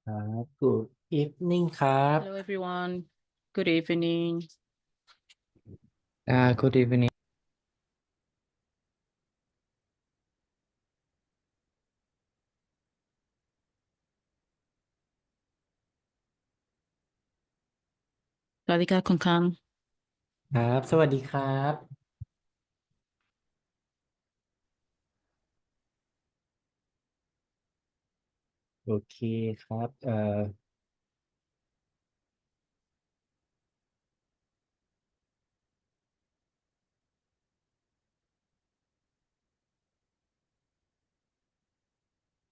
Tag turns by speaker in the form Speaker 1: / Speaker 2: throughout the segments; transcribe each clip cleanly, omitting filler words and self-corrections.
Speaker 1: Good evening ครับ
Speaker 2: Hello everyone. Good evening.
Speaker 3: Good evening.
Speaker 2: สวัสดีค่ะคุณคัง
Speaker 1: ครับ สวัสดีครับ โอเคครับ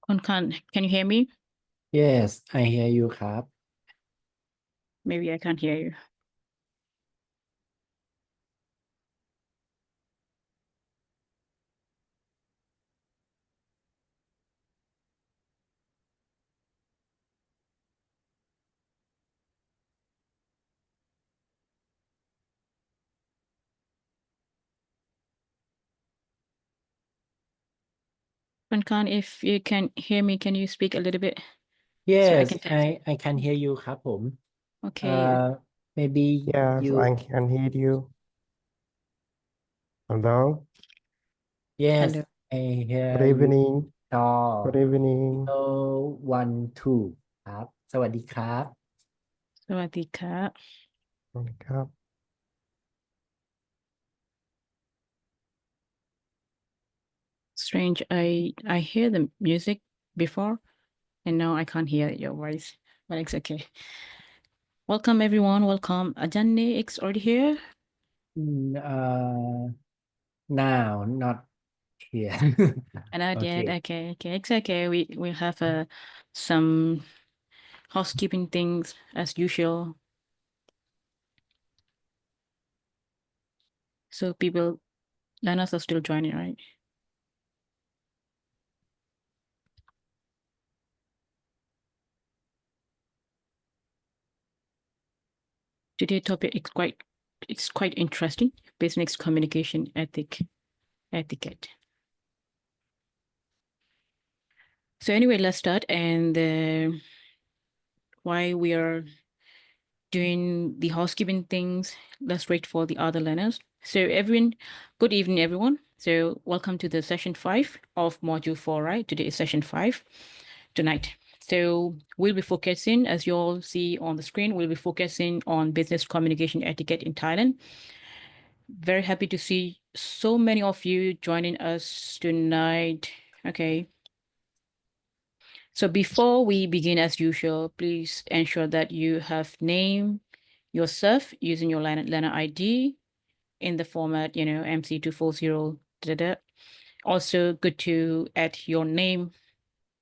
Speaker 2: คุณคัง can you hear me?
Speaker 1: yes I hear you ครับ
Speaker 2: Maybe I can't hear you. Kun Khan, if you can hear me, can you speak a little bit so I
Speaker 1: yes
Speaker 2: can test?
Speaker 1: I can hear you ครับผม
Speaker 2: Okay.
Speaker 1: maybe
Speaker 3: Yes,
Speaker 1: you
Speaker 3: I can hear you. Hello.
Speaker 1: yes
Speaker 2: Hello.
Speaker 1: I hear
Speaker 3: Good
Speaker 1: you
Speaker 3: evening.
Speaker 1: จอ
Speaker 3: Good evening.
Speaker 1: 1 2ครับ สวัสดีครับ
Speaker 2: สวัสดีค่ะ
Speaker 3: ครับ
Speaker 2: Strange. I hear the music before and now I can't hear your voice, but it's okay. Welcome everyone. Welcome. Ajanne X already here.
Speaker 1: now not here
Speaker 2: And I did.
Speaker 1: okay
Speaker 2: Okay. It's okay. We have some housekeeping things as usual. So people, learners are still joining, right? Today's topic is quite interesting. Business communication etiquette. So anyway, let's start. And why we are doing the housekeeping things, let's wait for the other learners. So everyone, good evening, everyone. So welcome to the session 5 of module 4, right? Today is session 5 tonight. So we'll be focusing, as you all see on the screen, we'll be focusing on business communication etiquette in Thailand. Very happy to see so many of you joining us tonight. Okay. So before we begin, as usual, please ensure that you have named yourself using your learner ID in the format, MC240. Also good to add your name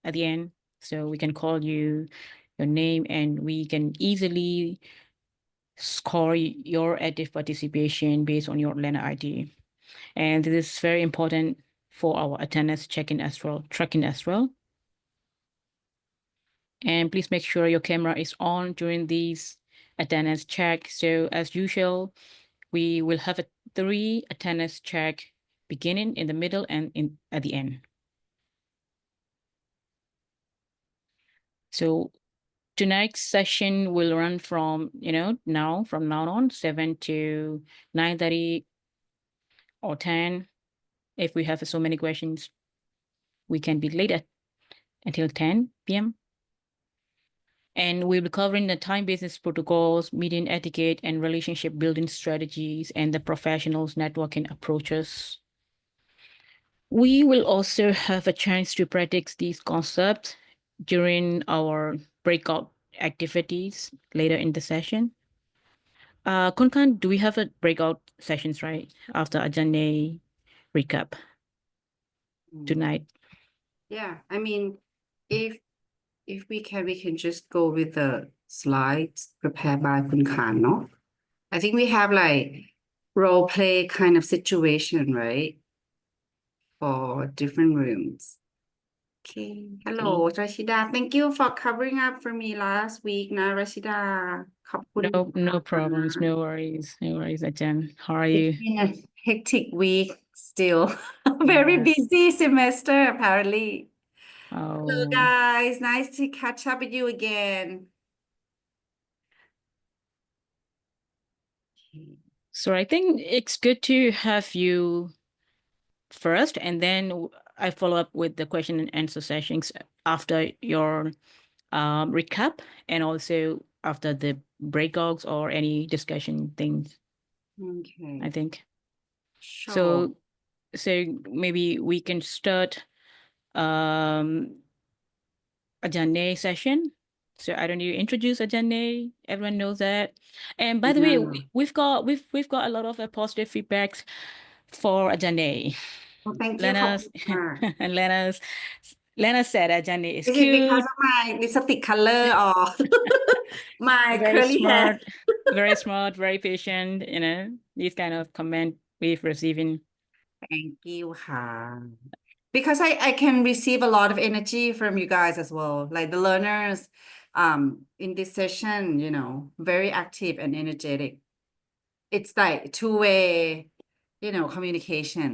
Speaker 2: at the end, so we can call you your name and we can easily score your active participation based on your learner ID. And this is very important for our attendance tracking as well. And please make sure your camera is on during these attendance check. So as usual, we will have 3 attendance check beginning, in the middle, and at the end. So tonight's session will run from, from now on, 7 to 9:30 or 10. If we have so many questions, we can be late until 10 p.m. And we'll be covering the time business protocols, meeting etiquette, and relationship building strategies, and the professionals networking approaches. We will also have a chance to practice these concepts during our breakout activities later in the session. Kunkan, do we have a breakout sessions, right? After Ajane recap tonight.
Speaker 4: Yeah, I mean, if we can just go with the slides prepared by Kun Khan, no? I think we have like role play kind of situation, right? For different rooms. Okay. Hello, Rashida. Thank you for covering up for me last week, na Rashida. ขอบคุณ
Speaker 2: No problems, no worries, Ajahn. How are you?
Speaker 4: It's been a hectic week still. Very
Speaker 2: Yes.
Speaker 4: busy semester, apparently. Hello,
Speaker 2: Oh,
Speaker 4: guys. Nice to catch up with you again.
Speaker 2: so I think it's good to have you first, and then I follow up with the question and answer sessions after your recap, and also after the breakouts or any discussion things,
Speaker 4: Okay,
Speaker 2: I think.
Speaker 4: sure.
Speaker 2: So maybe we can start a Ajane session. So I don't need to introduce Ajane. Everyone knows that. And by the way,
Speaker 4: Yeah.
Speaker 2: we've got a lot of positive feedbacks for Ajane.
Speaker 4: Well, thank you.
Speaker 2: Lena's and Lena said Ajane is
Speaker 4: Is it because
Speaker 2: cute,
Speaker 4: of my lipstick color or my
Speaker 2: very
Speaker 4: curly hair?
Speaker 2: smart, very smart, very patient, you know, these kind of comment we've receiving.
Speaker 4: Thank you, ha. Because I can receive a lot of energy from you guys as well. Like the learners in this session, you know, very active and energetic. It's like two-way, you know, communication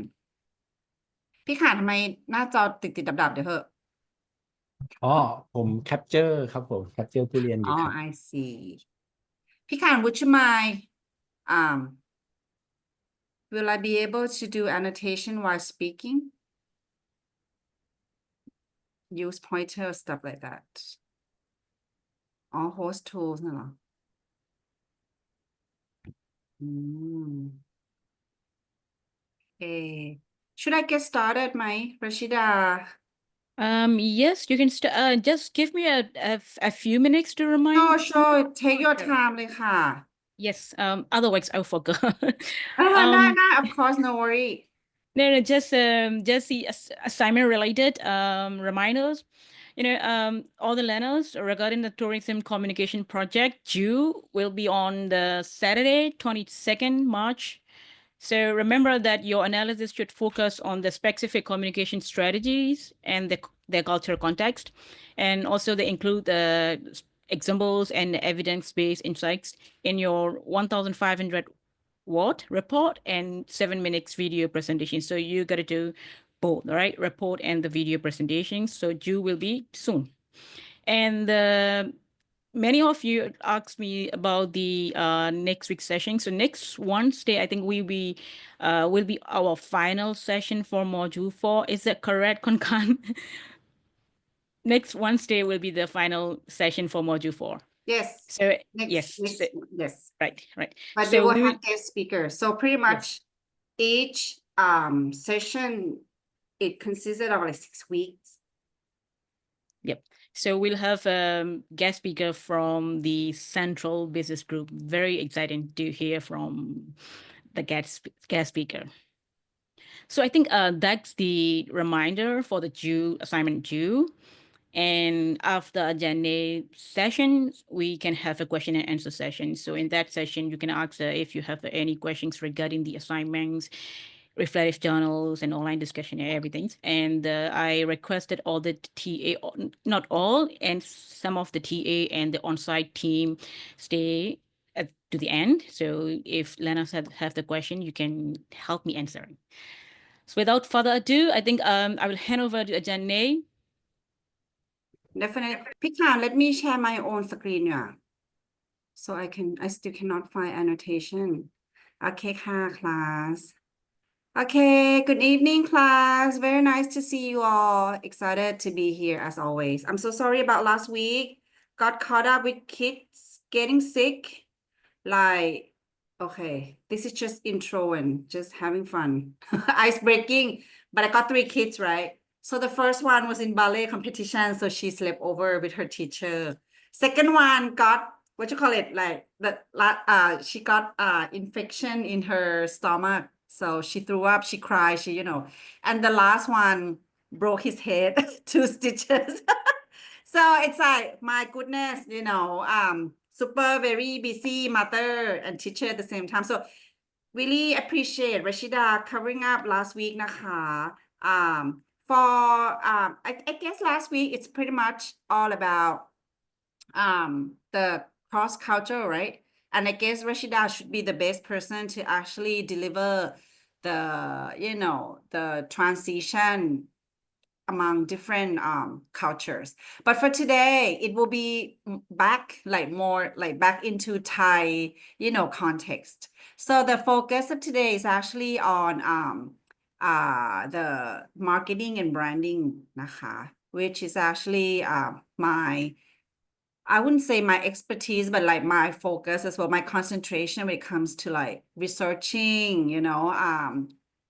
Speaker 4: พี่ข่านทำไมหน้าจอติดๆดับๆเดี๋ยวเหอะ
Speaker 1: อ๋อผมแคปเจอร์ครับผมแคปเจอร์ผู้เรียนอยู่ครับ
Speaker 4: I see พี่ข่าน would you mind will I be able to do annotation while speaking use pointer stuff like that host tools นั่นเหรอOkay. Should I get started ไหม Rashida
Speaker 2: Yes, you can just give me a few minutes to remind.
Speaker 4: sure take your
Speaker 2: Sure.
Speaker 4: time เลยค่ะ
Speaker 2: Yes, otherwise I'll forget.
Speaker 4: ได้ of course no worry
Speaker 2: No, just the assignment related reminders. You know, all the learners regarding the tourism communication project due will be on the Saturday, 22nd March. So remember that your analysis should focus on the specific communication strategies and their cultural context, and also they include the examples and evidence-based insights in your 1,500 word report and 7 minutes video presentation. So you got to do both, right? Report and the video presentation. So due will be soon. And many of you asked me about the next week's session. So next Wednesday, I think will be our final session for module 4. Is that correct, Konkan? Next Wednesday will be the final session for module 4.
Speaker 4: yes
Speaker 2: So
Speaker 4: next yes
Speaker 2: right.
Speaker 4: but
Speaker 2: So
Speaker 4: they will
Speaker 2: we
Speaker 4: have guest speakers so pretty much each session it consisted of like 6 weeks
Speaker 2: So we'll have a guest speaker from the Central Business Group. Very exciting to hear from the guest speaker. So I think that's the reminder for the assignment due. And after agenda session, we can have a question and answer session. So in that session, you can ask if you have any questions regarding the assignments, reflective journals, and online discussion and everything. And I requested all the TA, not all, and some of the TA and the on-site team stay to the end. So if Lena have the question, you can help me answering. So without further ado, I think I will hand over to Ajane.
Speaker 4: Definitely. Pika, let me share my own screen. Yeah. So I still cannot find annotation. Okay, class. Okay, good evening, class. Very nice to see you all. Excited to be here as always. I'm so sorry about last week. Got caught up with kids getting sick. Like, okay, this is just intro and just having fun. Ice breaking, but I got 3 kids, right? So the first one was in ballet competition, so she slept over with her teacher. Second one got, what you call it, like she got infection in her stomach. So she threw up, she cried, and the last one broke his head, 2 stitches. So it's like, my goodness, super very busy mother and teacher at the same time. So really appreciate Rashida covering up last week,นะคะ. I guess last week it's pretty much all about the cross culture, right? And I guess Rashida should be the best person to actually deliver the transition among different cultures. But for today, it will be back back into Thai, context. So the focus of today is actually on the marketing and branding, which is actually I wouldn't say my expertise, but like my focus as well, my concentration when it comes to like researching,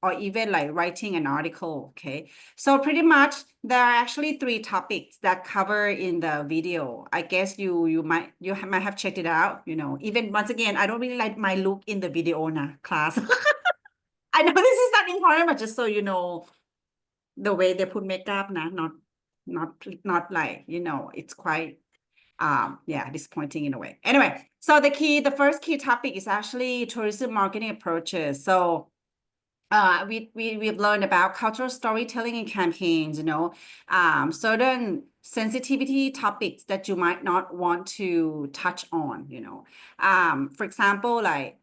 Speaker 4: or even like writing an article. Okay. So pretty much there are actually 3 topics that cover in the video. I guess you might have checked it out, even once again, I don't really like my look in the video class. I know this is not important, but just so you know, the way they put makeup, not like, it's quite disappointing in a way. Anyway, so the first key topic is actually tourism marketing approaches. So we've learned about cultural storytelling and campaigns, certain sensitivity topics that you might not want to touch on, for example, like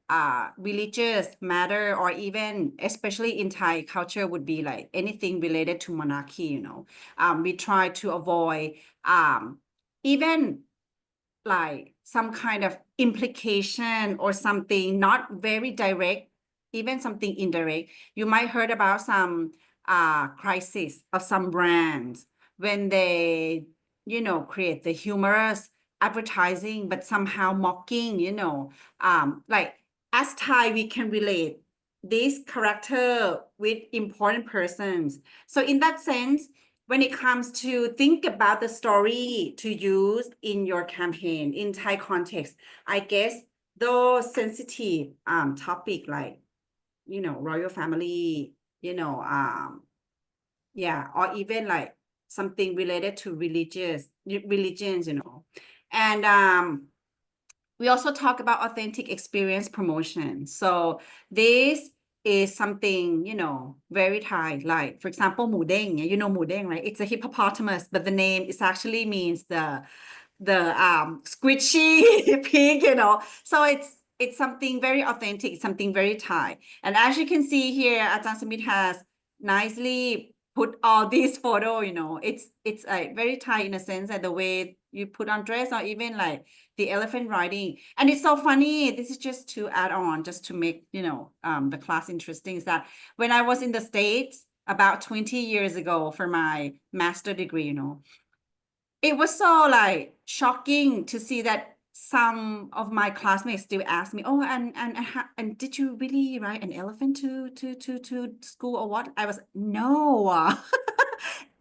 Speaker 4: religious matter, or even especially in Thai culture would be like anything related to monarchy, we try to avoid even like some kind of implication or something not very direct, even something indirect. You might heard about some crisis of some brands when they, create the humorous advertising, but somehow mocking, like as Thai, we can relate this character with important persons. So in that sense, when it comes to think about the story to use in your campaign in Thai context, I guess those sensitive topic like, royal family, or even like something related to religions, and we also talk about authentic experience promotion. So this is something, very Thai, like for example, Mu Deng, Mu Deng, right? It's a hippopotamus, but the name is actually means the squishy pig, so it's something very authentic, something very Thai. And as you can see here, Ajahn Smith has nicely put all these photo, it's a very Thai in a sense that the way you put on dress, or even like the elephant riding. And it's so funny, this is just to add on, just to make, the class interesting, is that when I was in the States about 20 years ago for my master's degree, it was so like shocking to see that some of my classmates still ask me, oh, and did you really ride an elephant to school or what? I was, no.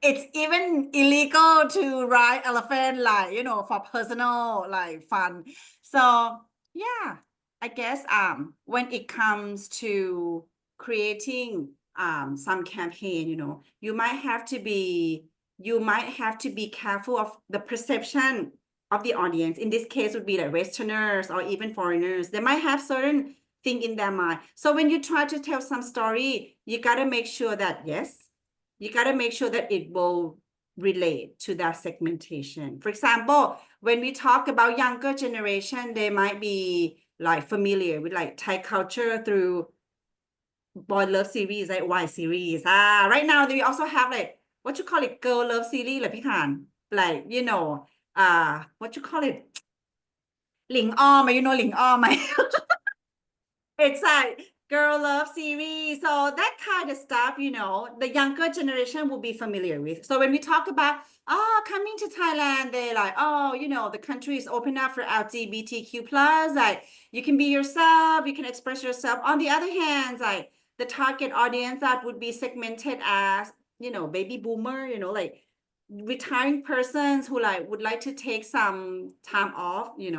Speaker 4: It's even illegal to ride elephant, like, for personal, like, fun. So yeah, I guess when it comes to creating some campaign, you might have to be careful of the perception of the audience. In this case would be like Westerners or even foreigners. They might have certain thing in their mind. So when you try to tell some story, you got to make sure that, you got to make sure that it will relate to that segmentation. For example, when we talk about younger generation, they might be like familiar with like Thai culture through boy love series, like Y series. Right now we also have like, what you call it, girl love series, like Pikan, like, what you call it, Ling Om, Ling Om, it's like girl love series. So that kind of stuff, the younger generation will be familiar with. So when we talk about, coming to Thailand, they're like, the country is open up for LGBTQ+, like you can be yourself, you can express yourself. On the other hand, like the target audience that would be segmented as, baby boomer, like retiring persons who like would like to take some time off, they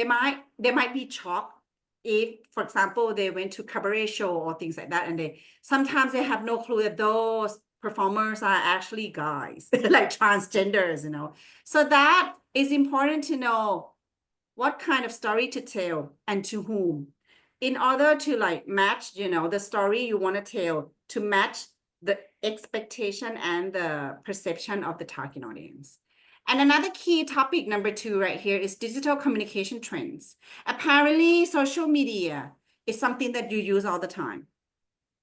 Speaker 4: might be shocked if, for example, they went to cabaret show or things like that, and sometimes they have no clue that those performers are actually guys, like transgenders, So that is important to know what kind of story to tell and to whom, in order to like match, the story you want to tell to match the expectation and the perception of the target audience. And another key topic, number 2 right here, is digital communication trends. Apparently, social media is something that you use all the time.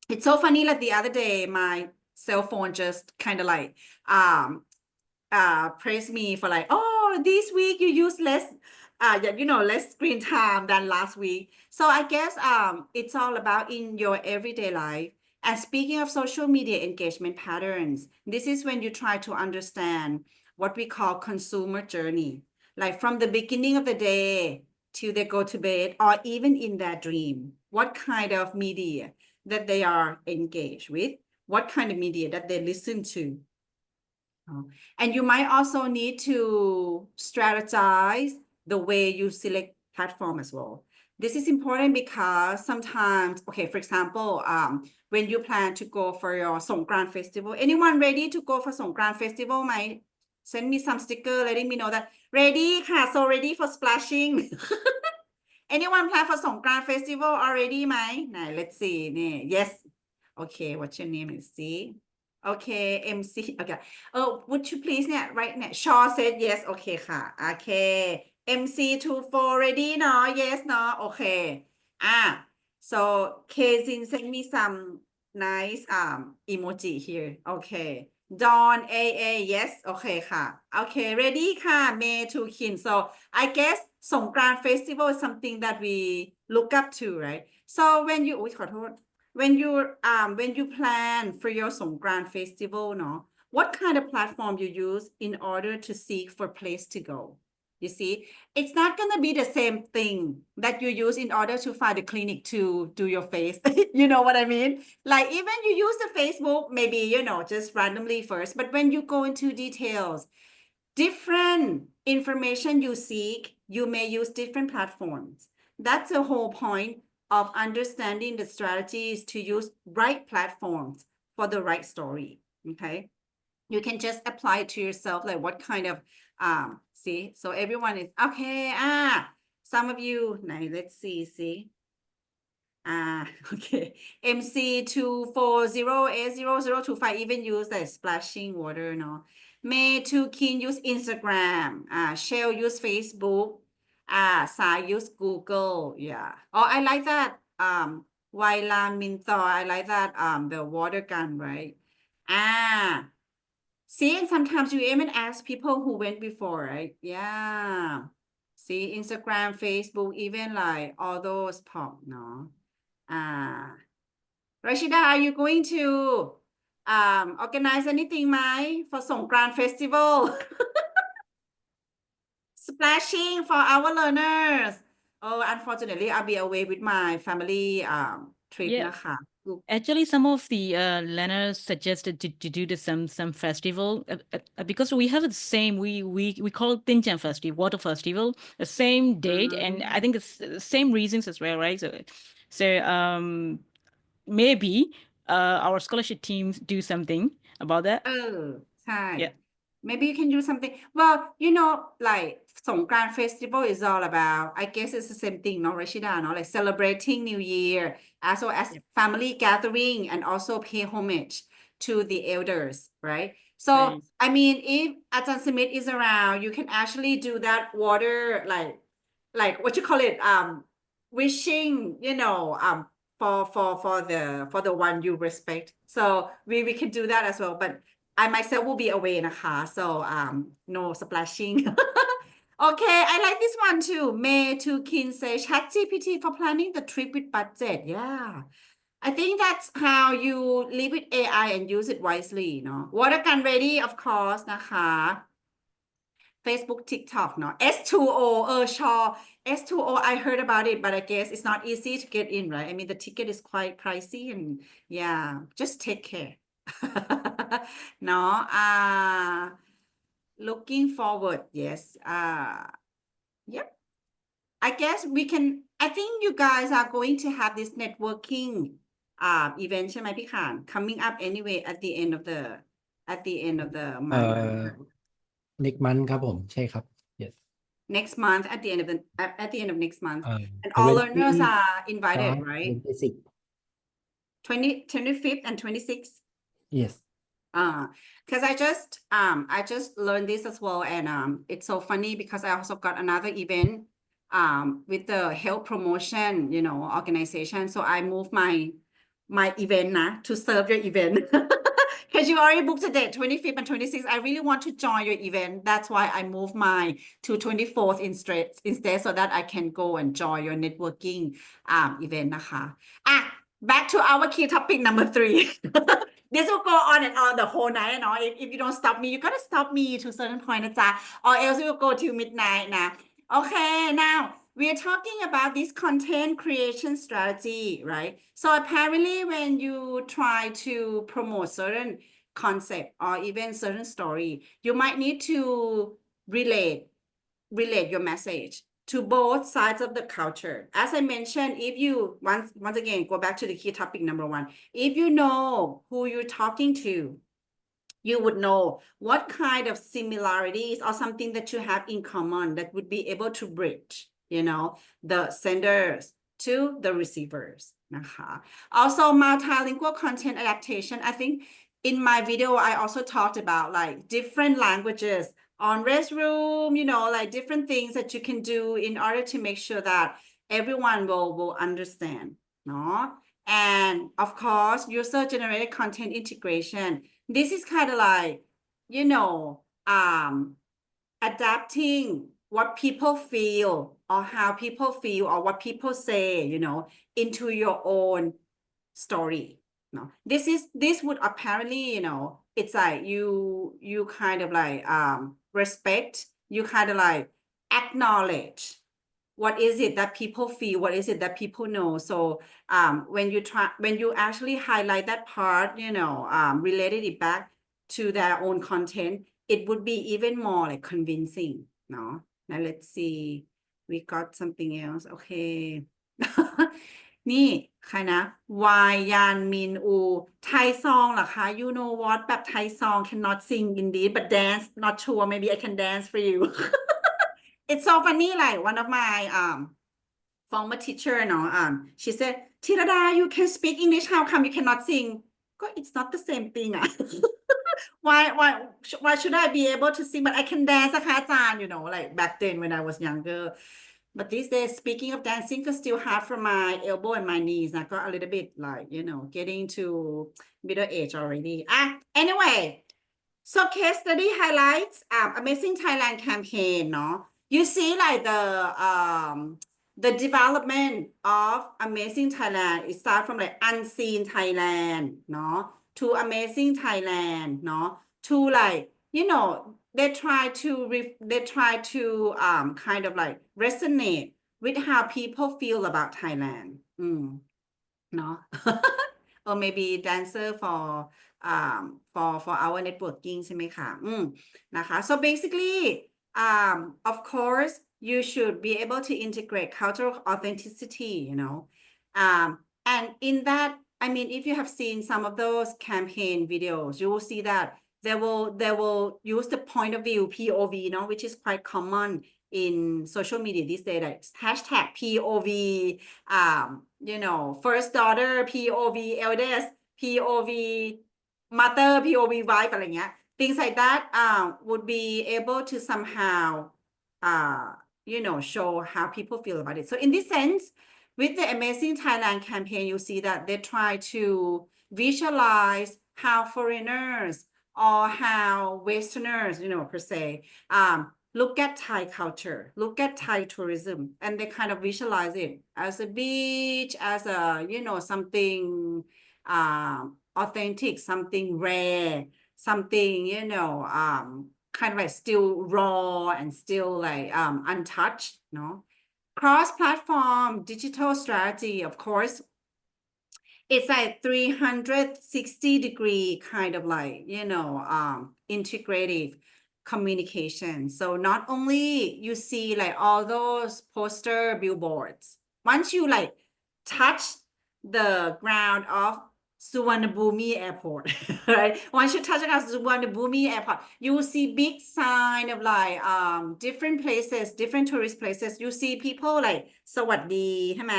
Speaker 4: It's so funny, like the other day, my
Speaker 5: cell phone just kind of like praise me for like, oh, this week you use less less screen time than last week. So I guess it's all about in your everyday life. And speaking of social media engagement patterns, this is when you try to understand what we call consumer journey, like from the beginning of the day till they go to bed, or even in their dream, what kind of media that they are engaged with, what kind of media that they listen to. And you might also need to strategize the way you select platform as well. This is important because sometimes, okay, for example, when you plan to go for your Songkran festival, anyone ready to go for Songkran festival? Might send me some sticker letting me know that ready, so ready for splashing. Anyone plan for Songkran festival already? Let's see. Yes. Okay, what's your name? Let's see. Okay, MC. Okay. Oh, would you please right now? Shaw said yes. Okay,ค่ะ. Okay. MC24 ready? No? Yes, no? Okay. So Kazin sent me some nice emoji here. Okay. Dawn AA, yes. Okay,ค่ะ. Okay, ready ค่ะ May to Kin. So I guess Songkran festival is something that we look up to, right? So when you, when you plan for your Songkran festival, what kind of platform you use in order to seek for place to go? You see, it's not going to be the same thing that you use in order to find a clinic to do your face. You know what I mean? Like even you use the Facebook, maybe, just randomly first, but when you go into details, different information you seek, you may use different platforms. That's the whole point of understanding the strategies to use right platforms for the right story. Okay. You can just apply it to yourself, like what kind of, see, so everyone is, okay, some of you, now let's see. Okay, MC240A0025 even use the splashing water, May to Kin use Instagram, Shell use Facebook, Sai use Google, yeah. Oh, I like that, Waila Minthor, I like that, the water gun, right? See, and sometimes you even ask people who went before, right? Yeah. See, Instagram, Facebook, even like all those pop, Rashida, are you going to organize anything, for Songkran festival? Splashing for our learners. Oh, unfortunately, I'll be away with my family trip,
Speaker 2: Yeah.
Speaker 5: นะคะ.
Speaker 2: Actually, some of the learners suggested to do some festival because we have the same we call it Tinjan Festival, Water Festival, the same date, and I think it's the same reasons as well, right? So maybe our scholarship teams do something about that.
Speaker 5: Yeah. Maybe you can do something. Well, like Songkran festival is all about, I guess it's the same thing, Rashida, like celebrating New Year, as well as family gathering, and also pay homage to the elders, right? So,
Speaker 2: Right.
Speaker 5: I mean, if Ajahn Smith is around, you can actually do that water, like what you call it, wishing, for the one you respect. So we can do that as well, but I myself will be away, so no splashing. Okay, I like this one too. May to Kin say ChatGPT for planning the trip with budget. Yeah, I think that's how you live with AI and use it wisely, Water gun ready, of course, Facebook, TikTok, S2O, Shaw, S2O, I heard about it, but I guess it's not easy to get in, right? I mean, the ticket is quite pricey, and yeah, just take care. Looking forward, yes. Yep. I guess I think you guys are going to have this networking event, ใช่ไหมพี่ข่าน coming up anyway at the end of the month.
Speaker 1: next month ครับผมใช่ครับ yes
Speaker 5: Next month, at the end of next month, and all learners are invited, right? 25th and 26th.
Speaker 1: yes
Speaker 5: Because I just learned this as well, and it's so funny because I also got another event with the health promotion, organization. So I moved my event to serve your event. ค because you already booked the date 25th and 26th. I really want to join your event. That's why I moved mine to 24th instead so that I can go and join your networking event นะคะ back to our key topic number 3. This will go on and on the whole night, you know. If you don't stop me, you gotta stop me to a certain point นะจ๊ะ or else it will go till midnight นะ Okay, now we are talking about this content creation strategy, right? So apparently when you try to promote certain concept or even certain story, you might need to relate your message to both sides of the culture. As I mentioned, if you once again go back to the key topic number 1, if you know who you're talking to, you would know what kind of similarities or something that you have in common that would be able to bridge, you know, the senders to the receivers. นะคะ Also, multilingual content adaptation. I think in my video, I also talked about like different languages on Restroom, you know, like different things that you can do in order to make sure that everyone will understand, no? And of course, user-generated content integration. This is kind of like, you know, adapting what people feel or how people feel or what people say, you know, into your own story. No, this would apparently, you know, it's like you kind of like respect, you kind of like acknowledge what is it that people feel, what is it that people know. So when you actually highlight that part, you know, related it back to their own content, it would be even more like convincing. No, now let's see, we got something else. Okay. นี่ใครนะวายยานมินอูไทยซองเหรอคะ you know what แบบไทยซอง cannot sing indeed but dance not sure maybe I can dance for you it's so funny like one of my former teacher, you know, she said, Tirada, you can speak English, how come you cannot sing? It's not the same thing. Why should I be able to sing? But I can dance, นะคะอาจารย์ you know, like back then when I was younger. But these days, speaking of dancing, it's still hard for my elbow and my knees. I got a little bit like, you know, getting to middle age already. Anyway, so case study highlights, Amazing Thailand campaign, no? You see like the development of Amazing Thailand. It starts from like Unseen Thailand, no? To Amazing Thailand, no? To like, you know, they try to kind of like resonate with how people feel about Thailand. No? Or maybe dancer for our networking ใช่ไหมคะ นะคะ so basically of course you should be able to integrate cultural authenticity, you know, and in that, I mean, if you have seen some of those campaign videos, you will see that they will use the point of view POV, you know, which is quite common in social media these days, like hashtag POV, you know, first daughter POV, eldest POV, mother POV, wife อะไรเงี้ย things like that would be able to somehow you know, show how people feel about it. So in this sense, with the Amazing Thailand campaign, you see that they try to visualize how foreigners or how Westerners, you know, per se, look at Thai culture, look at Thai tourism, and they kind of visualize it as a beach, as a, you know, something authentic, something rare, something, you know, kind of like still raw and still like untouched, no? Cross-platform digital strategy, of course, it's like 360-degree kind of like, you know, integrative communication. So not only you see like all those poster billboards, once you like touch the ground of Suvarnabhumi Airport, right? Once you touch on Suvarnabhumi Airport, you will see big sign of like different places, different tourist places. You see people like สวัสดี ใช่ไหม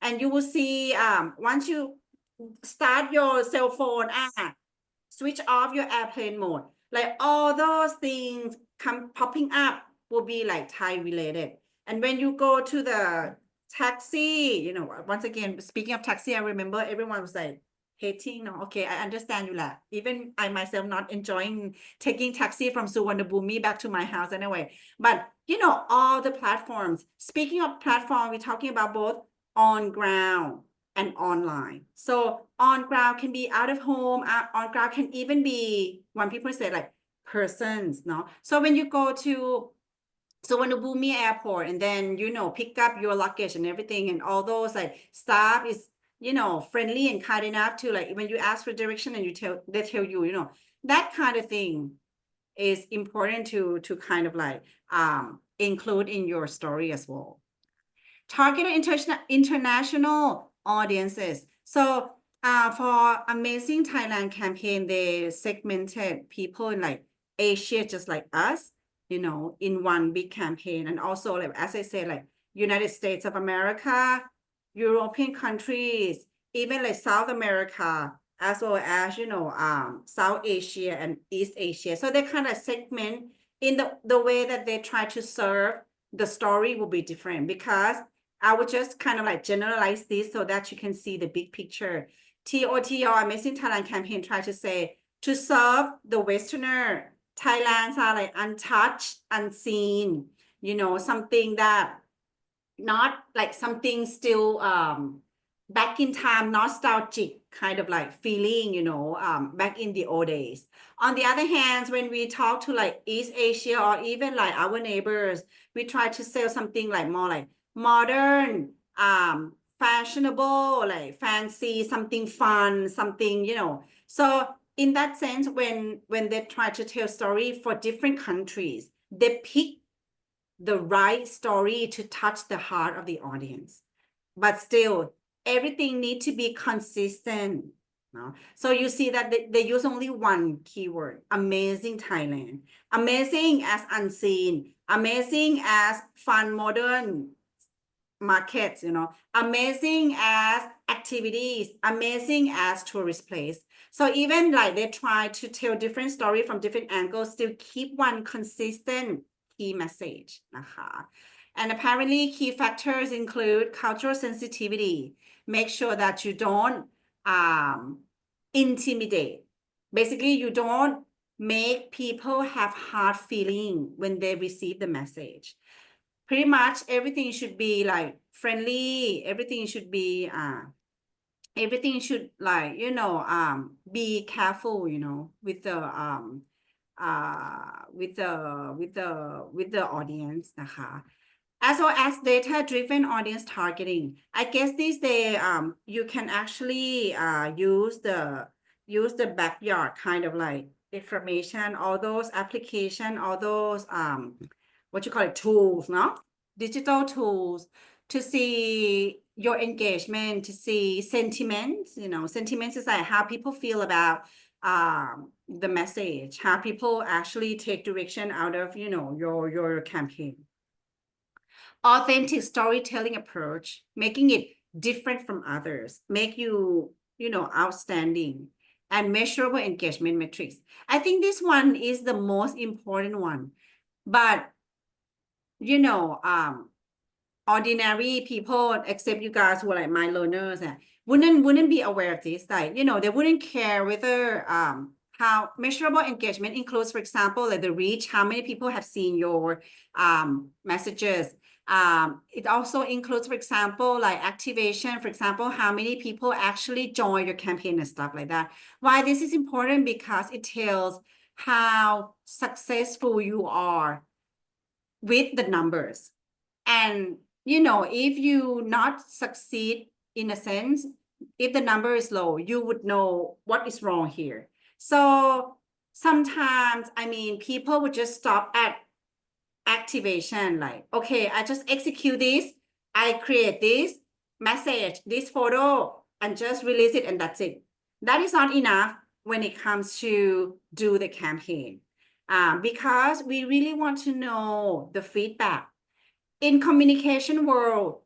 Speaker 5: and you will see once you start your cell phone, switch off your airplane mode, like all those things come popping up will be like Thai related. And when you go to the taxi, you know, once again, speaking of taxi, I remember everyone was like, hating no okay I understand you lah even I myself not enjoying taking taxi from Suvarnabhumi back to my house anyway but you know all the platforms speaking of platform we're talking about both on ground and online so on ground can be out of home on ground can even be when people say like persons no so when you go to Suvarnabhumi airport and then you know pick up your luggage and everything and all those like staff is you know friendly and kind enough to like when you ask for direction and they tell you you know that kind of thing is important to kind of like include in your story as well. Targeted international audiences. So for Amazing Thailand campaign, they segmented people in like Asia, just like us, you know, in one big campaign. And also, like as I said, like United States of America, European countries, even like South America, as well as, you know, South Asia and East Asia. So they kind of segment in the way that they try to serve the story will be different because I would just kind of like generalize this so that you can see the big picture. TOTR Amazing Thailand campaign try to say to serve the Westerner, Thailand's are like untouched, unseen, you know, something that not like something still back in time, nostalgic kind of like feeling, you know, back in the old days. On the other hand, when we talk to like East Asia or even like our neighbors, we try to sell something like more like modern, fashionable, like fancy, something fun, something, you know. So in that sense, when they try to tell story for different countries, they pick the right story to touch the heart of the audience. But still, everything needs to be consistent. No? So you see that they use only one keyword, Amazing Thailand. Amazing as unseen, amazing as fun, modern markets, you know, amazing as activities, amazing as tourist place. So even like they try to tell different story from different angles, still keep one consistent key message. And apparently key factors include cultural sensitivity. Make sure that you don't intimidate. Basically, you don't make people have hard feeling when they receive the message. Pretty much everything should be like friendly. Everything should be everything should like, you know, be careful, you know, with the audience. As well as data-driven audience targeting. I guess these days you can actually use the backyard kind of like information, all those application, all those what you call it, tools, no? Digital tools to see your engagement, to see sentiments, you know, sentiments is like how people feel about the message, how people actually take direction out of, you know, your campaign. Authentic storytelling approach, making it different from others, make you, you know, outstanding, and measurable engagement metrics. I think this one is the most important one, but you know, ordinary people, except you guys who are like my learners, wouldn't be aware of this. Like, you know, they wouldn't care whether how measurable engagement includes, for example, like the reach, how many people have seen your messages. It also includes, for example, like activation, for example, how many people actually join your campaign and stuff like that. Why this is important? Because it tells how successful you are with the numbers. And, you know, if you not succeed in a sense, if the number is low, you would know what is wrong here. So sometimes, I mean, people would just stop at activation, like, okay, I just execute this, I create this message, this photo, and just release it, and that's it. That is not enough when it comes to do the campaign, because we really want to know the feedback. In communication world,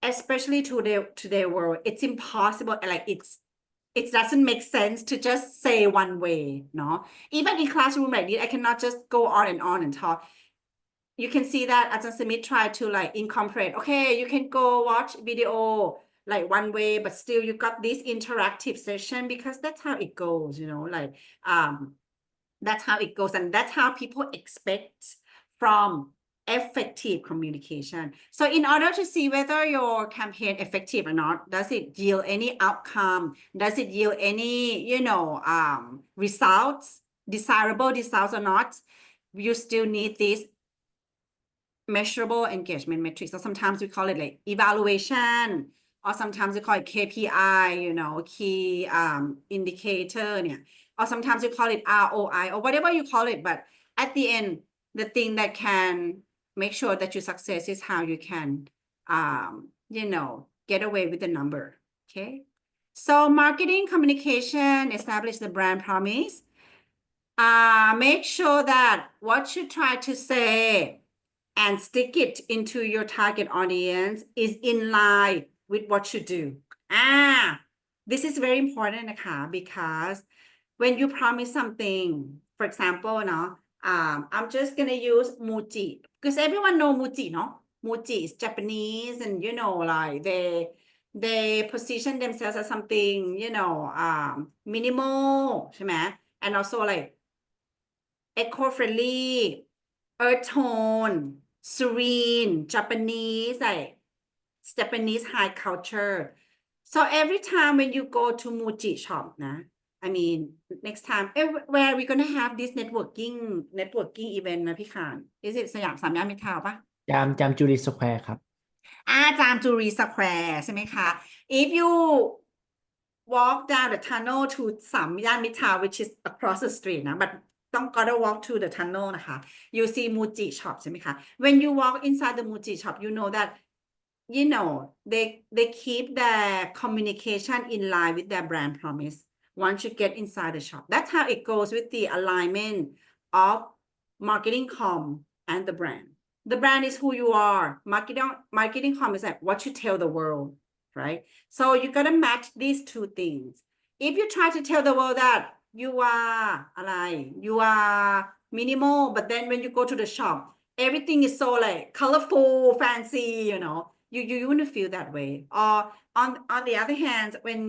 Speaker 5: especially today world, it's impossible, like it doesn't make sense to just say one way, no? Even in classroom like this, I cannot just go on and talk. You can see that Ajahn Smith tried to like incorporate, okay, you can go watch video like one way, but still you got this interactive session because that's how it goes, you know, like that's how it goes, and that's how people expect from effective communication. So in order to see whether your campaign effective or not, does it yield any outcome? Does it yield any, you know, results, desirable results or not? You still need this measurable engagement metrics. So sometimes we call it like evaluation, or sometimes we call it KPI, you know, key indicator, yeah. Or sometimes you call it ROI or whatever you call it. But at the end, the thing that can make sure that your success is how you can, you know, get away with the number. Okay. So marketing communication, establish the brand promise. Make sure that what you try to say and stick it into your target audience is in line with what you do. This is very important,นะคะ, because when you promise something, for example, no, I'm just gonna use Muji because everyone know Muji, no? Muji is Japanese, and you know, like they position themselves as something, you know, minimal, ใช่ไหม? And also like eco-friendly, earth tone, serene, Japanese, like Japanese high culture. So every time when you go to Muji shop, nah, I mean, next time, where we're gonna have this networking event นะพี่ขาน Is it สยามสามย่านมิตรทาวน์ปะ?
Speaker 1: จามจุรีสแควร์ครับ
Speaker 5: จามจุรีสแควร์ใช่ไหมคะ If you walk down the tunnel to สามย่านมิตรทาวน์ which is across the street นะ but ต้อง gotta walk to the tunnel นะคะ you see Muji shop ใช่ไหมคะ when you walk inside the Muji shop you know that you know they keep their communication in line with their brand promise once you get inside the shop. That's how it goes with the alignment of marketing comm and the brand. The brand is who you are. Marketing comm is like what you tell the world, right? So you gotta match these two things. If you try to tell the world that you are minimal, but then when you go to the shop, everything is so like colorful, fancy, you know, you wouldn't feel that way. Or on the other hand, when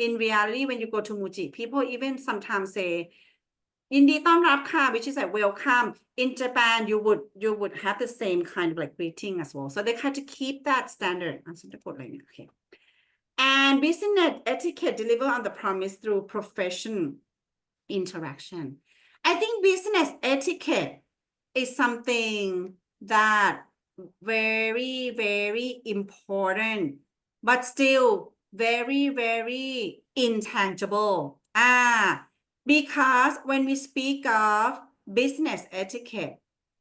Speaker 5: in reality, when you go to Muji, people even sometimes say, ยินดีต้อนรับค่ะ which is like welcome. In Japan, you would have the same kind of like greeting as well. So they try to keep that standard. Okay. And business etiquette deliver on the promise through professional interaction. I think business etiquette is something that very, very important, but still very, very intangible. Because when we speak of business etiquette,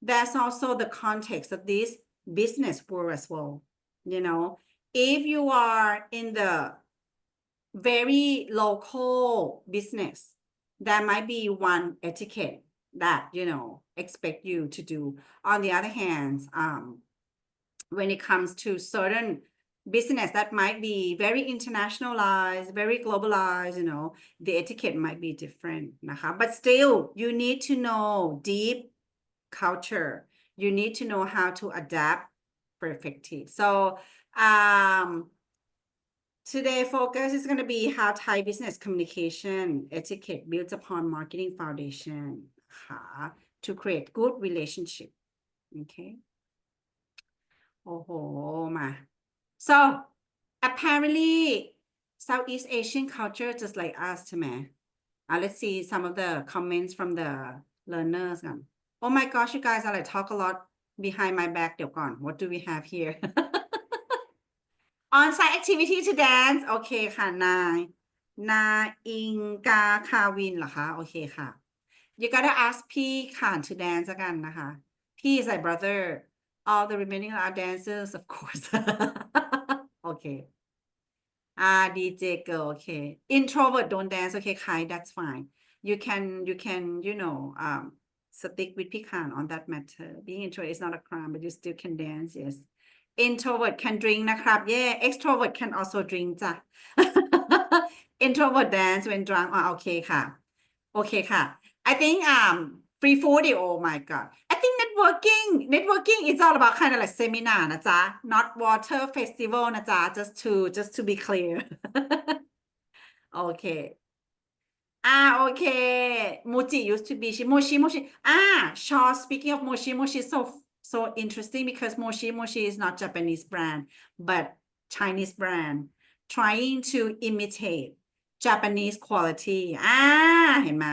Speaker 5: that's also the context of this business world as well. You know, if you are in the very local business, there might be one etiquette that, you know, expect you to do. On the other hand, when it comes to certain business that might be very internationalized, very globalized, you know, the etiquette might be different,นะคะ. But still, you need to know deep culture. You need to know how to adapt for effective. So, today focus is going to be how Thai business communication etiquette builds upon marketing foundation, to create good relationship. Okay. So apparently Southeast Asian culture just like us ใช่ไหม? Let's see some of the comments from the learners กัน. Oh my gosh, you guys are like talk a lot behind my back. เดี๋ยวก่อน what do we have here? On-site activity to dance. โอเคค่ะ นาอิงกาคาวินเหรอคะ? โอเคค่ะ. You gotta ask พี่ขาน to dance กันนะคะ. พี่ is like brother. All the remaining are dancers, of course. Okay. DJ girl, okay. Introvert don't dance, okay, Kai, that's fine. You can, you know, stick with Pikan on that matter. Being introvert is not a crime, but you still can dance, yes. Introvert can drink, นะครับ Yeah, extrovert can also drink จ้ะ. Introvert dance when drunk. Okay ค่ะ. Okay ค่ะ. I think free food, oh my god. I think network networking is all about kind of like seminar นะจ๊ะ not water festival นะจ๊ะ just to be clear โอเคโอเค Muji used to be Moshi Shaw, speaking of Moshi is so interesting because Moshi is not Japanese brand but Chinese brand trying to imitate Japanese quality เห็นไหม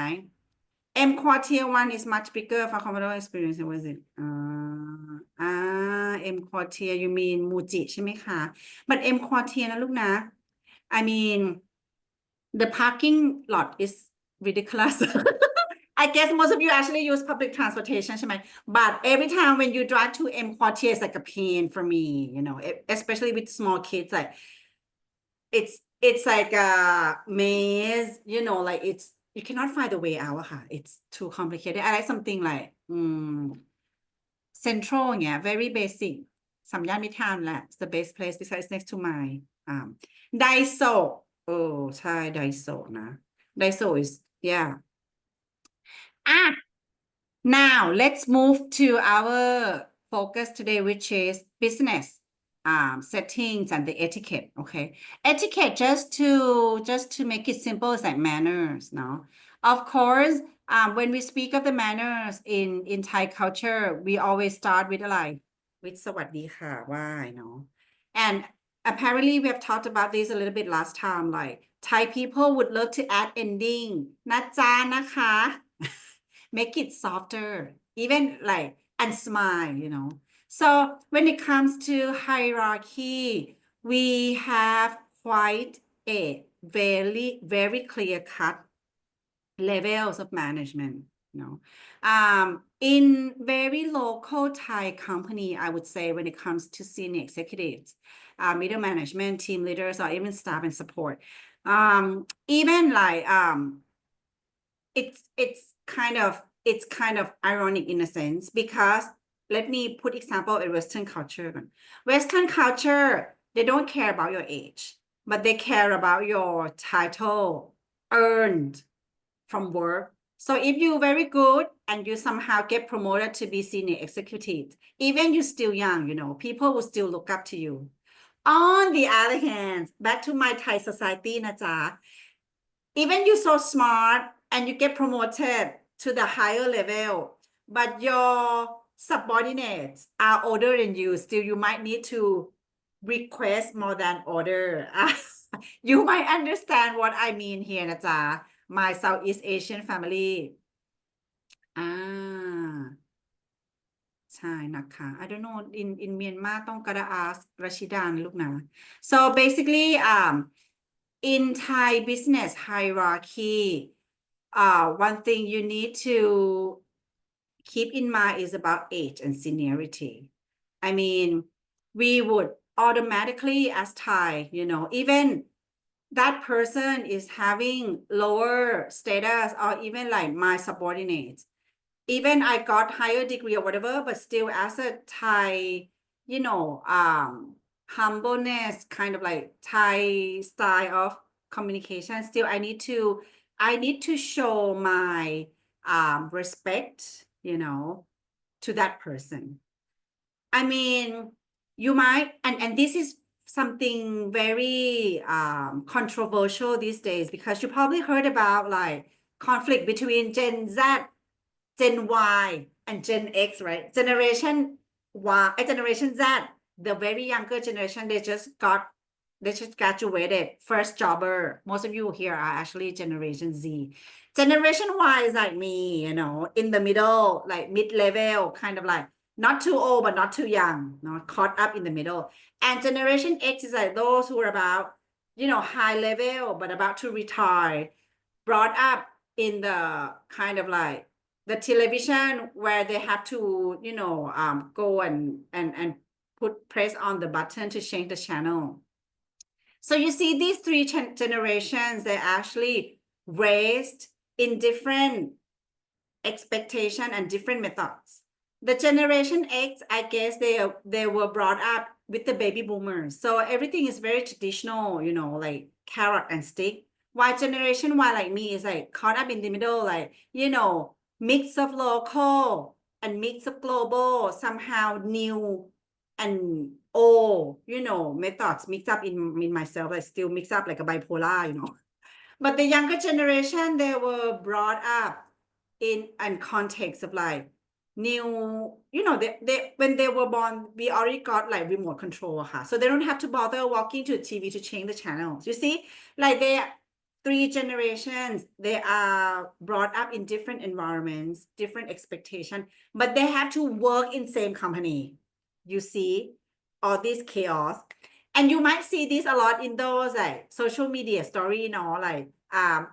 Speaker 5: M Quartier 1 is much bigger for comfortable experience was it M Quartier you mean Muji ใช่ไหมคะ but M Quartier นะลูกนะ I mean the parking lot is ridiculous I guess most of you actually use public transportation ใช่ไหม but every time when you drive to M Quartier it's like a pain for me you know especially with small kids like it's like a maze you know like it's you cannot find the way out ค่ะ it's too complicated I like something like central อย่างเงี้ย very basic สามย่านมิตรทาวน์แหละ it's the best place because it's next to my Daiso ใช่ Daiso นะ Daiso is yeah now let's move to our focus today which is business settings and the etiquette okay etiquette just to make it simple is like manners no of course when we speak of the manners in Thai culture we always start with อะไร with สวัสดีค่ะไหว้เนาะ and apparently we have talked about this a little bit last time like Thai people would love to add ending นะจ๊ะนะคะ make it softer even like and smile you know so when it comes to hierarchy we have quite a very clear cut levels of management you know in very local Thai company I would say when it comes to senior executives middle management team leaders or even staff and support even like it's kind of ironic in a sense because let me put example in Western culture. Western culture, they don't care about your age, but they care about your title earned from work. So if you're very good and you somehow get promoted to be senior executive, even you're still young, you know, people will still look up to you. On the other hand, back to my Thai society, naจ๊ะ even you're so smart and you get promoted to the higher level, but your subordinates are older than you, still you might need to request more than order. You might understand what I mean here นะจ๊ะ my Southeast Asian family ใช่นะคะ I don't know in Myanmar ต้องกระ ask รัชิดานะลูกนะ so basically in Thai business hierarchy one thing you need to keep in mind is about age and seniority. I mean, we would automatically as Thai, you know, even that person is having lower status or even like my subordinates. Even I got higher degree or whatever, but still as a Thai, you know, humbleness, kind of like Thai style of communication, still I need to show my respect, you know, to that person. I mean, you might, and this is something very controversial these days because you probably heard about like conflict between Gen Z, Gen Y, and Gen X, right? Generation Y, Generation Z, the very younger generation, they just graduated, first jobber. Most of you here are actually Generation Z. Generation Y is like me, you know, in the middle, like mid-level, kind of like not too old, but not too young, not caught up in the middle. And Generation X is like those who are about, you know, high level, but about to retire, brought up in the kind of like the television where they have to, you know, go and press on the button to change the channel. So you see these three generations, they're actually raised in different expectation and different methods. The Generation X, I guess they were brought up with the baby boomers. So everything is very traditional, you know, like carrot and stick. While Generation Y like me is like caught up in the middle, like, you know, mix of local and mix of global, somehow new and old, methods mix up in myself. I still mix up like a bipolar. But the younger generation, they were brought up in context of like new, they when they were born, we already got like remote control, so they don't have to bother walking to TV to change the channels. You see, like they 3 generations, they are brought up in different environments, different expectation, but they have to work in same company. You see all this chaos. And you might see this a lot in those like social media story, like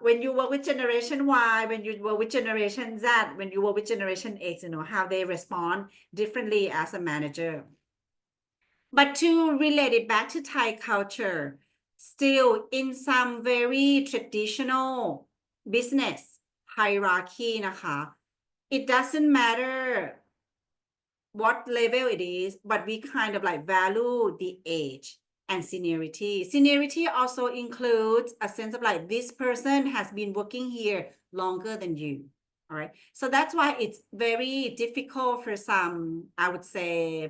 Speaker 5: when you work with generation Y, when you work with generation Z, when you work with generation X, how they respond differently as a manager. But to relate it back to Thai culture, still in some very traditional business hierarchy, it doesn't matter what level it is, but we kind of like value the age and seniority. Seniority also includes a sense of like this person has been working here longer than you. All right. So that's why it's very difficult for some, I would say,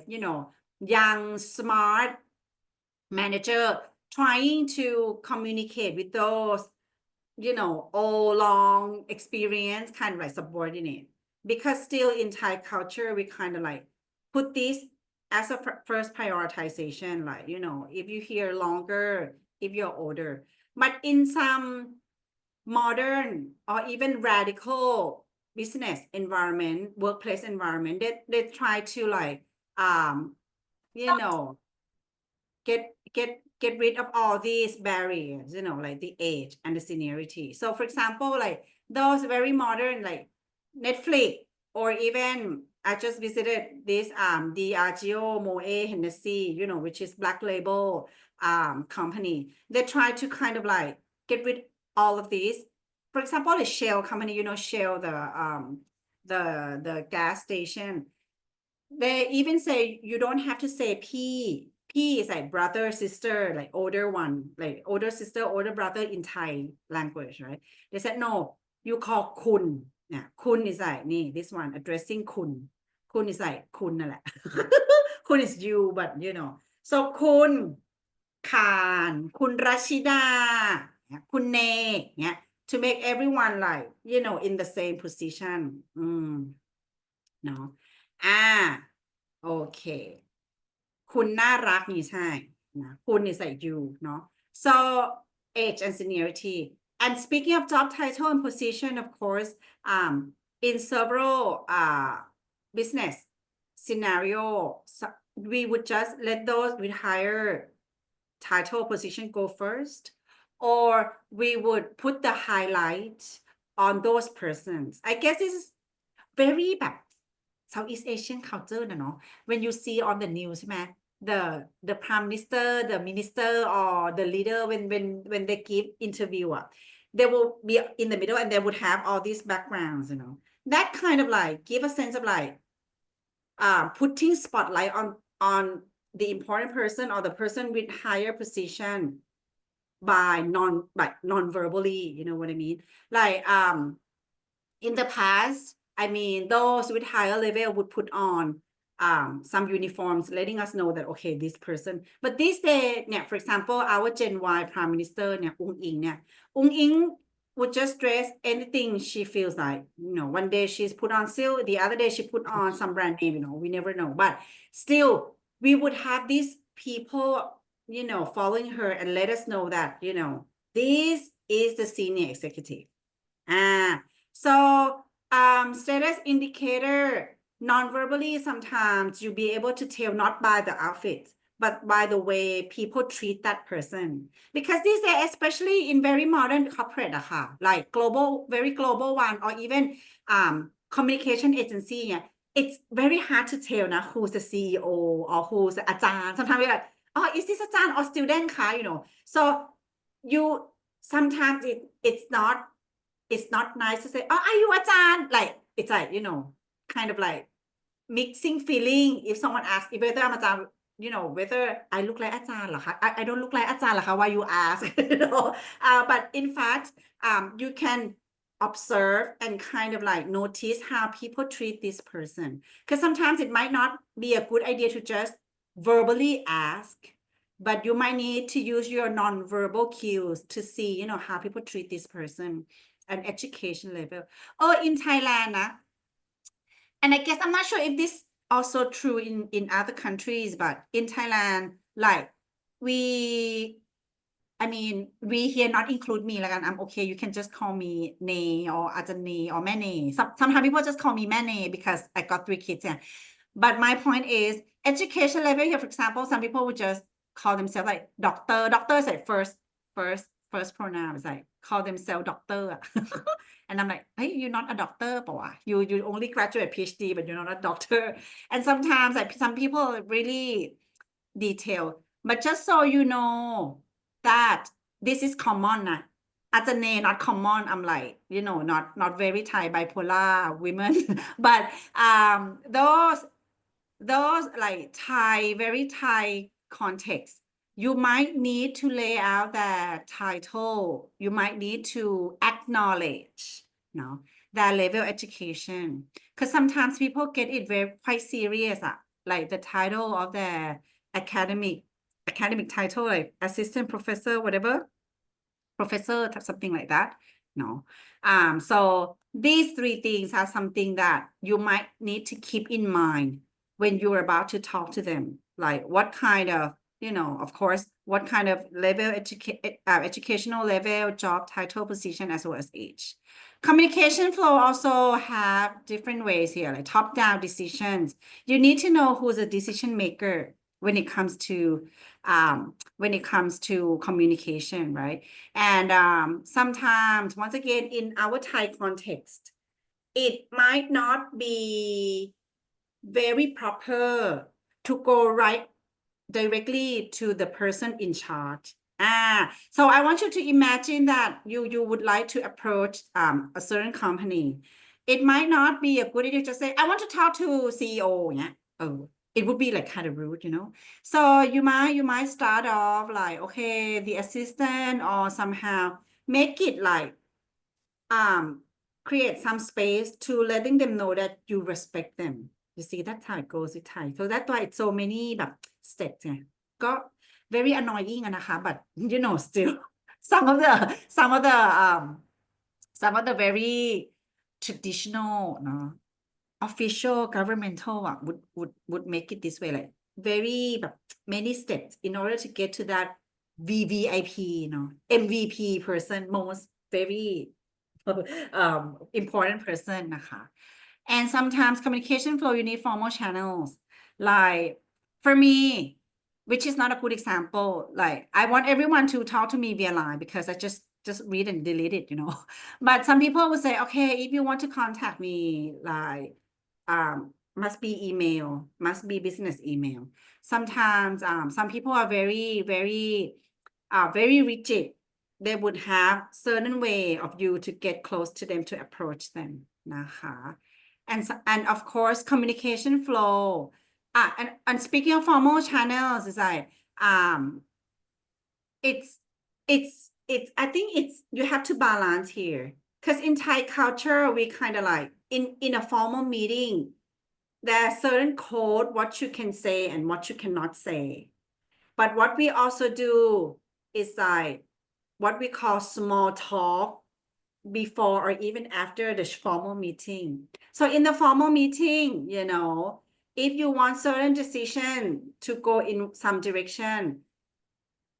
Speaker 5: young, smart manager trying to communicate with those, old, long experience kind of like subordinate. Because still in Thai culture, we kind of like put this as a first prioritization, like, if you here longer, if you're older. But in some modern or even radical business environment, workplace environment, they try to like, get rid of all these barriers, like the age and the seniority. So for example, like those very modern, like Netflix, or even I just visited this Diageo, Moët, Hennessy, which is Black Label company. They try to kind of like get rid all of these. For example, the Shell company, Shell, the gas station. They even say you don't have to say P. P is like brother, sister, like older one, like older sister, older brother in Thai language, right? They said, no, you call kun. Yeah, kun is like, this one, addressing kun. Kun is like, kunนั่นแหละ. Kun is you, but So kun, Khan, kun Rashida, kun Ne, yeah, to make everyone like, in the same position. No. โอเคคุณน่ารักนี่ใช่นะคุณis like you so age and seniority. And speaking of job title and position, of course, in several business scenario, we would just let those with higher title position go first, or we would put the highlight on those persons. I guess this is very bad Southeast Asian culture, when you see on the news, the prime minister, the minister, or the leader, when they give interview, they will be in the middle and they would have all these backgrounds, that kind of like give a sense of like putting spotlight on the important person or the person with higher position by non-verbally, you know what I mean? Like in the past, I mean, those with higher level would put on some uniforms, letting us know that, okay, this person. But this day, for example, our Gen Y Prime Minister, Ung Ing would just dress anything she feels like. One day she's put on silk, the other day she put on some brand name, we never know. But still, we would have these people, following her and let us know that, this is the senior executive. So status indicator, non-verbally, sometimes you'll be able to tell not by the outfits, but by the way people treat that person. Because these days, especially in very modern corporate, like global, very global one, or even communication agency, it's very hard to tell who's the CEO or who's the อาจารย์. Sometimes we're like, oh, is this อาจารย์ or student, So you sometimes it's not nice to say, oh, are you อาจารย์? Like, it's like, kind of like mixing feeling. If someone asks, whether I'm อาจารย์, whether I look like อาจารย์เหรอคะ? I don't look like อาจารย์เหรอคะ? Why you ask? But in fact, you can observe and kind of like notice how people treat this person. Because sometimes it might not be a good idea to just verbally ask, but you might need to use your non-verbal cues to see, you know, how people treat this person and education level. Oh, in Thailand, and I guess I'm not sure if this also true in other countries, but in Thailand, like we here not include me, like I'm okay. You can just call me Ne or Ajane or Mane. Sometimes people just call me Mane because I got 3 kids. Yeah. But my point is education level here, for example, some people would just call themselves like doctor. Doctor is like first pronoun. It's like call themselves doctor. And I'm like, hey, you're not a doctor, boy. You only graduate PhD, but you're not a doctor. And sometimes like some people are really detailed. But just so you know that this is common. Ajane, not common. I'm like, you know, not very Thai bipolar women. But those like Thai, very Thai context, you might need to lay out the title. You might need to acknowledge, you know, their level of education. Because sometimes people get it very quite serious, like the title of the academic title, like assistant professor, whatever, professor, something like that. No. So these 3 things are something that you might need to keep in mind when you're about to talk to them. Like what kind of, you know, of course, what kind of level, educational level, job title, position, as well as age. Communication flow also have different ways here, like top-down decisions. You need to know who's a decision maker when it comes to communication, right? And sometimes, once again, in our Thai context, it might not be very proper to go right directly to the person in charge. So I want you to imagine that you would like to approach a certain company. It might not be a good idea to say, I want to talk to CEO. Yeah. Oh, it would be like kind of rude, you know. So you might start off like, okay, the assistant, or somehow make it like create some space to letting them know that you respect them. You see, that's how it goes with Thai. So that's why it's so many steps. Yeah. Got very annoying, but you know, still some of the very traditional, official governmental would make it this way, like very many steps in order to get to that VVIP, you know, MVP person, most very important person. And sometimes communication flow, you need formal channels. Like for me, which is not a good example, like I want everyone to talk to me via line because I just read and delete it, you know. But some people would say, okay, if you want to contact me, like must be email, must be business email. Sometimes some people are very rigid. They would have certain way of you to get close to them, to approach them. And of course, communication flow. And speaking of formal channels, is like it's I think it's you have to balance here, because in Thai culture we kind of like in a formal meeting there are certain code what you can say and what you cannot say. But what we also do is like what we call small talk before or even after the formal meeting. So in the formal meeting, you know, if you want certain decision to go in some direction,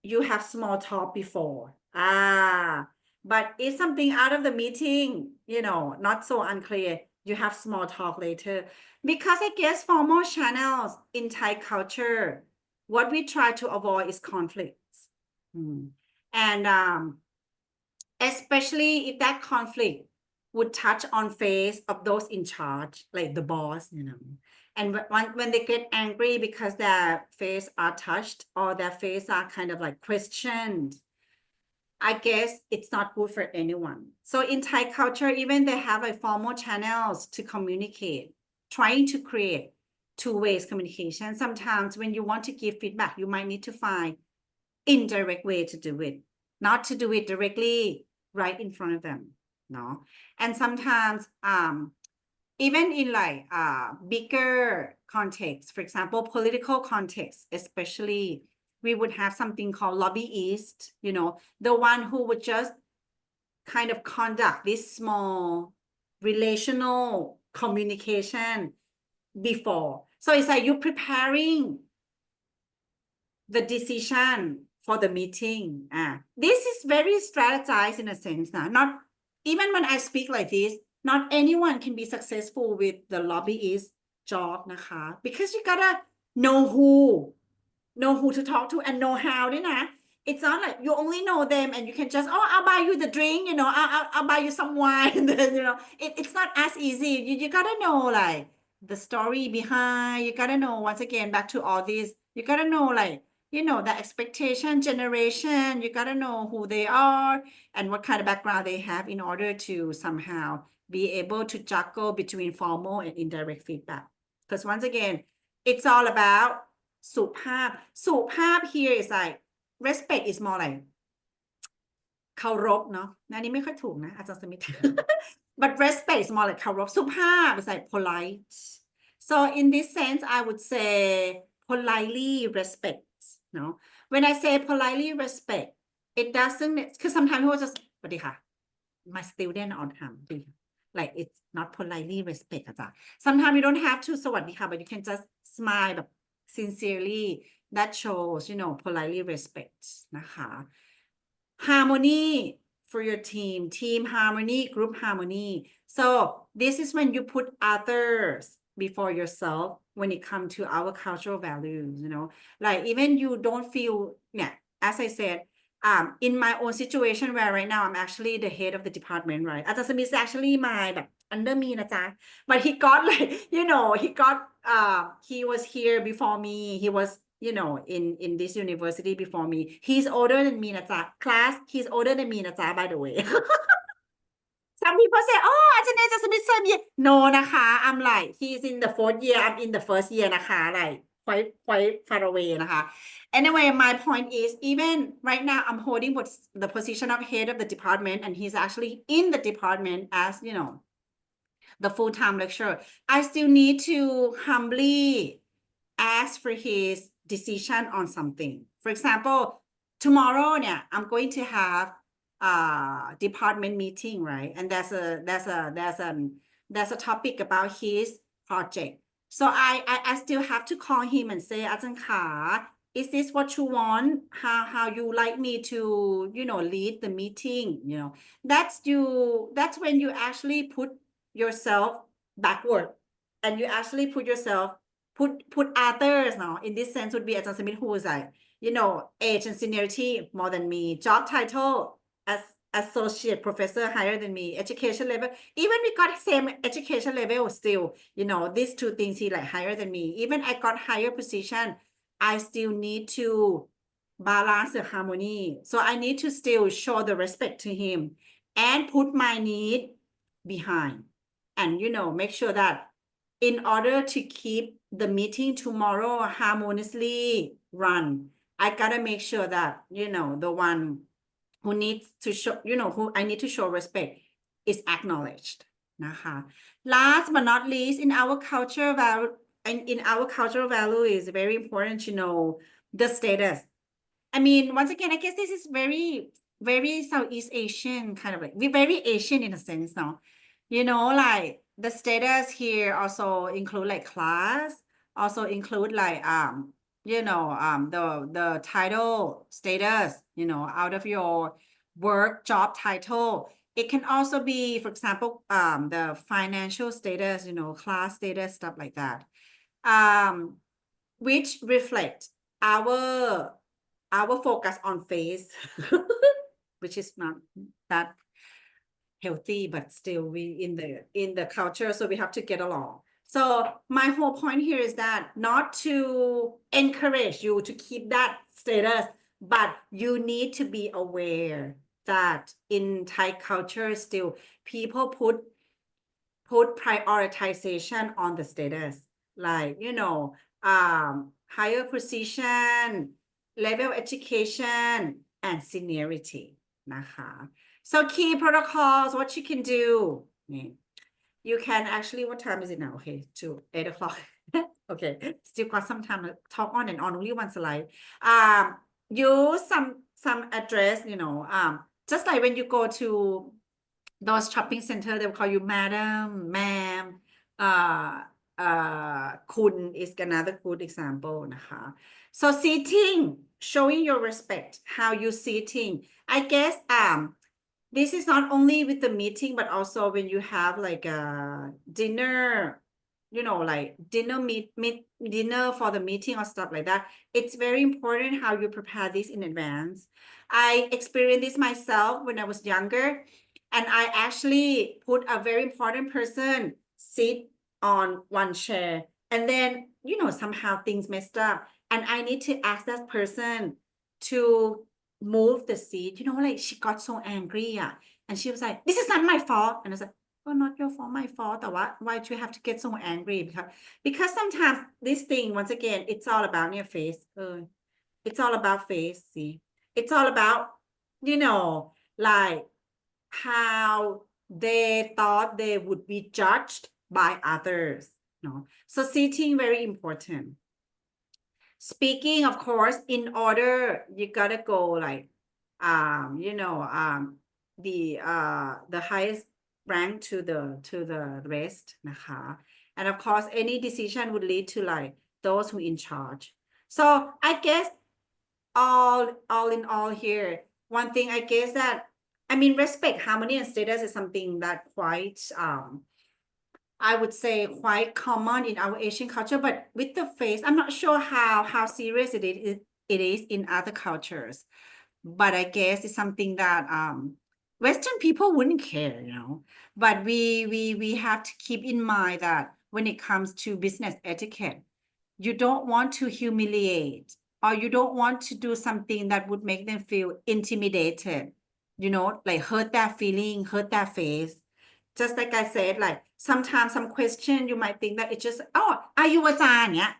Speaker 5: you have small talk before. But if something out of the meeting, you know, not so unclear, you have small talk later. Because I guess formal channels in Thai culture, what we try to avoid is conflicts. And especially if that conflict would touch on face of those in charge, like the boss, you know. And when they get angry because their face are touched or their face are kind of like questioned, I guess it's not good for anyone. So in Thai culture, even they have like formal channels to communicate, trying to create two-way communication. Sometimes when you want to give feedback, you might need to find indirect way to do it, not to do it directly right in front of them. no? And sometimes even in like bigger context, for example, political context, especially, we would have something called lobbyist, you know, the one who would just kind of conduct this small relational communication before. So it's like you're preparing the decision for the meeting. This is very strategized in a sense now. Not even when I speak like this, not anyone can be successful with the lobbyist job,นะคะ, because you gotta know who to talk to and know how,ด้วยนะ. It's not like you only know them and you can just, oh, I'll buy you the drink, you know, I'll buy you some wine, and then, you know, it's not as easy. You gotta know like the story behind. You gotta know, once again, back to all this, you gotta know like, you know, the expectation generation. You gotta know who they are and what kind of background they have in order to somehow be able to juggle between formal and indirect feedback. Because once again, it's all about สุภาพ สุภาพ here is like respect is more like เคารพเนาะอันนี้ไม่ค่อยถูกนะอาจารย์สมิธ but respect is more like เคารพ สุภาพ is like polite. So in this sense I would say politely respect, no? When I say politely respect, it doesn't, because sometimes people just สวัสดีค่ะ my student on time, like it's not politely respect อาจารย์ sometimes you don't have to สวัสดีค่ะ but you can just smile แบบ sincerely. That shows, you know, politely respect นะคะ harmony for your team harmony, group harmony. So this is when you put others before yourself when it comes to our cultural values, you know, like even you don't feel, yeah, as I said, in my own situation where right now I'm actually the head of the department, right? Ajahn Smith is actually my under me นะจ๊ะ but he got like, you know, he was here before me. He was, you know, in this university before me. He's older than me นะจ๊ะ class, he's older than me นะจ๊ะ by the way. Some people say, oh, Ajahn Smith same year. No นะคะ I'm like, he's in the 4th year, I'm in the 1st year นะคะ like quite far away นะคะ Anyway, my point is, even right now I'm holding the position of head of the department, and he's actually in the department as, you know, the full-time lecturer. I still need to humbly ask for his decision on something. For example, tomorrow, yeah, I'm going to have a department meeting, right? And there's a topic about his project. So I still have to call him and say, อาจารย์ คะ is this what you want? How you like me to, you know, lead the meeting? You know, that's when you actually put yourself backward, and you actually put yourself, put others now. In this sense would be Ajahn Smith, who is like, you know, age and seniority more than me, job title as associate professor higher than me, education level, even we got same education level still, you know, these two things he like higher than me. Even I got higher position, I still need to balance the harmony. So I need to still show the respect to him and put my need behind, and, you know, make sure that in order to keep the meeting tomorrow harmoniously run, I gotta make sure that, you know, the one who needs to show, you know, who I need to show respect is acknowledged,นะคะ. Last but not least, in our cultural value is very important to know the status. I mean, once again, I guess this is very Southeast Asian kind of like, we're very Asian in a sense now. You know, like the status here also include like class, also include like you know, the title status, you know, out of your work job title. It can also be, for example, the financial status, you know, class status, stuff like that, which reflect our focus on face, which is not that healthy, but still we in the culture, so we have to get along. So my whole point here is that not to encourage you to keep that status, but you need to be aware that in Thai culture still people put prioritization on the status, like, you know, higher position, level education, and seniority,นะคะ. So key protocols, what you can do. You can actually, what time is it now? Okay, to 8 o'clock. Okay, still got some time to talk on and on, only one slide. Use some address, just like when you go to those shopping center, they will call you madam, ma'am, kun is another good example,นะคะ. So seating, showing your respect, how you seating. I guess this is not only with the meeting, but also when you have like a dinner, like dinner for the meeting or stuff like that. It's very important how you prepare this in advance. I experienced this myself when I was younger, and I actually put a very important person sit on one chair, and then somehow things messed up, and I need to ask that person to move the seat. Like she got so angry, and she was like, "This is not my fault," and I was like, "Well, not your fault, my fault. Why do you have to get so angry?" Because sometimes this thing, once again, it's all about your face. It's all about face. See, it's all about like how they thought they would be judged by others. So seating very important. Speaking, of course, in order, you gotta go like the highest rank to the rest,นะคะ. And of course, any decision would lead to like those who in charge. So I guess all in all here, one thing I guess that, respect, harmony, and status is something that quite I would say quite common in our Asian culture, but with the face, I'm not sure how serious it is in other cultures. But I guess it's something that Western people wouldn't care, But we have to keep in mind that when it comes to business etiquette, you don't want to humiliate, or you don't want to do something that would make them feel intimidated, like hurt their feeling, hurt their face. Just like I said, like sometimes some question you might think that it's just, "Oh, are you อาจารย์?"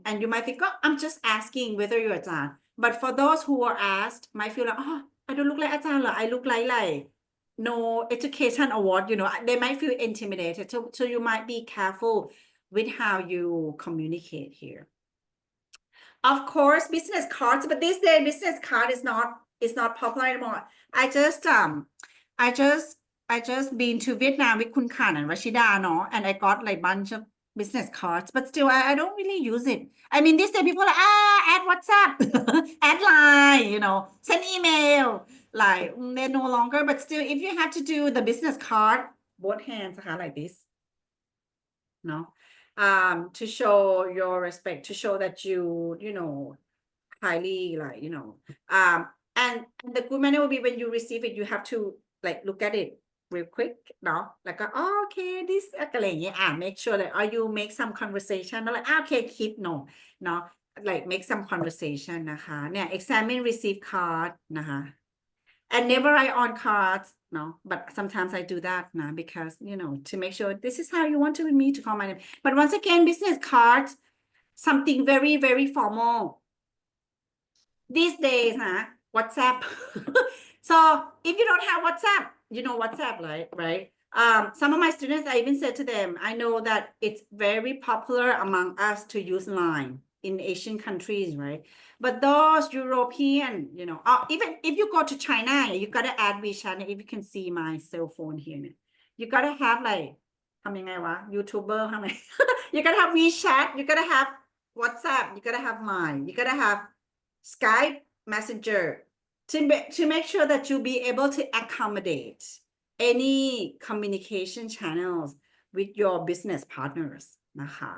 Speaker 5: And you might think, "Oh, I'm just asking whether you're อาจารย์." But for those who are asked, might feel like, "Oh, I don't look like อาจารย์ I look like no education award," they might feel intimidated. So you might be careful with how you communicate here. Of course, business cards, but these days business card is not popular anymore. I just been to Vietnam with Kun Khan and Rashida, and I got like bunch of business cards, but still I don't really use it. These days people are like, add WhatsApp, add Line, send email, like they're no longer, but still if you have to do the business card, both hands like this, to show your respect, to show that you highly like, and the good manner will be when you receive it, you have to like look at it real quick, like, okay, this อะไรอย่างเงี้ย make sure that you make some conversation, like okay, keep like make some conversation นะคะเนี่ย examine receive card นะคะ and never write on cards, but sometimes I do that now because to make sure this is how you want me to call my name. But once again, business cards, something very, very formal. These days, WhatsApp. So if you don't have WhatsApp, WhatsApp, right? Some of my students, I even said to them, I know that it's very popular among us to use Line in Asian countries, right? But those European, even if you go to China, you gotta add WeChat. If you can see my cell phone here, you gotta have like, ทำยังไงวะ YouTuber ทำไง you gotta have WeChat, you gotta have WhatsApp, you gotta have Line, you gotta have Skype, Messenger, to make sure that you'll be able to accommodate any communication channels with your business partners, นะคะ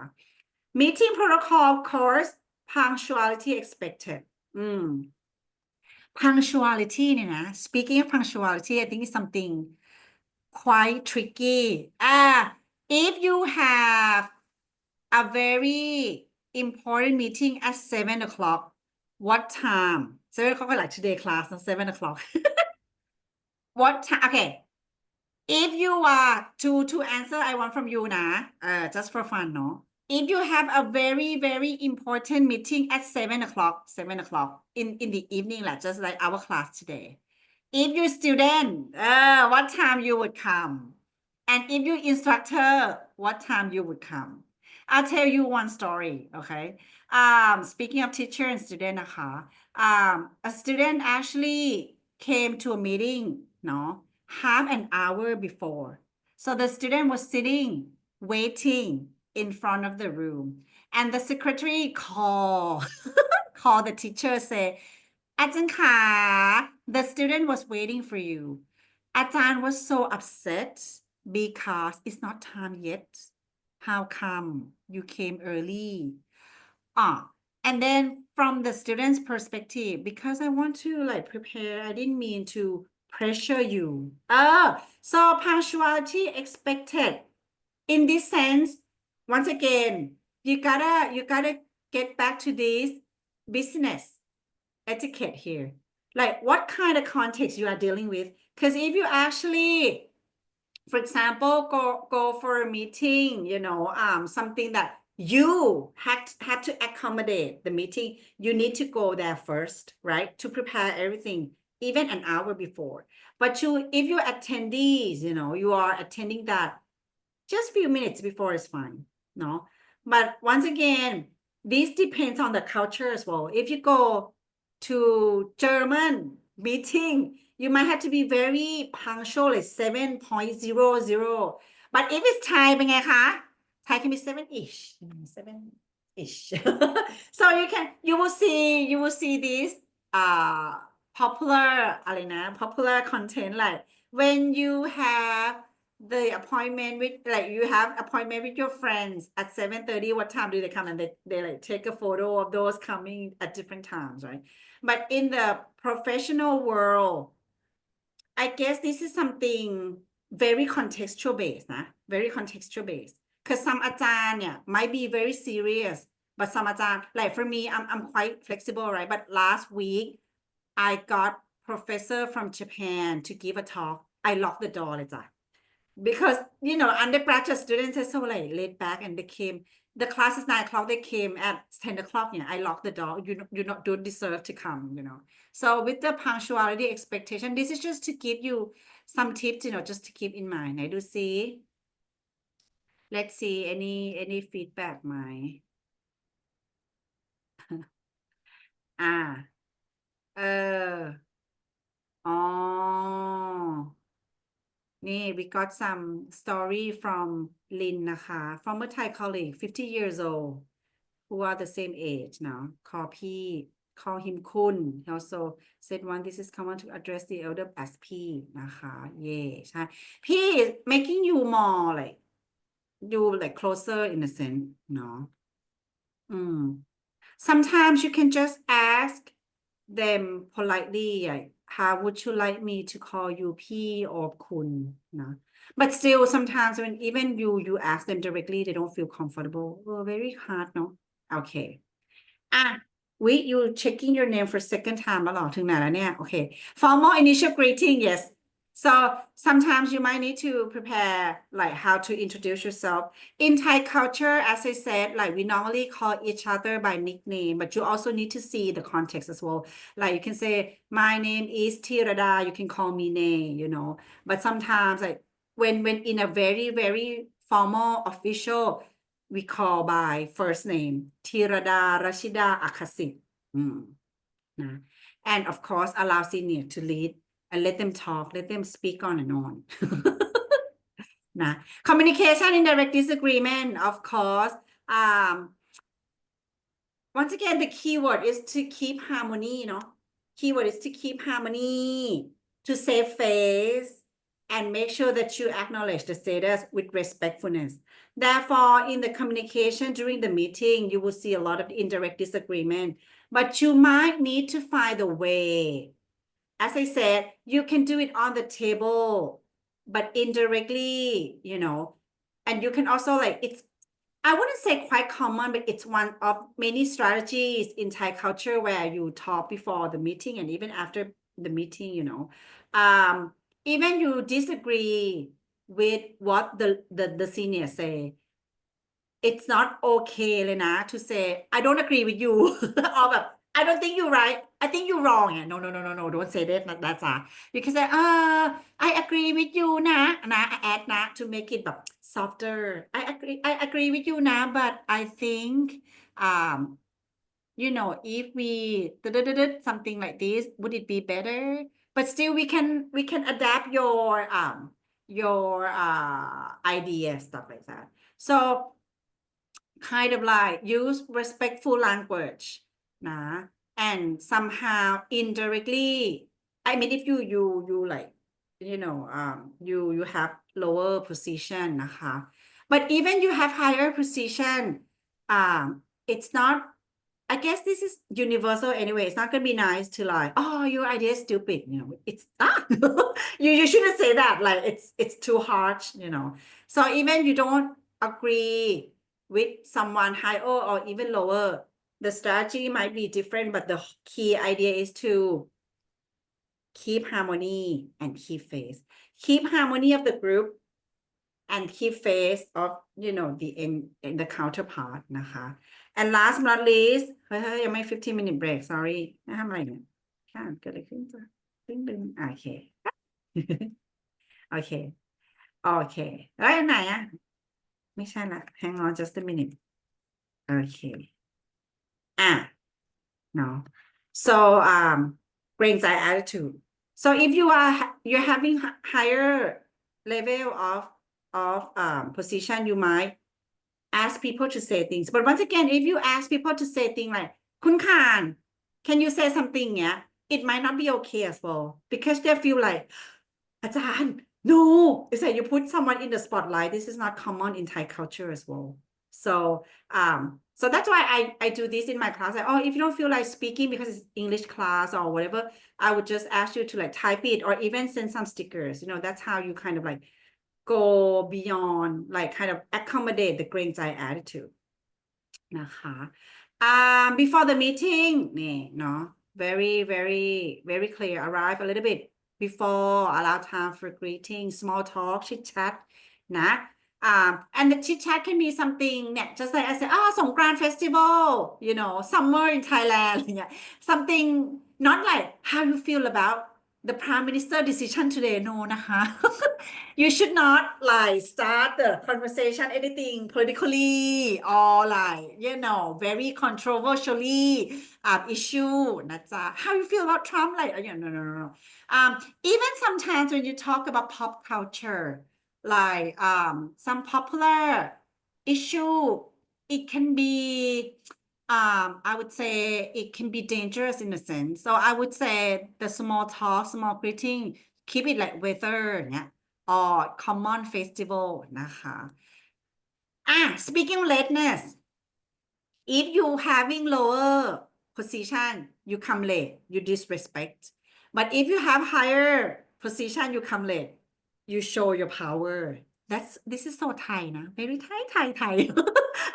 Speaker 5: Meeting protocol, of course, punctuality expected. Punctuality เนี่ยนะ speaking of punctuality, I think it's something quite tricky. If you have a very important meeting at 7 o'clock, what time? 7 o'clock like today class, 7 o'clock. What time? Okay. If you are to answer, I want from you, just for fun, If you have a very, very important meeting at 7 o'clock in the evening, just like our class today, if your student, what time you would come? And if your instructor, what time you would come? I'll tell you one story, okay? Speaking of teacher and student นะคะ a student actually came to a meeting, no, half an hour before. So the student was sitting, waiting in front of the room. And the secretary called the teacher, say, อาจารย์คะ the student was waiting for you. อาจารย์ was so upset because it's not time yet. How come you came early? And then from the student's perspective, because I want to like prepare, I didn't mean to pressure you. So punctuality expected. In this sense, once again, you gotta get back to this business etiquette here. Like what kind of context you are dealing with. Because if you actually, for example, go for a meeting, you know, something that you have to accommodate the meeting, you need to go there first, right? To prepare everything, even an hour before. But if you're attendees, you know, you are attending that just few minutes before is fine, no? But once again, this depends on the culture as well. If you go to German meeting, you might have to be very punctual, like 7.00. But if it's Thai เป็นไงคะ Thai can be 7-ish, 7-ish. So you will see this popular อะไรนะ popular content like when you have the appointment with like you have appointment with your friends at 7:30, what time do they come, and they like take a photo of those coming at different times, right? But in the professional world, I guess this is something very contextual based, nah? Very contextual based. Because some อาจารย์เนี่ย might be very serious, but some อาจารย์ like for me, I'm quite flexible, right? But last week, I got professor from Japan to give a talk. I locked the door เลยจ้ะ because you know undergraduate students are so like laid back, and they came, the class is 9 o'clock, they came at 10 o'clock. Yeah, I locked the door. You don't deserve to come, you know. So with the punctuality expectation, this is just to give you some tips, you know, just to keep in mind. I do see. Let's see any feedback ไหม นี่ we got some story from Lin นะคะ former Thai colleague 50 years old who are the same age now. Call him Kun. He also said one, this is common to address the elder as P นะคะ yeah ใช่ P is making you more like you like closer in a sense, no? Sometimes you can just ask them politely, like, how would you like me to call you P or Kun? No? But still, sometimes when even you ask them directly, they don't feel comfortable. Oh, very hard, no? Okay. You checking your name for second time แล้วเหรอ ถึงไหนแล้วเนี่ย Okay. Formal initial greeting, yes. So sometimes you might need to prepare like how to introduce yourself. In Thai culture, as I said, like we normally call each other by nickname, but you also need to see the context as well. Like you can say, my name is Tirada, you can call me Ne, you know. But sometimes like when in a very, very formal, official, we call by first name, Tirada Rashida Akasit. And of course, allow senior to lead and let them talk, let them speak on and on. Communication, indirect disagreement, of course. Once again, the keyword is to keep harmony, you know. Keyword is to keep harmony, to save face, and make sure that you acknowledge the status with respectfulness. Therefore, in the communication during the meeting, you will see a lot of indirect disagreement, but you might need to find a way. As I said, you can do it on the table, but indirectly, you know, and you can also like, I wouldn't say quite common, but it's one of many strategies in Thai culture where you talk before the meeting and even after the meeting, you know. Even you disagree with what the senior say, it's not okay เลยนะ to say I don't agree with you or I don't think you're right. I think you're wrong. Yeah. No. Don't say that. That's you can say, I agree with you, na. I add na to make it softer. I agree with you, na. But I think, if we something like this, would it be better? But still, we can adapt your idea, stuff like that. So kind of like use respectful language, nah, and somehow indirectly, I mean, if you like, you have lower position,นะคะ. But even you have higher position, it's not, I guess this is universal anyway. It's not gonna be nice to like, oh, your idea is stupid. It's you shouldn't say that. Like it's too harsh. So even you don't agree with someone higher or even lower, the strategy might be different, but the key idea is to keep harmony and keep faith. Keep harmony of the group and keep faith of the counterpart นะคะ and last but not least เฮ้ยยังไม่ 15-minute break sorry ไม่ทำอะไรเนี่ยค่ะเกิดอะไรขึ้นจ้ะดึงโอเค โอเคเอ้ยไหนอ่ะไม่ใช่ละ hang on just a minute โอเคno so gung-zai attitude so if you're having higher level of position, you might ask people to say things. But once again, if you ask people to say things like, Kun Khan, can you say something? Yeah, it might not be okay as well because they feel like, Ajahn, no, it's like you put someone in the spotlight. This is not common in Thai culture as well. So that's why I do this in my class. Like, if you don't feel like speaking because it's English class or whatever, I would just ask you to like type it or even send some stickers. That's how you kind of like go beyond, like kind of accommodate the gung-zai attitude นะคะ before the meeting นี่เนาะ very very very clear arrive a little bit before allow time for greeting small talk chit chat นะ and the chit chat can be something เนี่ย just like I said สงกรานต์ festival summer in Thailand อะไรเงี้ย something not like how you feel about the prime minister decision today no นะคะ you should not like start the conversation anything politically or like very controversially issue นะจ๊ะ how you feel about Trump like no even sometimes when you talk about pop culture like some popular issue it can be I would say it can be dangerous in a sense so I would say the small talk small greeting keep it like weather เนี่ย or common festival นะคะ speaking of lateness if you having lower position you come late you disrespect but if you have higher position you come late you show your power this is so Thai นะ very Thai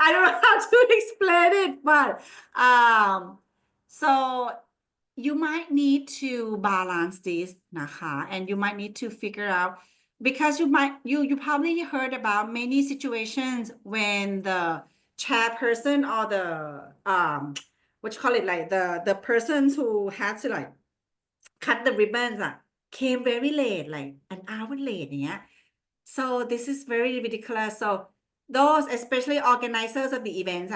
Speaker 5: I don't know how to explain it but so you might need to balance this นะคะ and you might need to figure out because you probably heard about many situations when the chairperson or the what you call it like the persons who had to like cut the ribbons came very late like an hour late อย่างเงี้ย so this is very ridiculous so those especially organizers of the events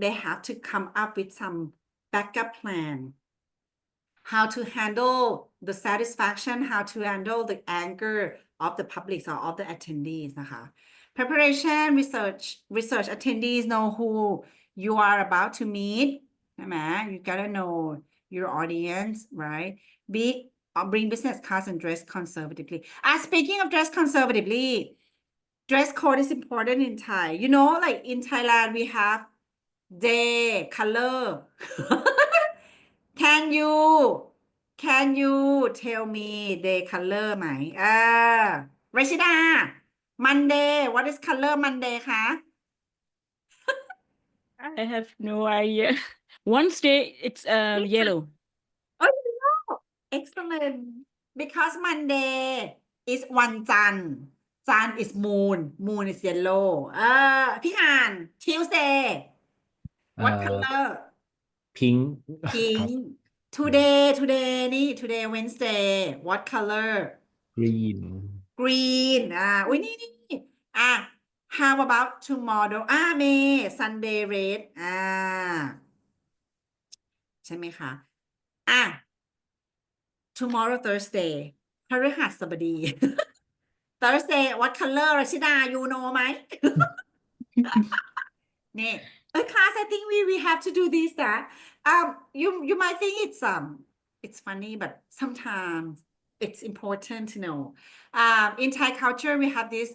Speaker 5: they have to come up with some backup plan how to handle the satisfaction how to handle the anger of the public or of the attendees นะคะ preparation research attendees know who you are about to meet ใช่ไหม you gotta know your audience right bring business cards and dress conservatively speaking of dress conservatively dress code is important in Thai like in Thailand we have day color can you tell me day color ไหมRashida Monday what is color Monday คะ
Speaker 2: I have no idea. Wednesday, it's yellow.
Speaker 5: Oh, you know. Excellent. Because Monday is วันจันทร์ Sun is moon is yellow พี่หาน Tuesday what
Speaker 1: Uh,
Speaker 5: color
Speaker 1: pink
Speaker 5: พิง
Speaker 1: ครับ
Speaker 5: today นี่ today Wednesday what color
Speaker 1: green
Speaker 5: green อุ้ยนี่how about tomorrow เมย์ Sunday red ใช่ไหมคะtomorrow Thursday พฤหัสบดี Thursday what color รัชดา you know ไหม นี่ class I think we have to do this that you might think it's funny but sometimes it's important to know in Thai culture we have this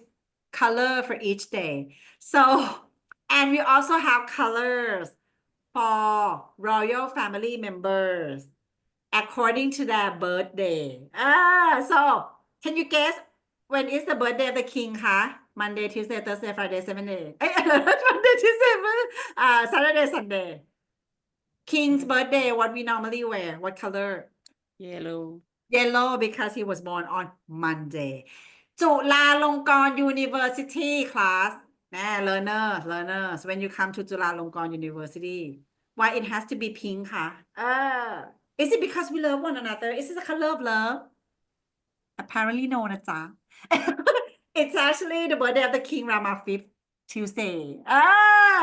Speaker 5: color for each day so and we also have colors for royal family members according to their birthday so can you guess when is the birthday of the king คะ Monday Tuesday Thursday Friday 7 day Monday Tuesday Saturday Sunday King's birthday what we normally wear what color
Speaker 2: Yellow.
Speaker 5: yellow because he was born on Monday จุฬาลงกรณ์ University class learners when you come to จุฬาลงกรณ์ University why it has to be pink คะis it because we love one another is it the color of love apparently no นะจ๊ะ it's actually the birthday of the King Rama 5th Tuesday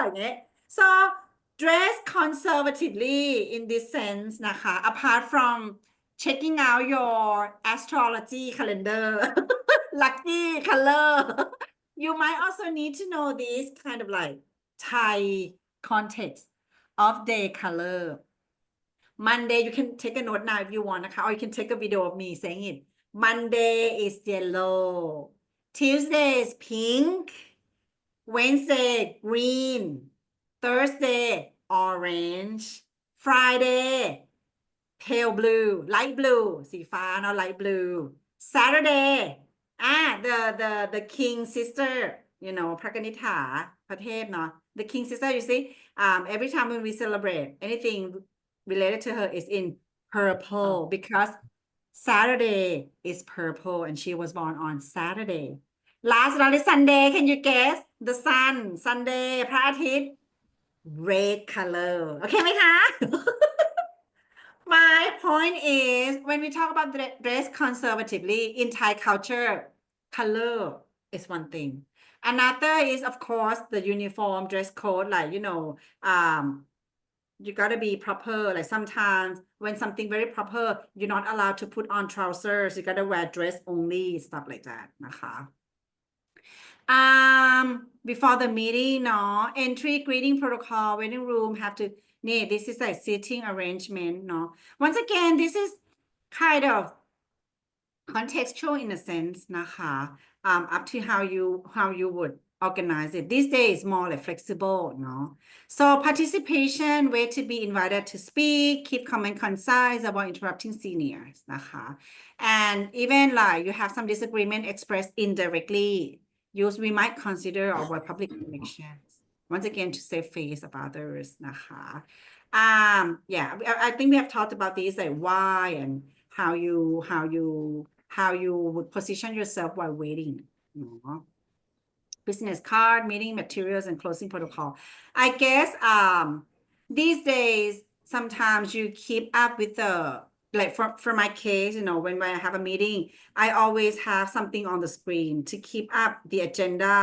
Speaker 5: อย่างเงี้ย so dress conservatively in this sense นะคะ apart from checking out your astrology calendar lucky color you might also need to know this kind of like Thai context of day color Monday you can take a note now if you want นะคะ or you can take a video of me saying it Monday is yellow Tuesday is pink Wednesday green Thursday orange Friday pale blue light blue สีฟ้าเนาะ light blue Saturday the king sister you know พระกนิษฐาพระเทพเนาะ the king sister you see every time when we celebrate anything related to her is in purple because Saturday is purple and she was born on Saturday last but not least Sunday can you guess the sun Sunday พระอาทิตย์ red color โอเคไหมคะ My point is when we talk about dress conservatively in Thai culture color is one thing another is of course the uniform dress code like you know you gotta be proper like sometimes when something very proper you're not allowed to put on trousers you gotta wear dress only stuff like that นะคะ before the meeting เนาะ entry greeting protocol waiting room have toนี่ this is like seating arrangement เนาะ once again this is kind of contextual in a sense นะคะ up to how you would organize it these days more like flexible เนาะ so participation way to be invited to speak keep comment concise avoid interrupting seniors นะคะ and even like you have some disagreement expressed indirectly use we might consider avoid public connections once again to save face of others นะคะ yeah I think we have talked about these like why and how you would position yourself while waiting เนาะ business card meeting materials and closing protocol I guess these days sometimes you keep up with the like for my case you know when I have a meeting I always have something on the screen to keep up the agenda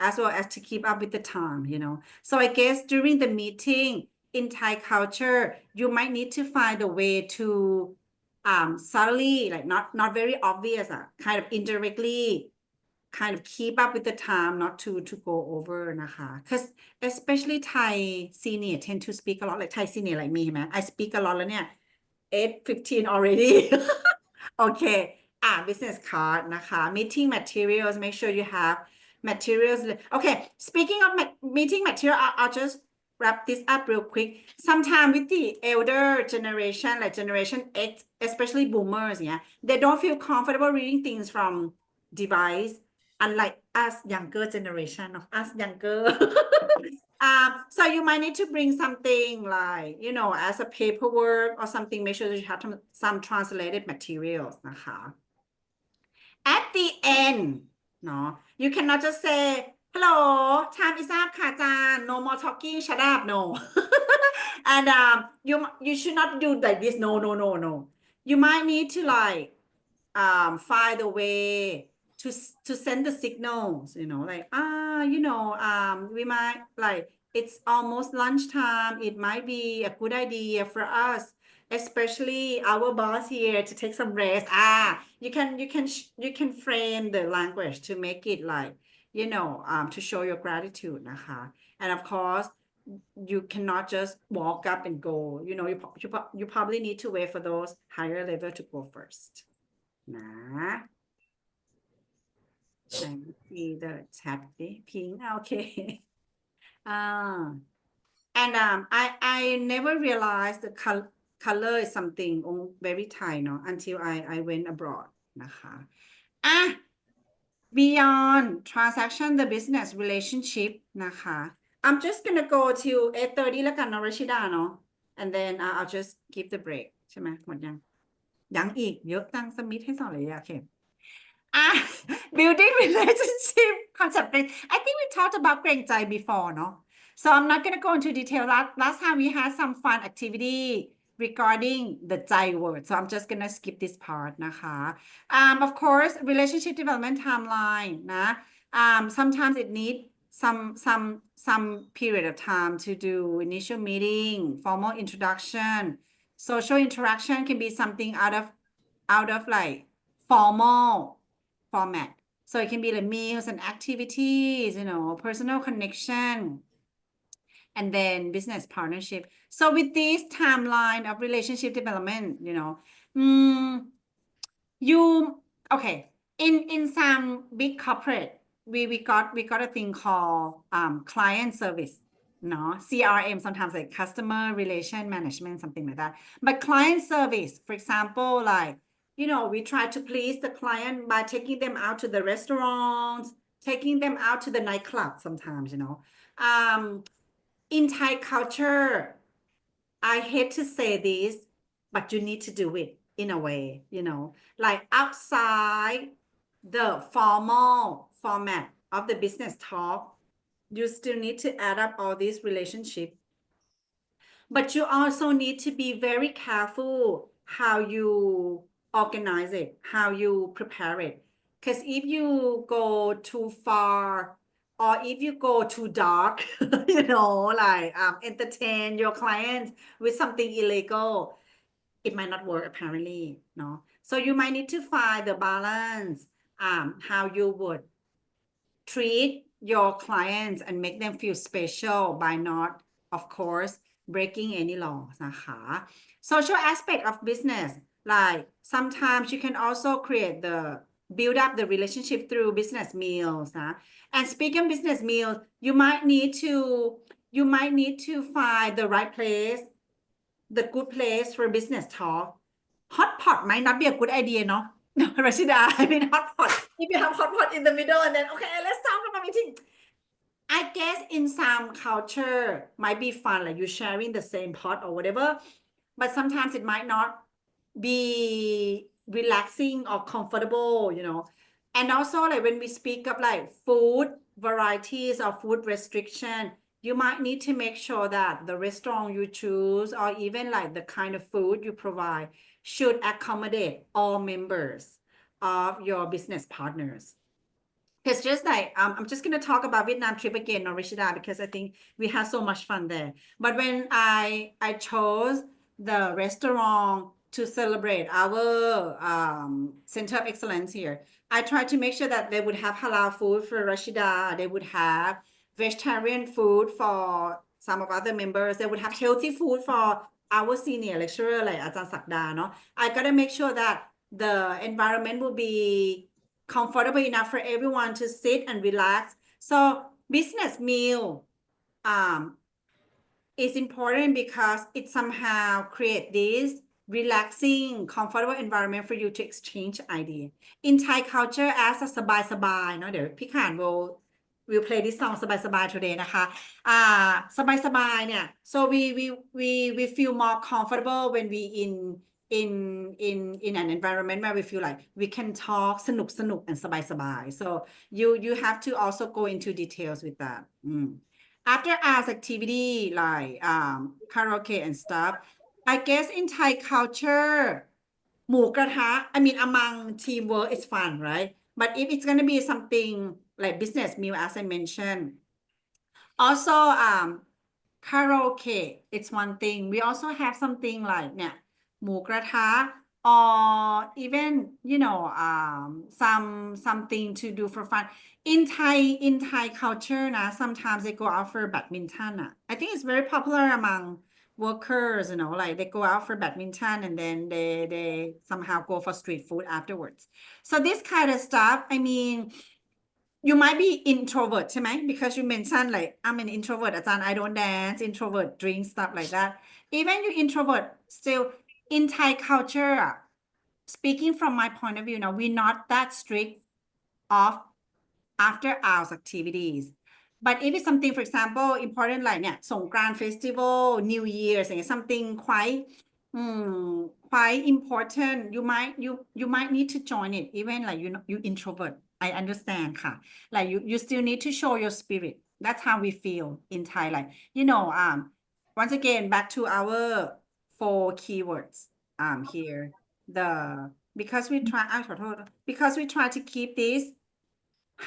Speaker 5: as well as to keep up with the time you know so I guess during the meeting in Thai culture you might need to find a way to subtly like not very obvious kind of indirectly kind of keep up with the time not to go over นะคะ because especially Thai senior tend to speak a lot like Thai senior like me ใช่ไหม I speak a lot แล้วเนี่ย 8:15 already okay business card นะคะ meeting materials make sure you have materials okay speaking of meeting material I'll just wrap this up real quick sometimes with the elder generation like generation X especially boomers yeah they don't feel comfortable reading things from device unlike us younger generation of us younger so you might need to bring something like you know as a paperwork or something make sure that you have some translated materials นะคะ at the end no you cannot just say Hello, time is up ค่ะอาจารย์ no more talking shut up no and you should not do like this no you might need to like find a way to send the signals like we might like it's almost lunchtime it might be a good idea for us especially our boss here to take some rest you can frame the language to make it like to show your gratitude นะคะ and of course you cannot just walk up and go you probably need to wait for those higher level to go first นะ Let me see the chat ดิ pink okay and I never realized the color is something very Thai until I went abroad นะคะbeyond transaction the business relationship นะคะ I'm just gonna go to 8:30 แล้วกันนะรัชิดาเนาะ and then I'll just give the break ใช่ไหมหมดยังอีกเยอะจังสมิธให้สอนเลยโอเค building relationship concept I think we talked about เกรงใจ before เนาะ so I'm not gonna go into detail last time we had some fun activity regarding the ใจ word so I'm just gonna skip this part นะคะ of course relationship development timeline นะ sometimes it need some period of time to do initial meeting formal introduction social interaction can be something out of like formal format so it can be like meals and activities personal connection and then business partnership so with this timeline of relationship development you okay in some big corporate we got a thing called client service CRM sometimes like customer relation management something like that but client service for example like we try to please the client by taking them out to the restaurants taking them out to the nightclub sometimes in Thai culture I hate to say this but you need to do it in a way like outside the formal format of the business talk you still need to add up all these relationships but you also need to be very careful how you organize it how you prepare it because if you go too far or if you go too dark like entertain your clients with something illegal it might not work apparently so you might need to find the balance how you would treat your clients and make them feel special by not of course breaking any laws นะคะ social aspect of business like sometimes you can also build up the relationship through business meals and speaking of business meals you might need to find the right place the good place for business talk hot pot might not be a good idea Rashida I mean hot pot if you have hot pot in the middle and then okay let's talk about meeting I guess in some culture might be fun like you sharing the same pot or whatever but sometimes it might not be relaxing or comfortable and also like when we speak of like food varieties or food restriction you might need to make sure that the restaurant you choose or even like the kind of food you provide should accommodate all members of your business partners because just like I'm just going to talk about Vietnam trip again Rishida because I think we had so much fun there but when I chose the restaurant to celebrate our center of excellence here I tried to make sure that they would have halal food for Rashida they would have vegetarian food for some of other members they would have healthy food for our senior lecturer like อาจารย์ศักดาI gotta make sure that the environment will be comfortable enough for everyone to sit and relax so business meal is important because it somehow create this relaxing comfortable environment for you to exchange idea in Thai culture as a สบายเดี๋ยวพี่ขานwe'll play this song สบาย today นะคะสบายเนี่ย so we feel more comfortable when we in an environment where we feel like we can talk สนุก and สบาย so you have to also go into details with that after hours activity like karaoke and stuff I guess in Thai culture หมูกระทะ I mean among teamwork is fun right but if it's gonna be something like business meal as I mentioned also karaoke it's one thing we also have something like เนี่ยหมูกระทะ or even you know something to do for fun in Thai culture นะ sometimes they go out for badminton I think it's very popular among workers you know like they go out for badminton and then they somehow go for street food afterwards so this kind of stuff I mean you might be introvert ใช่ไหม because you mentioned like I'm an introvert อาจารย์ I don't dance introvert drink stuff like that even you introvert still in Thai culture speaking from my point of view now we're not that strict of after hours activities but if it's something for example important like เนี่ยสงกรานต์ festival New Year's something quite important you might need to join it even like you introvert I understand ค่ะ like you still need to show your spirit that's how we feel in Thai like you know once again back to our 4 keywords here because we try ขอโทษ because we try to keep this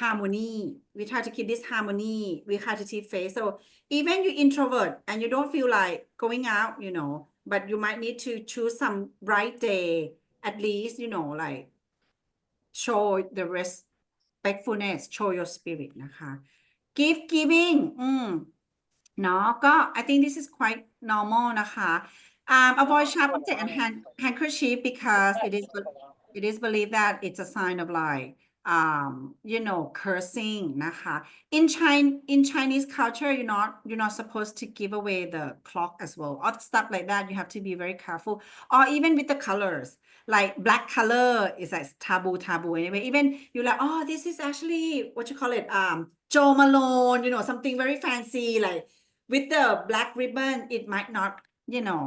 Speaker 5: harmony we try to keep this harmony we try to keep faith so even you introvert and you don't feel like going out you know but you might need to choose some bright day at least you know like show the respectfulness show your spirit นะคะ gift giving เนาะก็ I think this is quite normal นะคะ avoid sharp object and handkerchief because it is believed that it's a sign of like you know cursing นะคะ in Chinese culture you're not supposed to give away the clock as well or stuff like that you have to be very careful or even with the colors like black color is like taboo anyway even you're like oh this is actually what you call it Jo Malone you know something very fancy like with the black ribbon it might not you know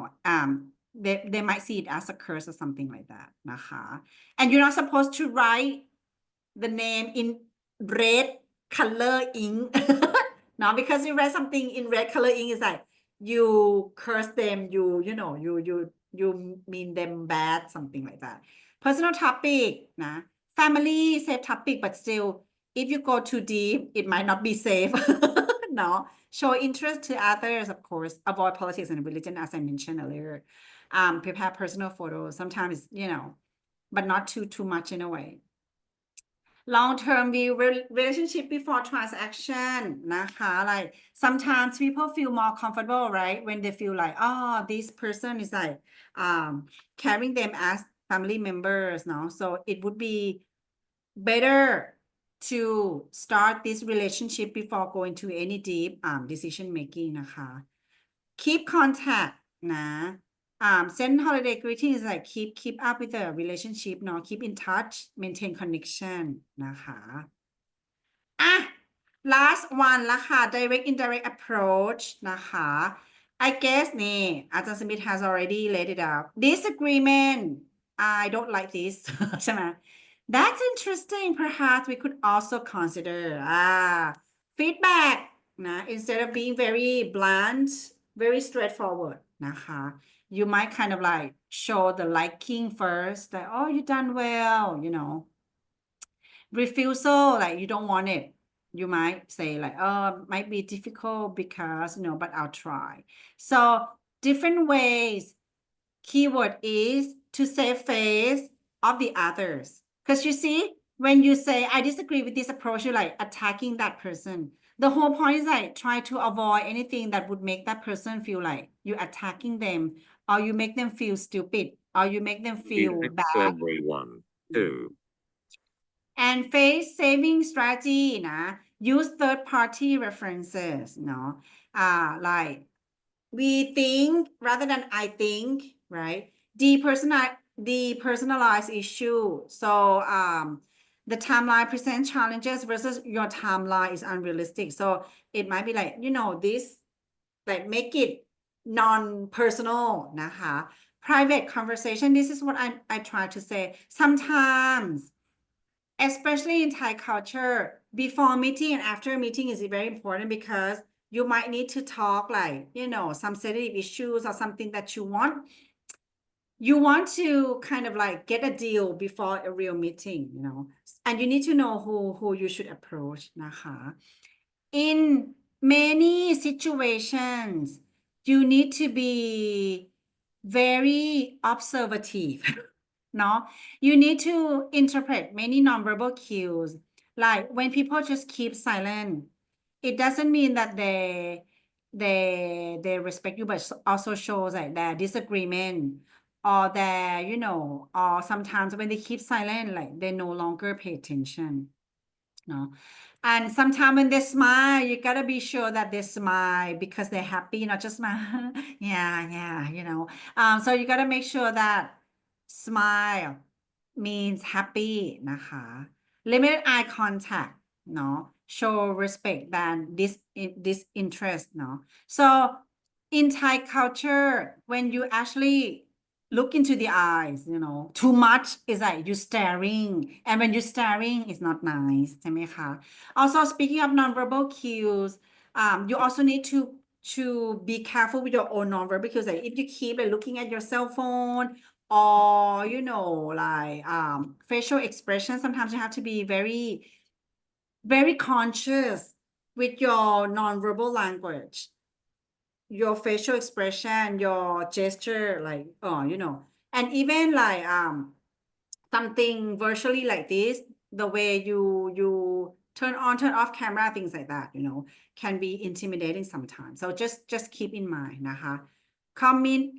Speaker 5: they might see it as a curse or something like that นะคะ and you're not supposed to write the name in red color ink no because you write something in red color ink is like you curse them you know you mean them bad something like that personal topic นะ family safe topic but still if you go too deep it might not be safe no show interest to others of course avoid politics and religion as I mentioned earlier prepare personal photos sometimes you know but not too much in a way long-term view relationship before transaction นะคะ like sometimes people feel more comfortable right when they feel like oh this person is like carrying them as family members no so it would be better to start this relationship before going to any deep decision making นะคะ keep contact นะ send holiday greetings like keep up with the relationship เนาะ keep in touch maintain connection นะคะlast one ละค่ะ direct indirect approach นะคะ I guess นี่อาจารย์ Smith has already laid it out disagreement I don't like this ใช่ไหม that's interesting perhaps we could also consider feedback นะ instead of being very blunt very straightforward นะคะ you might kind of like show the liking first like oh you done well you know refusal like you don't want it you might say like oh might be difficult because you know but I'll try so different ways keyword is to save face of the others because you see when you say I disagree with this approach you're like attacking that person the whole point is like try to avoid anything that would make that person feel like you're attacking them or you make them feel stupid or you make them feel bad
Speaker 6: everyone too
Speaker 5: and face saving strategy นะ use third party references เนาะlike we think rather than I think right depersonalized issue so the timeline presents challenges versus your timeline is unrealistic so it might be like you know this like make it non-personal นะคะ private conversation, this is what I try to say. Sometimes, especially in Thai culture, before meeting and after meeting is very important because you might need to talk like, some sensitive issues or something that you want to kind of like get a deal before a real meeting, and you need to know who you should approach นะคะ In many situations, you need to be very observative. No, you need to interpret many nonverbal cues. Like when people just keep silent, it doesn't mean that they respect you, but also shows like their disagreement or their, or sometimes when they keep silent, like they no longer pay attention. No. And sometimes when they smile, you gotta be sure that they smile because they're happy, not just smile. Yeah. So you gotta make sure that smile means happy นะคะ Limited eye contact เนาะ show respect than disinterest เนาะ So in Thai culture, when you actually look into the eyes, too much is like you staring, and when you staring is not nice ใช่ไหมคะ Also, speaking of nonverbal cues, you also need to be careful with your own nonverbal cues. Like if you keep like looking at your cell phone or like facial expression, sometimes you have to be very, very conscious with your nonverbal language, your facial expression, your gesture, like and even like something virtually like this, the way you turn on, turn off camera, things like that, can be intimidating sometimes. So just keep in mind นะคะ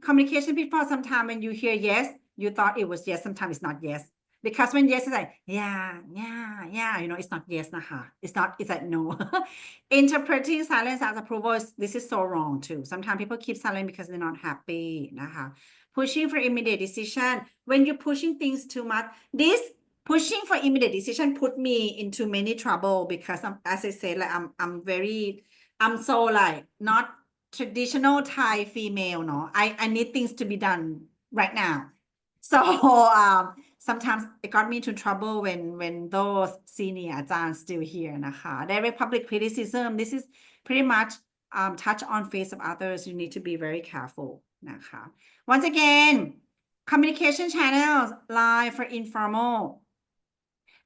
Speaker 5: Communication before, sometimes when you hear yes, you thought it was yes, sometimes it's not yes. Because when yes is like, yeah, it's not yes นะคะ it's like no. Interpreting silence as approval, this is so wrong too. Sometimes people keep silent because they're not happy นะคะ Pushing for immediate decision. When you're pushing things too much, this pushing for immediate decision put me into many trouble because as I said, like I'm so like not traditional Thai female, no. I need things to be done right now. So sometimes it got me into trouble when those senior อาจารย์ still here นะคะ Direct public criticism, this is pretty much touch on face of others. You need to be very careful นะคะ Once again, communication channels lie for informal,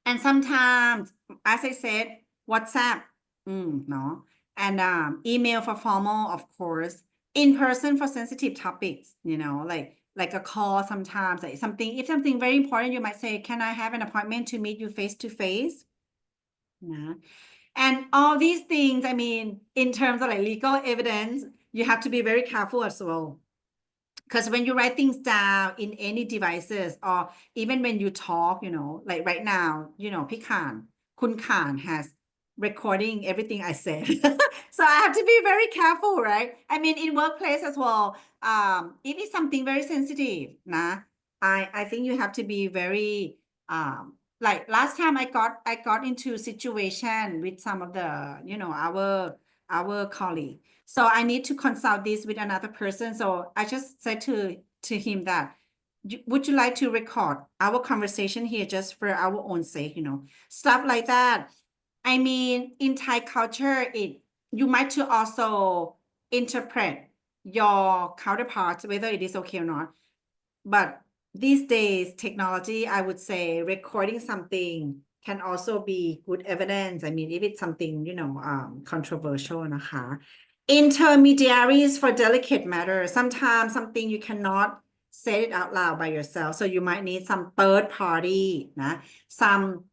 Speaker 5: and sometimes, as I said, WhatsApp, no, and email for formal, of course, in person for sensitive topics, like a call sometimes, like if something very important, you might say, can I have an appointment to meet you face to face? And all these things, I mean, in terms of like legal evidence, you have to be very careful as well. Because when you write things down in any devices, or even when you talk, like right now,พี่ข่าน คุณข่าน has recording everything I said. So I have to be very careful, right? I mean, in workplace as well, if it's something very sensitive, I think you have to be very, like last time I got into situation with some of the, our colleague. So I need to consult this with another person. So I just said to him that, would you like to record our conversation here just for our own sake, stuff like that. I mean, in Thai culture, you might to also interpret your counterparts, whether it is okay or not. But these days, technology, I would say recording something can also be good evidence. I mean, if it's something, controversial นะคะ Intermediaries for delicate matters. Sometimes something you cannot say it out loud by yourself. So you might need some third party, some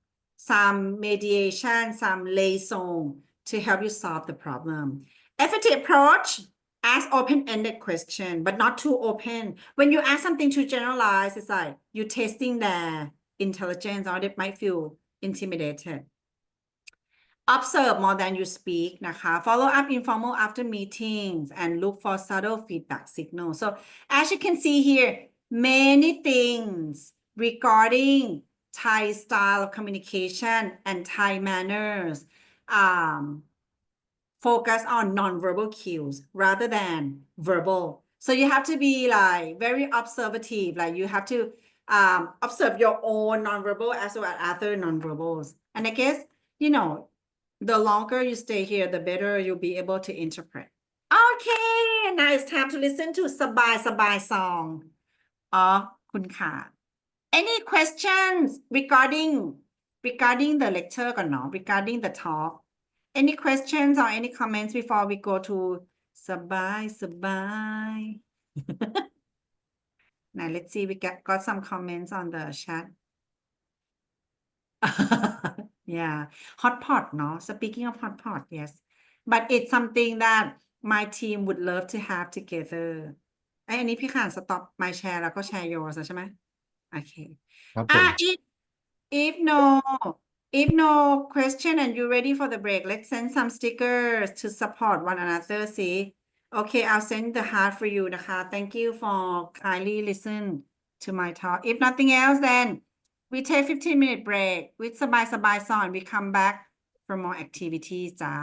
Speaker 5: mediation, some liaison to help you solve the problem. Effective approach, ask open-ended question, but not too open. When you ask something too generalized, it's like you're testing their intelligence, or they might feel intimidated. Observe more than you speak นะคะ Follow up informal after meetings and look for subtle feedback signals. So as you can see here, many things regarding Thai style of communication and Thai manners focus on non-verbal cues rather than verbal. So you have to be like very observative. Like you have to observe your own nonverbal as well as other nonverbals. And I guess, you know, the longer you stay here, the better you'll be able to interpret. Okay, now it's time to listen to Sabai song of Kun Khat. Any questions regarding the lecture ก่อนเนาะ regarding the talk? Any questions or any comments before we go to Sabai? Now let's see, we got some comments on the chat. Yeah, hot pot, no? Speaking of hot pot, yes. But it's something that my team would love to have together. อันนี้พี่ข่าน stop my share แล้วก็ share yours ใช่ไหม โอเค
Speaker 1: ครับผม
Speaker 5: if no question and you're ready for the break, let's send some stickers to support one another. See, okay, I'll send the heart for you นะคะ Thank you for kindly listen to my talk. If nothing else, then we take 15-minute break with Sabai song and we come back for more activities จ้า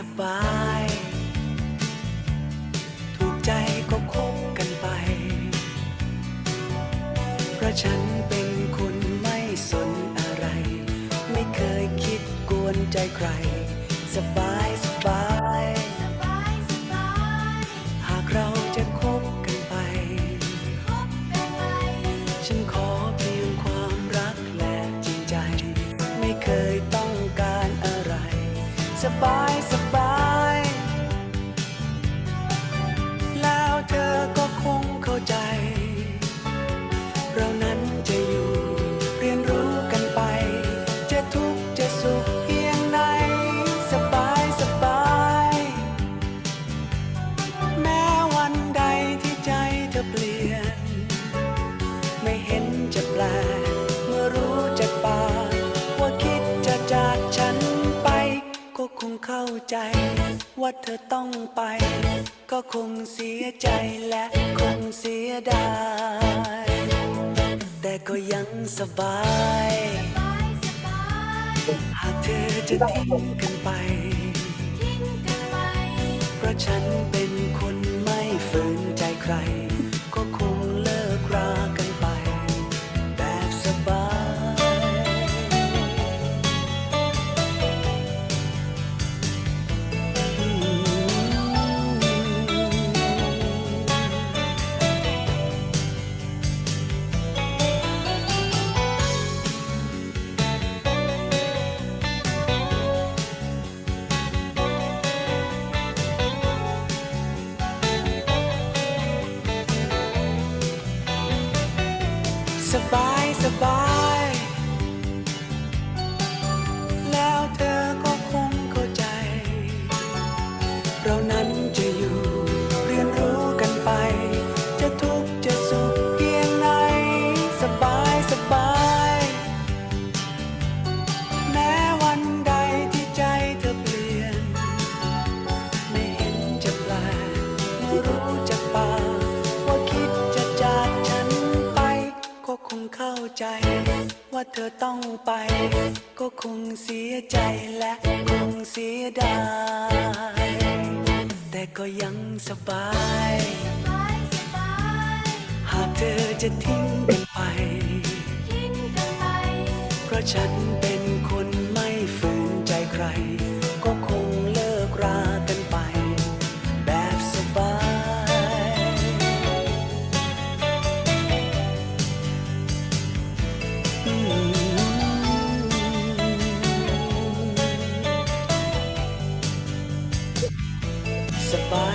Speaker 6: สบายถูกใจก็คบกันไปเพราะฉันเป็นคนไม่สนอะไรไม่เคยคิดกวนใจใครสบายหากเราจะคบกันไปฉันขอเพียงความรักและจริงใจไม่เคยต้องการอะไรสบายแล้วเธอก็คงเข้าใจเรานั้นจะอยู่เรียนรู้กันไปจะทุกข์จะสุขเพียงไหนสบายแม้วันใดที่ใจเธอเปลี่ยนไม่เห็นจะแปลกเมื่อรู้จากปากว่าคิดจะจากฉันไปก็คงเข้าใจว่าเธอต้องไปก็คงเสียใจและคงเสียดายแต่ก็ยังสบายหากเธอจะทิ้งกันไปเพราะฉันเป็นคนไม่ฝืนใจใครก็คงเลิกรากันไปแบบสบายสบายแล้วเธอก็คงเข้าใจเรานั้นจะอยู่เรียนรู้กันไปจะทุกข์จะสุขเพียงไหนสบายแม้วันใดที่ใจเธอเปลี่ยนไม่เห็นจะแปลกเมื่อรู้จากปากว่าคิดจะจากฉันไปก็คงเข้าใจว่าเธอต้องไปก็คงเสียใจและคงเสียดายแต่ก็ยังสบายหากเธอจะทิ้งกันไปเพราะฉันเป็นคนไม่ฝืนใจใครก็คงเลิกรากันไปแบบสบา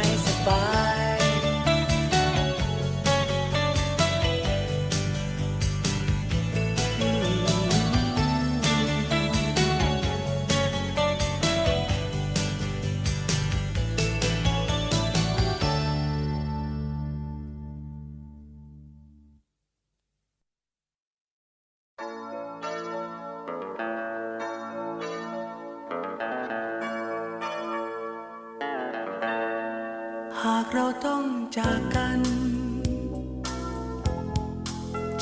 Speaker 6: ยสบาย หากเราต้องจากกัน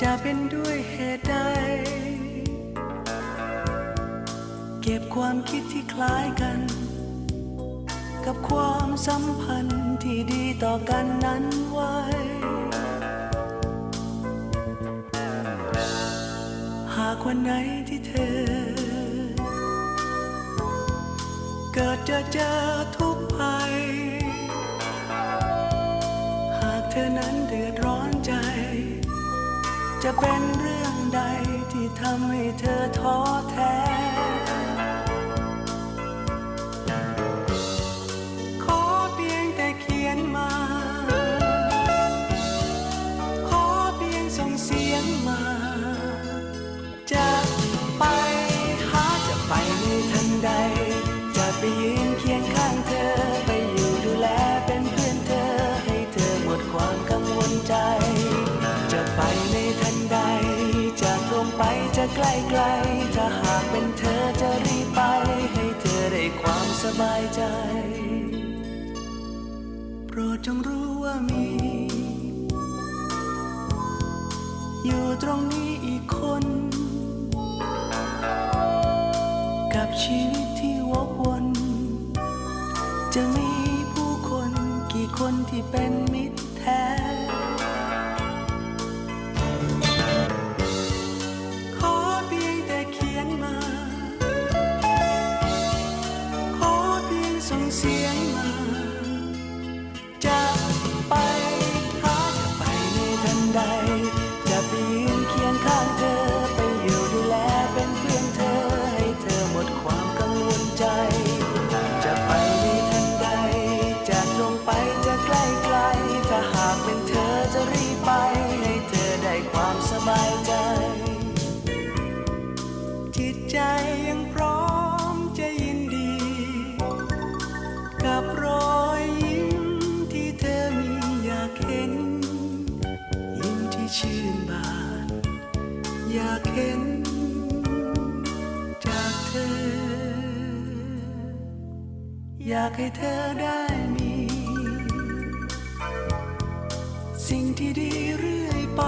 Speaker 6: จะเป็นด้วยเหตุใด เก็บความคิดที่คล้ายกัน กับความสัมพันธ์ที่ดีต่อกันนั้นไว้ หากวันไหนที่เธอ เกิดจะเจอทุกข์ภัย หากเธอนั้นเดือดร้อนใจ จะเป็นเรื่องใดที่ทำให้เธอท้อแท้ ขอเพียงแต่เขียนมา ขอเพียงส่งเสียงมา จะไปหาจะไปในทันใด จะไปยืนเคียงข้างเธอ ไปอยู่ดูแลเป็นเพื่อนเธอ ให้เธอหมดความกังวลใจ จะไปในทันใด จะตรงไปจะใกล้ๆถ้าหากเป็นเธอจะรีบไป ให้เธอได้ความสบายใจ โปรดจงรู้ว่ามี อยู่ตรงนี้อีกคน กับชีวิตที่วกวน จะมีผู้คนกี่คนที่เป็นมิตรแท้ ขอเพียงแต่เขียนมา ขอเพียงส่งเสียงมา จะไปหาจะไปในทันใด จะไปยืนเคียงข้างเธอ ไปอยู่ดูแลเป็นเพื่อนเธอ ให้เธอหมดความกังวลใจ จะไปในทันใด จะตรงไปจะใกล้ๆถ้าหากเป็นเธอจะรีบไป ให้เธอได้ความสบายใจ จิตใจยังพร้อมจะยินดี กับรอยยิ้มที่เธอมีอยากเห็น ยิ้มที่ชื่นบาน อยากเห็นจากเธอ อยากให้เธอได้มี สิ่งที่ดีเรื่อยไป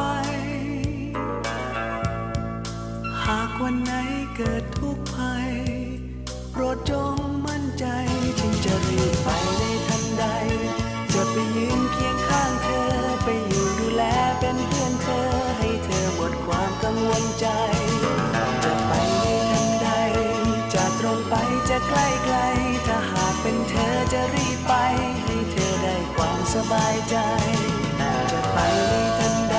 Speaker 6: หากวันไหนเกิดทุกข์ภัย โปรดจงมั่นใจจึงจะรีบไปในทันใด จะไปยืนเคียงข้างเธอ ไปอยู่ดูแลเป็นเพื่อนเธอ ให้เธอหมดความกังวลใจ จะไปในทันใด จะตรงไปจะใกล้ๆถ้าหากเป็นเธอจะรีบไป ให้เธอได้ความสบายใจ จะไปในทันใด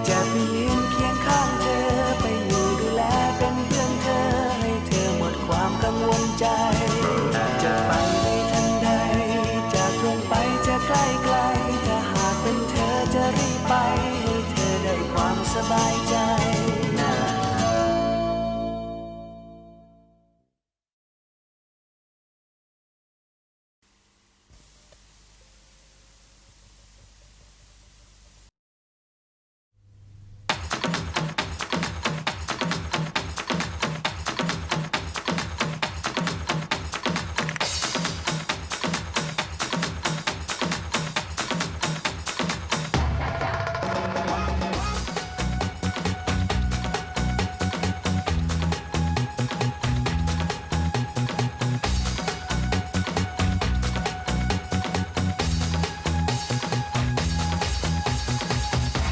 Speaker 6: จะไปยืนเคียงข้างเธอ ไปอยู่ดูแลเป็นเพื่อนเธอ ให้เธอหมดความกังวลใจ จะไปในทันใด จะตรงไปจะใกล้ๆถ้าหากเป็นเธอจะรีบไป ให้เธอได้ความสบายใจ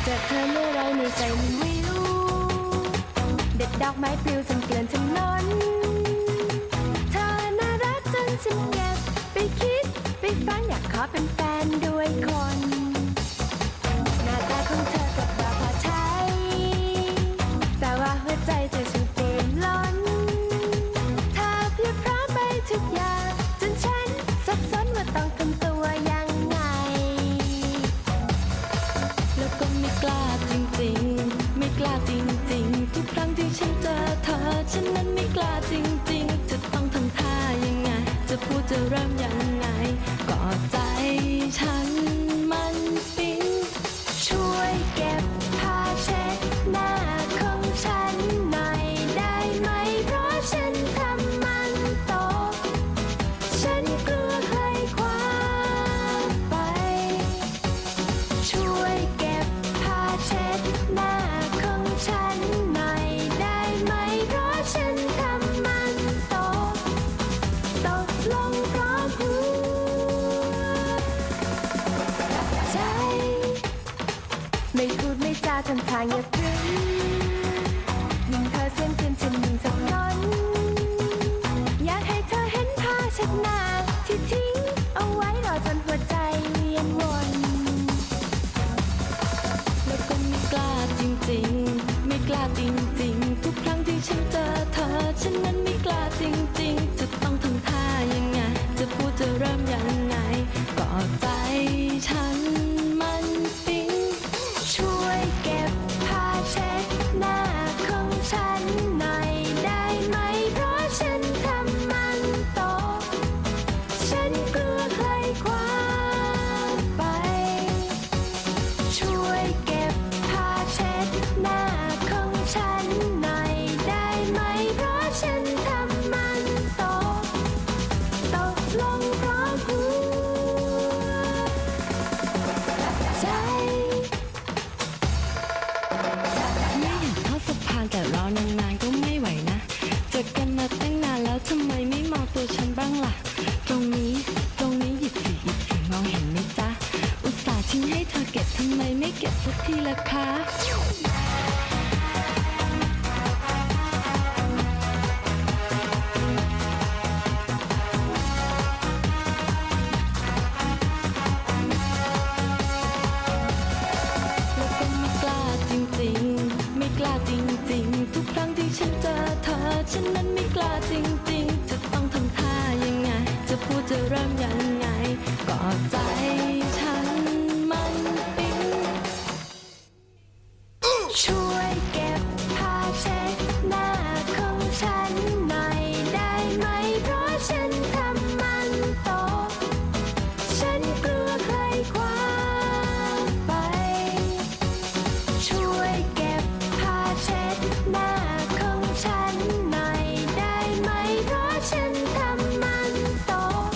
Speaker 7: เจอเธอเมื่อไรในใจมันวิว เด็ดดอกไม้ปลิวจนเกลื่อนถนน เธอน่ารักจนฉันเก็บไปคิดไปฝันอยากขอเป็นแฟนด้วยคน หน้าตาของเธอก็พอใช้ แต่ว่าหัวใจเธอช่างเปลี่ยนล้น เธอเพียบพร้อมไปทุกอย่างจนฉันสับสนว่าต้องทำตัวยังไง แล้วก็ไม่กล้าจริงๆ ไม่กล้าจริงๆ ทุกครั้งที่ฉันเจอเธอ ฉันนั้นไม่กล้าจริงๆ จะต้องทำท่ายังไง จะพูดจะเริ่มยังไง ก็ใจฉันมันปิ๊งช่วยเก็บผ้าเช็ดหน้าของฉันหน่อยได้ไหม เพราะฉันทำมันตก ฉันกลัวเคยคว้าไป ทำทางอย่าพริ้งยิ่งเธอเส้นเส้นฉันยิ่งสับสนอยากให้เธอเห็นผ้าเช็ดหน้าที่ทิ้งเอาไว้รอจนหัวใจเวียนวน แล้วก็ไม่กล้าจริงๆ ไม่กล้าจริงๆ ทุกครั้งที่ฉันเจอเธอ ฉันนั้นไม่กล้าจริงๆ จะต้องทำท่ายังไง จะพูดจะเริ่มยังไง ก็ใจฉันมันปิ๊งช่วยเก็บผ้าเช็ดหน้าของฉันหน่อยได้ไหม เพราะฉันทำมันตก ฉันกลัวใครคว้าไป ช่วยเก็บผ้าเช็ดหน้าของฉันหน่อยได้ไหม เพราะฉันทำมันตกลงเพราะหัวใจ ไม่อยากเข้าสะพานแต่รอนานๆก็ไม่ไหวนะ เจอกันมาตั้งนานแล้วทำไมไม่มองตัวฉันบ้างล่ะ ตรงนี้หยิบสิมองเห็นไหมจ๊ะ อุตส่าห์ทิ้งให้เธอเก็บทำไมไม่เก็บสักทีล่ะคะ แล้วก็ไม่กล้าจริงๆ ไม่กล้าจริงๆ ทุกครั้งที่ฉันเจอเธอ ฉันนั้นไม่กล้าจริงๆ จะต้องทำท่ายังไง จะพูดจะเริ่มยังไง ก็ใจฉันมันปิ๊งช่วยเก็บผ้าเช็ดหน้าของฉันหน่อยได้ไหม เพราะฉันทำมันตก ฉันกลัวใครคว้าไป ช่วยเก็บผ้าเช็ดหน้าของฉันหน่อยได้ไหม เพราะฉันทำมันตก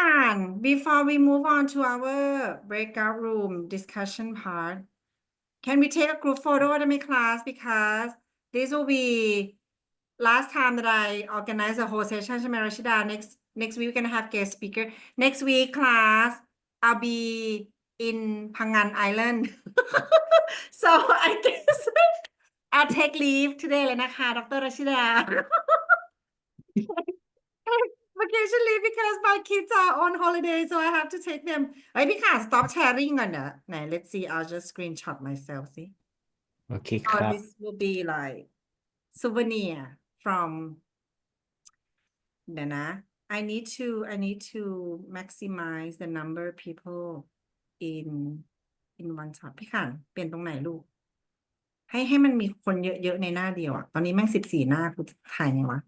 Speaker 5: Khan, before we move on to our breakout room discussion part, can we take a group photo in my class because this will be last time that I organized a whole session, Shema Rashida. Next week we're gonna have guest speaker. Next week class, I'll be in Phangan Island. So I guess I'll take leave today เลยนะคะ Dr. Rashida. Vacation leave because my kids are on holiday, so I have to take them. เฮ้ยพี่ค่ะ stop sharing ก่อนนะไหน let's see I'll just screenshot myself see.
Speaker 1: โอเคค
Speaker 5: So
Speaker 1: รับ
Speaker 5: this will be like souvenir from เดี๋ยวนะ I need to maximize the number of people in one shot พี่ค่ะเปลี่ยนตรงไหนลูก ให้มันมีคนเยอะๆในหน้าเดียวอะตอนนี้แม่ง14 หน้ากูจะถ่ายไงวะ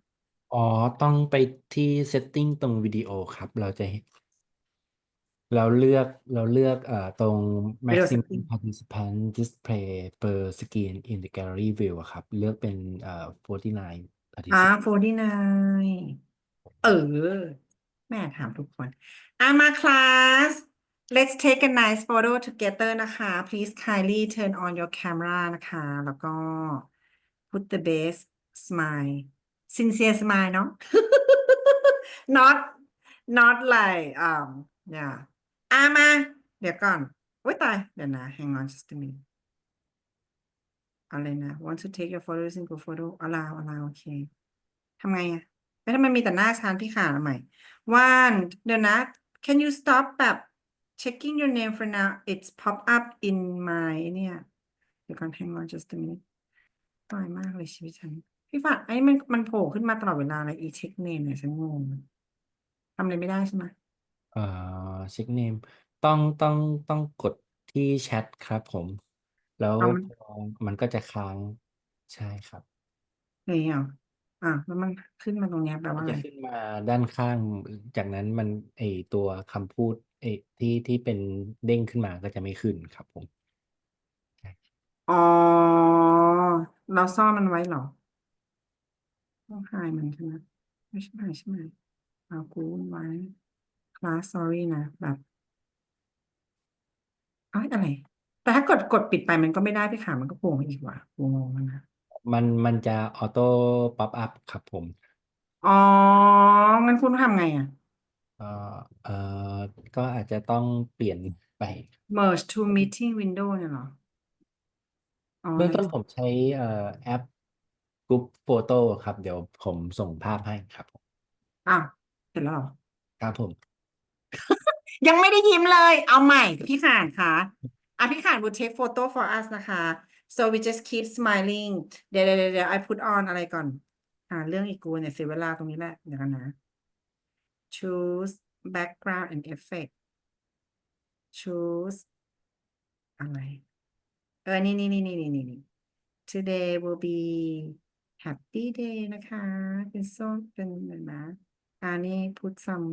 Speaker 1: อ๋อต้องไปที่ setting ตรงวิดีโอครับ เราจะเห็นเราเลือกตรง
Speaker 5: Video
Speaker 1: maximum
Speaker 5: setting
Speaker 1: participant display per screen in the gallery view อะครับ เลือกเป็น49 participant
Speaker 5: 49แม่ถามทุกคนมา class let's take a nice photo together นะคะ please kindly turn on your camera นะคะ แล้วก็ put the best smile sincere smile เนาะ not like yeah มาเดี๋ยวก่อนโอ๊ยตายเดี๋ยวนะ hang on just a minute อะไรนะ want to take your photo single photo allow โอเคทำไงอะแล้วทำไมมีแต่หน้าฉันพี่ขาทำไมเดี๋ยวนะ can you stop แบบ checking your name for now it's pop up in my เนี่ยเดี๋ยวก่อน hang on just a minute ตายมากเลยชีวิตฉันพี่ฟ้าไอ้มันโผล่ขึ้นมาตลอดเวลาเลย check name เนี่ยฉันงงทำอะไรไม่ได้ใช่ไหม
Speaker 1: เช็คเนมต้องกดที่แชทครับผม แล้ว
Speaker 5: เอามัน
Speaker 1: พอมันก็จะค้างใช่ครับ
Speaker 5: นี่เหรอแล้วมันขึ้นมาตรงเนี้ยแปล
Speaker 1: มัน
Speaker 5: ว่าอะ
Speaker 1: จะ
Speaker 5: ไร
Speaker 1: ขึ้นมาด้านข้าง จากนั้นมันตัวคำพูดที่เป็นเด้งขึ้นมาก็จะไม่ขึ้นครับผม
Speaker 5: อ๋อเราซ่อนมันไว้เหรอต้องหายมันใช่ไหมไม่ใช่ไหมเอากูวุ่นไว้ class sorry นะแบบอะไรแต่ถ้ากดปิดไปมันก็ไม่ได้พี่ขามันก็โผล่มาอีกว่ะกูงงนะ
Speaker 1: มันจะออโต้ป๊อปอัพครับผม
Speaker 5: อ๋องั้นคุณทำไงอ่ะ
Speaker 1: เอ่อเอ่อก็อาจจะต้องเปลี่ยนไป
Speaker 5: merge to meeting window เนี่ยเหรออ๋อ
Speaker 1: เบื้องต้น
Speaker 5: next
Speaker 1: ผมใช้แอป Group Photo ครับ เดี๋ยวผมส่งภาพให้ครับผม
Speaker 5: เสร็จแล้วเหรอ
Speaker 1: ครับผม
Speaker 5: ยังไม่ได้ยิ้มเลย เอาใหม่พี่ข่านค่ะพี่ข่าน will take photo for us นะคะ so we just keep smiling เดี๋ยว I put on อะไรก่อนเรื่องอีกกูเนี่ยเสียเวลาตรงนี้แหละเดี๋ยวกันนะ choose background and effect choose อะไรนี่ today will be happy day นะคะเป็นส้มเป็นอะไรนะนี่ put some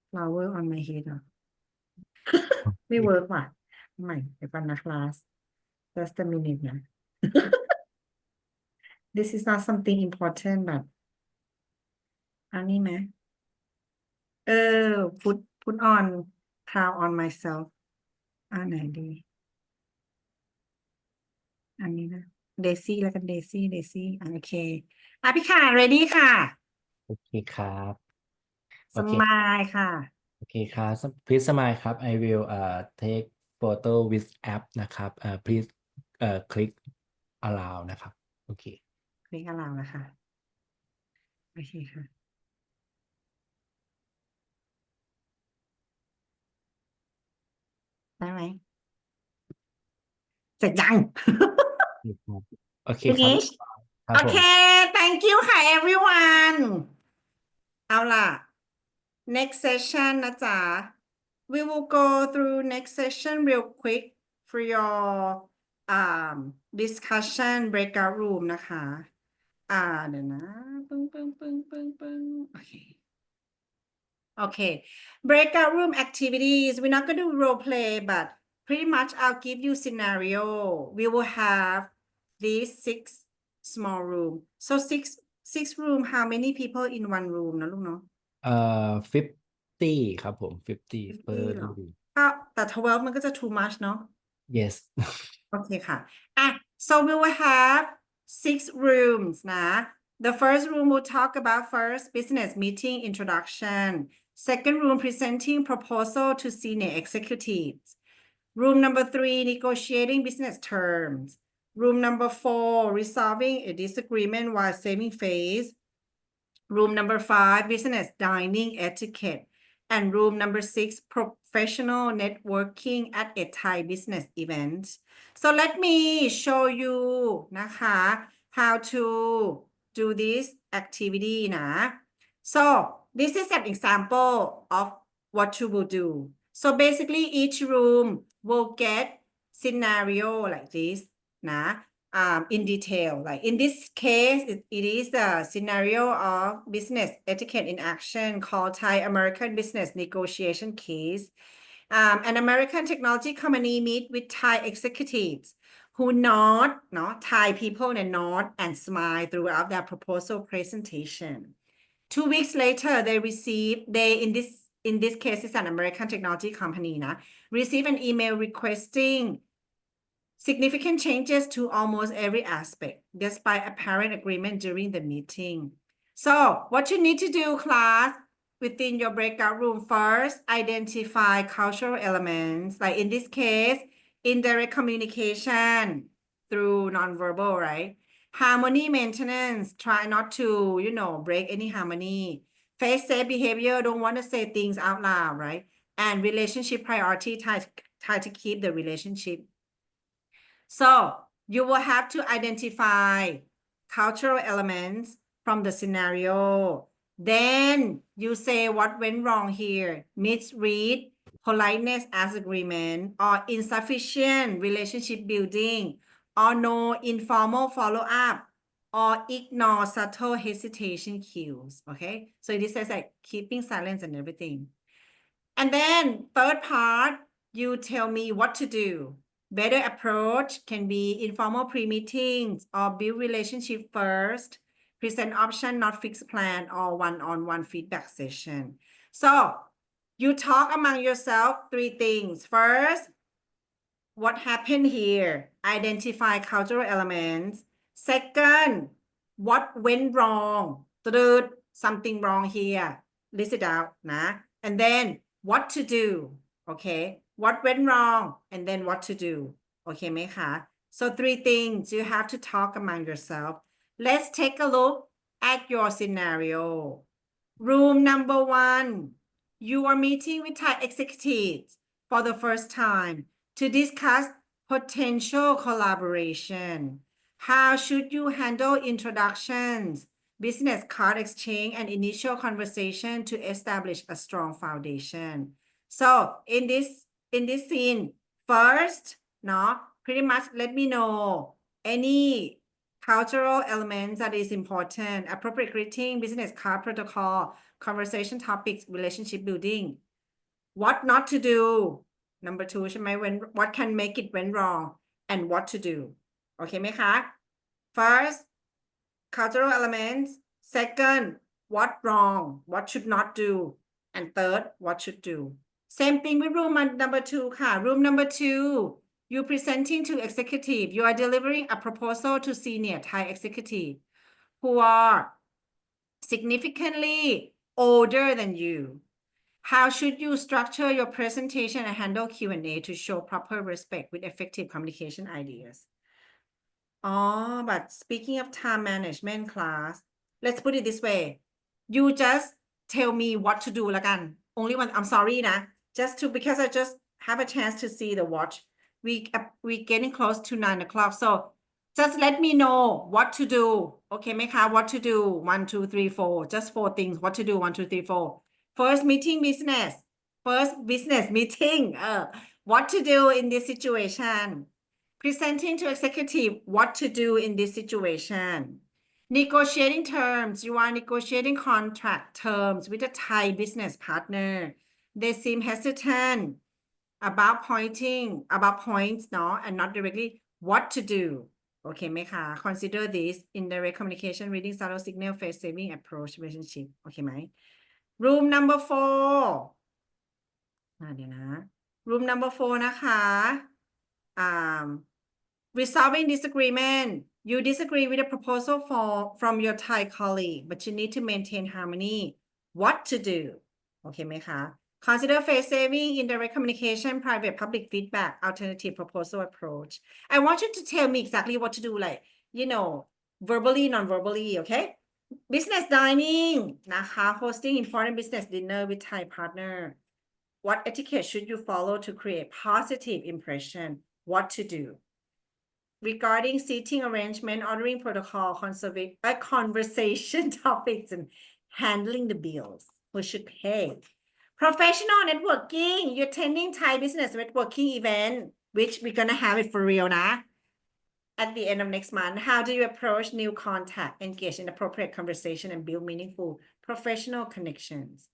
Speaker 5: flower on my head เหรอ ไม่เวิร์กว่ะใหม่เดี๋ยวก่อนนะ class just a minute นะ this is not something important but นี้ไหมput on crown on myself ไหนดีอันนี้นะ Daisy แล้วกัน Daisy โอเคพี่ค่ะ ready ค่ะ
Speaker 1: โอเคครับ
Speaker 5: สมายค่ะ
Speaker 1: โอเคครับ please smile ครับ I will take photo with app นะครับplease click allow นะครับ โอเค
Speaker 5: คลิกอลาวนะคะโอเคค่ะได้ไหมเสร็จยัง
Speaker 1: โอเคครับ
Speaker 5: finish
Speaker 1: ครับ
Speaker 5: โอ
Speaker 1: ผม
Speaker 5: เค thank you ค่ะ everyone เอาล่ะ next session นะจ๊ะ we will go through next session real quick for your discussion breakout room นะคะเดี๋ยวนะปึ้งโอเค Okay, breakout room activities. We're not going to do role play, but pretty much I'll give you scenario. We will have these 6 small room. So six room, how many people in one room นะลูกเนาะ
Speaker 1: 50 50ครับผม 50
Speaker 5: 50
Speaker 1: per
Speaker 5: เหรอ
Speaker 1: room
Speaker 5: ก็แต่ 12 มันก็จะ too much เนาะ
Speaker 1: yes
Speaker 5: โอเคค่ะ so we will have 6 rooms นะ the first room will talk about first business meeting introduction second room presenting proposal to senior executives room number 3 negotiating business terms room number 4 resolving a disagreement while saving face room number 5 business dining etiquette and room number 6 professional networking at a Thai business event so let me show you นะคะ how to do this activity นะ so this is an example of what you will do so basically each room will get scenario like this นะ in detail. Like in this case, it is the scenario of business etiquette in action called Thai American Business Negotiation Case. An American technology company meet with Thai executives who nod, Thai people and nod and smile throughout their proposal presentation. 2 weeks later, in this case, it's an American technology company, receive an email requesting significant changes to almost every aspect, despite apparent agreement during the meeting. So, what you need to do, class, within your breakout room, first, identify cultural elements, like in this case, indirect communication through nonverbal, right? Harmony maintenance, try not to, break any harmony. Face safe behavior, don't want to say things out loud, right? And relationship priority, try to keep the relationship. So you will have to identify cultural elements from the scenario. Then you say what went wrong here, misread, politeness as agreement, or insufficient relationship building, or no informal follow-up, or ignore subtle hesitation cues. Okay, so this is like keeping silence and everything. And then third part, you tell me what to do. Better approach can be informal pre-meetings or build relationship first, present option, not fixed plan, or one-on-one feedback session. So you talk among yourself 3 things. First, what happened here? Identify cultural elements. Second, what went wrong? Third, something wrong here. List it out, nah? And then what to do, okay? What went wrong, and then what to do, okay ไหมคะ so 3 things you have to talk among yourself. Let's take a look at your scenario. Room number 1, you are meeting with Thai executives for the first time to discuss potential collaboration. How should you handle introductions, business card exchange, and initial conversation to establish a strong foundation? So in this scene, first, pretty much let me know any cultural elements that is important, appropriate greeting, business card protocol, conversation topics, relationship building. What not to do. Number 2 ใช่ไหม what can make it went wrong and what to do. โอเคไหมคะ First, cultural elements. Second, what wrong, what should not do. And third, what should do. Same thing with room number 2 ค่ะ room number 2, you presenting to executive. You are delivering a proposal to senior Thai executive who are significantly older than you. How should you structure your presentation and handle Q&A to show proper respect with effective communication ideas? Oh, but speaking of time management class, let's put it this way. You just tell me what to do ละกัน Only one, I'm sorry นะ because I just have a chance to see the watch. We getting close to 9 o'clock. So just let me know what to do. Okay ไหมคะ what to do 1, 2, 3, 4. Just 4 things. What to do 1, 2, 3, 4. First meeting business. First business meeting. What to do in this situation. Presenting to executive what to do in this situation. Negotiating terms. You are negotiating contract terms with a Thai business partner. They seem hesitant about points, and not directly what to do. Okay ไหมคะ Consider this indirect communication, reading subtle signal, face saving approach relationship. Okay ไหม room number 4เดี๋ยวนะ room number 4 นะคะ resolving disagreement you disagree with a proposal from your Thai colleague but you need to maintain harmony what to do โอเคไหมคะ consider face saving indirect communication private public feedback alternative proposal approach I want you to tell me exactly what to do like you know verbally non-verbally okay business dining นะคะ hosting important business dinner with Thai partner what etiquette should you follow to create positive impression what to do regarding seating arrangement ordering protocol conversation topics and handling the bills who should pay professional networking you're attending Thai business networking event which we're gonna have it for real นะ at the end of next month, how do you approach new contact, engage in appropriate conversation, and build meaningful professional connections?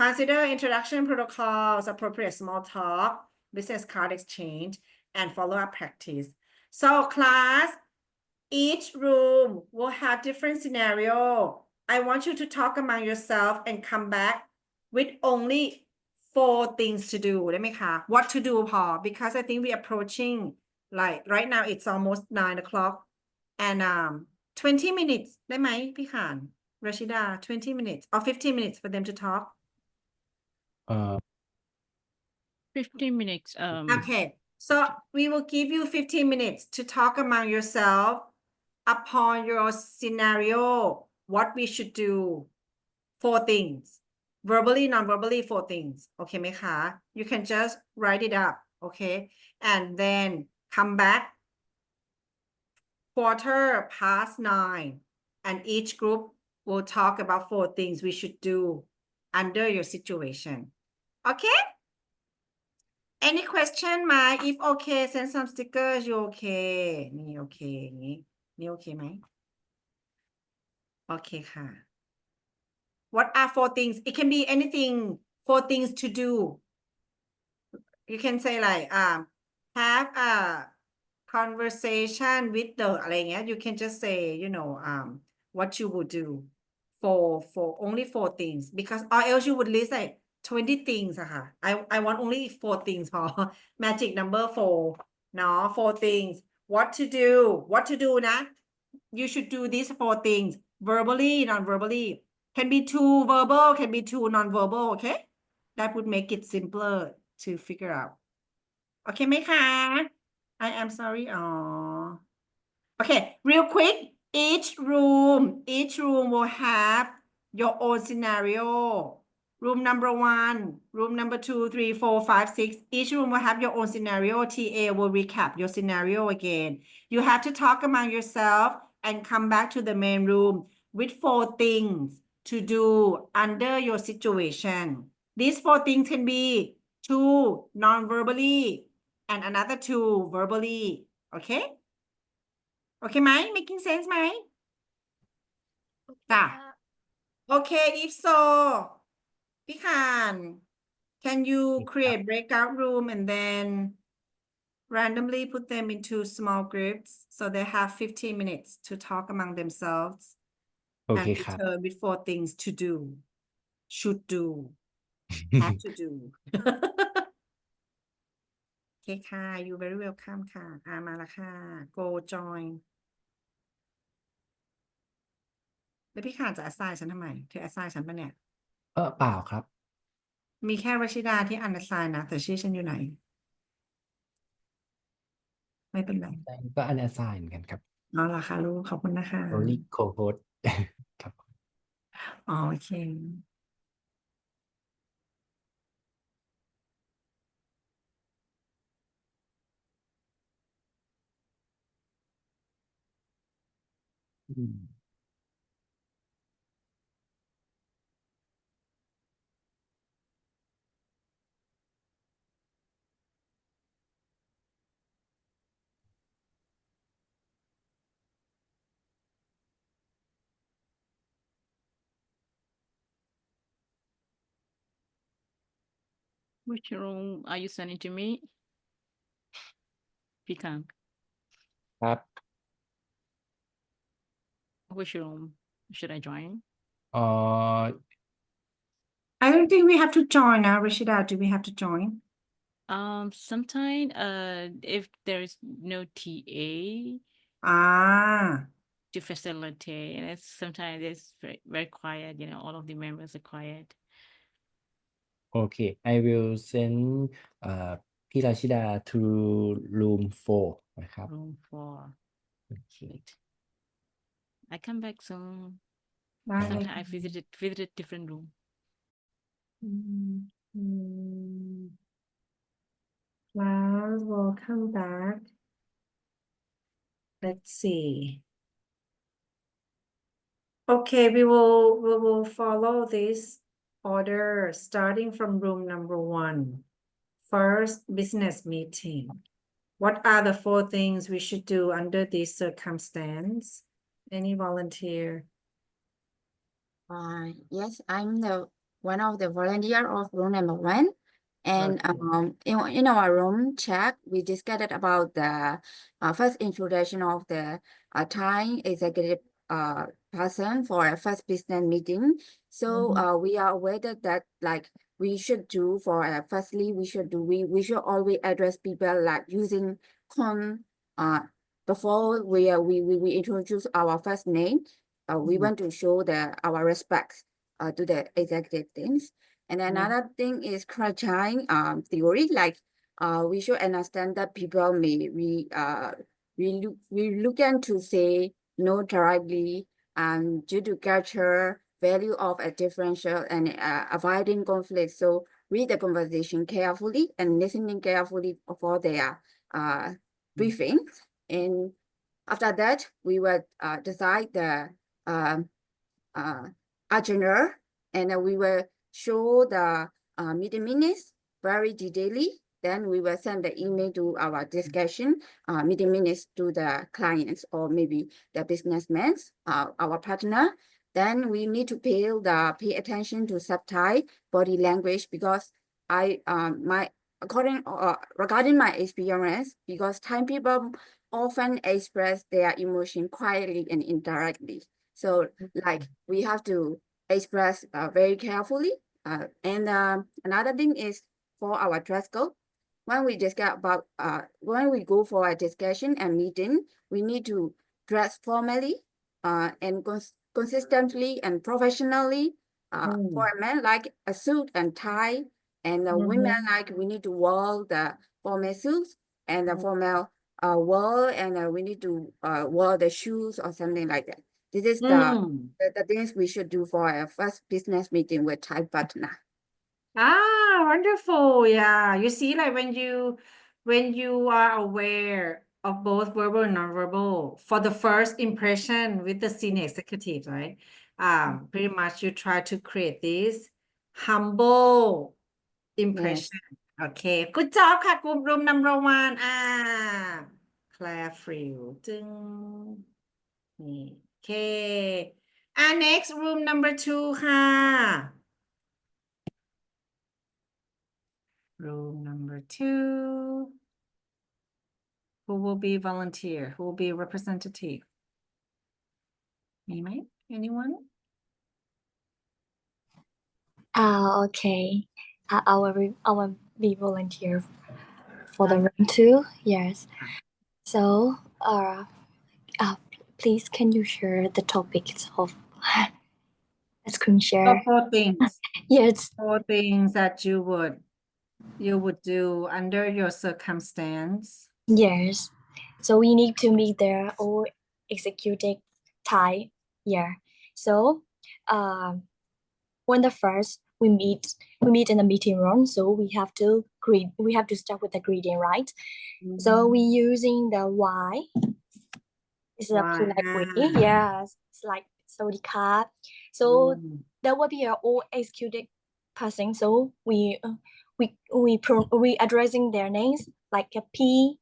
Speaker 5: Consider introduction protocols, appropriate small talk, business card exchange, and follow-up practice. So class, each room will have different scenario. I want you to talk among yourself and come back with only 4 things to do ได้ไหมคะ What to do พอ because I think we're approaching like right now it's almost 9 o'clock and 20 minutes ได้ไหมพี่ขาน Rashida 20 minutes or 15 minutes for them to talk
Speaker 2: 15 minutes.
Speaker 5: Okay so we will give you 15 minutes to talk among yourself upon your scenario what we should do 4 things verbally non-verbally 4 things โอเคไหมคะ you can just write it up okay and then come back 9:15 and each group will talk about 4 things we should do under your situation okay any question มา if okay send some stickers you okay นี่โอเคอย่างนี้นี่โอเคไหมโอเคค่ะ what are 4 things it can be anything 4 things to do you can say like have a conversation with the อะไรเงี้ย you can just say you know what you would do for only 4 things because or else you would list like 20 things อะค่ะ I want only 4 things พอ magic number 4 เนาะ 4 things what to do นะ you should do these 4 things verbally non-verbally can be 2 verbal can be 2 non-verbal okay that would make it simpler to figure out โอเคไหมคะ I am sorry อ๋อ okay real quick each room will have your own scenario room number 1 room number 2 3 4 5 6 each room will have your own scenario TA will recap your scenario again you have to talk among yourself and come back to the main room with 4 things to do under your situation these 4 things can be 2 non-verbally and another 2 verbally okay โอเคไหม making sense ไหมจ้ะ okay if so พี่ขาน can you create breakout room and then randomly put them into small groups so they have 15 minutes to talk among themselves
Speaker 1: โอ
Speaker 5: and
Speaker 1: เคครับ
Speaker 5: return with 4 things to do should do have to do โอเคค่ะ you very welcome ค่ะมาแล้วค่ะ go join แล้วพี่ขานจะ assign ฉันทำไมเธอ assign ฉันปะเนี่ย
Speaker 1: เปล่าครับ
Speaker 5: มีแค่รัชิดาที่unassign นะ แต่ชื่อฉันอยู่ไหน ไม่เป็นไร
Speaker 1: ก็อัน assign เหมือนกันครับ
Speaker 5: เอาล่ะค่ะลูกขอบคุณนะคะ
Speaker 1: only co-host ครับ
Speaker 5: อ๋อโอเค
Speaker 1: อืม
Speaker 2: Which room are you sending to me? Pecan.
Speaker 1: ครับ
Speaker 2: Which room should I join?
Speaker 1: เอ่อ
Speaker 5: I don't think we have to join now, Rashida. Do we have to join?
Speaker 2: Sometime if there is no TA
Speaker 5: Ah,
Speaker 2: to facilitate, and sometimes it's very quiet, all of the members are quiet.
Speaker 1: Okay, I will send พี่ราชิดา to room 4 นะครับ
Speaker 2: Room 4. Wait. I come back soon.
Speaker 5: ได้เลย
Speaker 2: Sometimes I visited different room.
Speaker 5: Class will come back. Let's see. Okay, we will follow this order starting from room number 1. First, business meeting. What are the 4 things we should do under this circumstance? Any volunteer?
Speaker 8: Yes, I'm the one of the volunteer of room number 1. And
Speaker 5: Okay.
Speaker 8: in our room chat, we discussed about the first introduction of the Thai executive person for a first business meeting. So we are aware that like we should do for firstly we should always address people like using before we introduce our first name. We want to show our respects to the executive teams. And another thing is criteria theory, like we should understand that people may we look into say no directly due to culture, value of a differential and avoiding conflict. So read the conversation carefully and listening carefully for their briefings. And after that, we will decide the agenda, and we will show the meeting minutes very detailedly. Then we will send the email to our discussion meeting minutes to the clients or maybe the businessmen, our partner. Then we need to pay attention to subtle body language because regarding my experience, because Thai people often express their emotion quietly and indirectly. So like we have to express very carefully. And another thing is for our dress code. When we discuss about when we go for a discussion and meeting, we need to dress formally and consistently and professionally. For a man, like a suit and tie, and women like we need to wear the formal suits and the formal wear, and we need to wear the shoes or something like that. This is the things we should do for a first business meeting with Thai partner.
Speaker 5: Ah, wonderful. Yeah. You see, like when you are aware of both verbal and non-verbal for the first impression with the senior executives, right? Pretty much you try to create this humble impression. Okay. Good job ค่ะ กลุ่ม room number 1 Claire Frill จึงนี่ Okay. Next room number 2 ค่ะ Room number 2. Who will be volunteer? Who will be representative? Anyone?
Speaker 9: Okay. I will be volunteer for the round 2. Yes. So, please can you share the topics of screen share?
Speaker 5: 4 things.
Speaker 9: Yes.
Speaker 5: 4 things that you would do under your circumstance.
Speaker 9: Yes. So we need to meet their all executive Thai. Yeah. So, when the first we meet in the meeting room, so we have to start with the greeting, right? So we using the Y. It's a polite way. Yes, it's like Sawadee. So there will be an all executive person. So we addressing their names like a P.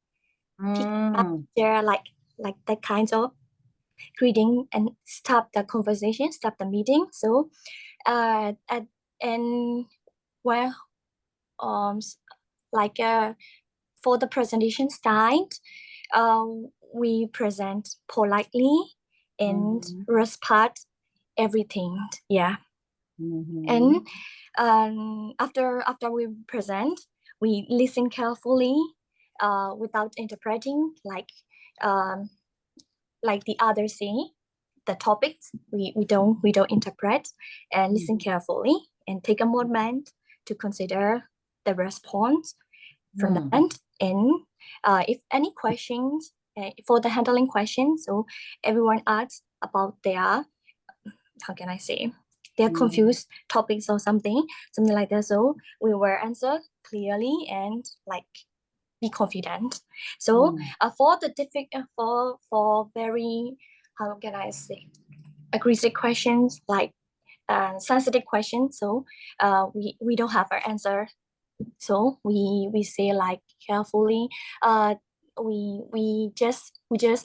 Speaker 9: They're like that kinds of greeting and stop the conversation, stop the meeting. So and well like for the presentation style, we present politely and respect everything. Yeah. And after we present, we listen carefully without interpreting like the other say the topics. We don't interpret and listen carefully and take a moment to consider the response from the end. And if any questions for the handling questions, so everyone asks about their, how can I say, their confused topics or something like that. So we will answer clearly and like be confident. So for the for very, how can I say, aggressive questions, like sensitive questions, so we don't have an answer. So we say like carefully, we just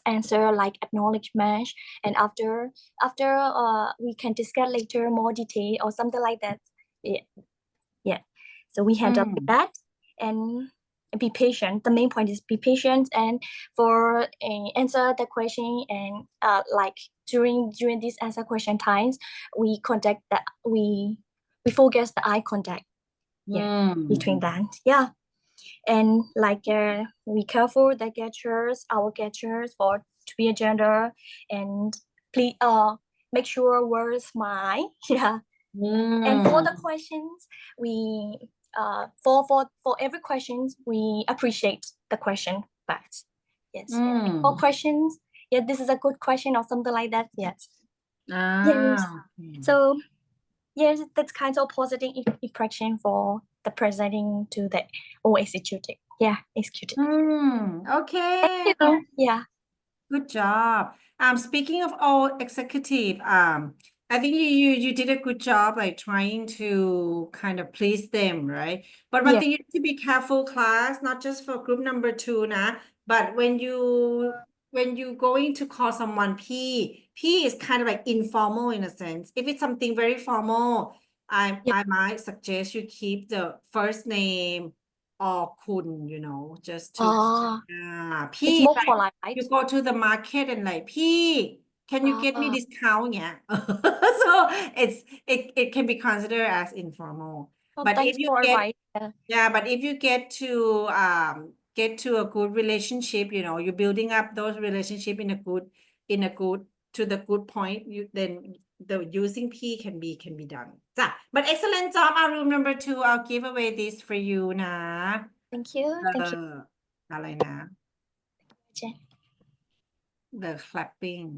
Speaker 9: answer like acknowledgement, and after we can discuss later more detail or something like that. Yeah. So we handle that and be patient. The main point is be patient, and for answer the question, and like during this answer question times, we contact that we focus the eye contact between them. Yeah. And like we careful the our gestures for to be a gender, and please make sure words smile. Yeah. And for the questions, we for every questions, we appreciate the question facts. Yes. For questions, yeah, this is a good question or something like that. Yes. Yes. So yes, that's kind of positive impression for the presenting to the executive. Yeah, executive.
Speaker 5: Okay.
Speaker 9: Yeah.
Speaker 5: Good job. Speaking of all executive, I think you did a good job, like trying to kind of please them, right? But one
Speaker 9: Yeah.
Speaker 5: thing you need to be careful, class, not just for group number 2, nah, but when you going to call someone P is kind of like informal in a sense. If it's something very formal, I might suggest you keep the first name or kun, just to
Speaker 9: It's
Speaker 5: P,
Speaker 9: more
Speaker 5: like
Speaker 9: polite, right?
Speaker 5: you go to the market and like, P, can you get me discount? Yeah. So it can be considered as informal.
Speaker 9: Oh,
Speaker 5: But
Speaker 9: thanks
Speaker 5: if you
Speaker 9: for
Speaker 5: get
Speaker 9: advice.
Speaker 5: but if you get to a good relationship, you're building up those relationship in a good to the good point, then the using P can be done. But excellent job, our room number 2. I'll give away this for you, nah.
Speaker 9: Thank you. Thank you.
Speaker 5: อะไรนะ the clapping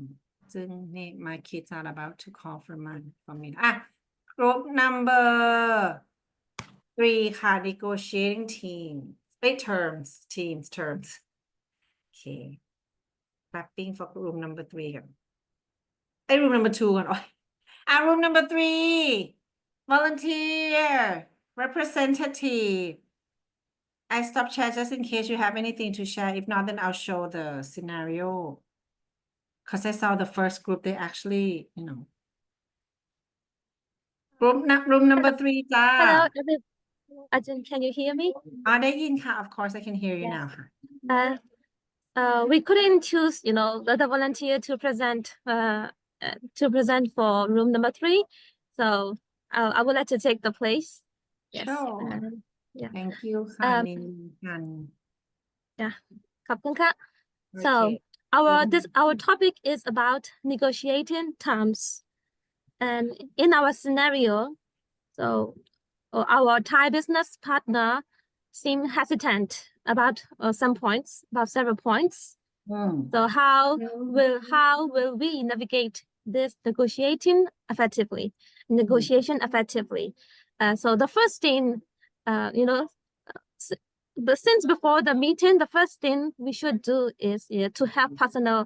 Speaker 5: ซึ่งนี่ my kids are about to call for me group number 3 ค่ะ negotiating team teams okay clapping for room number 3 กันroom number 2 กันroom number 3 volunteer representative. I stop share just in case you have anything to share. If not, then I'll show the scenario. Because I saw the first group, they actually, room number 3 จ้า
Speaker 10: Hello, Ajahn, can you hear me?
Speaker 5: ได้ยินค่ะ of course I can hear you
Speaker 10: Yes.
Speaker 5: now ค่ะ
Speaker 10: We couldn't choose, the volunteer to present for room number 3. So I would like to take the place. Yes.
Speaker 5: Sure.
Speaker 10: Yeah.
Speaker 5: Thank you ค่ะ นินกัน
Speaker 10: Yeah. ขอบคุณค่ะ. So
Speaker 5: Okay.
Speaker 10: our topic is about negotiating terms. And in our scenario, so our Thai business partner seemed hesitant about several points. So how will we navigate this negotiation effectively? So the first thing, but since before the meeting, the first thing we should do is to have personal.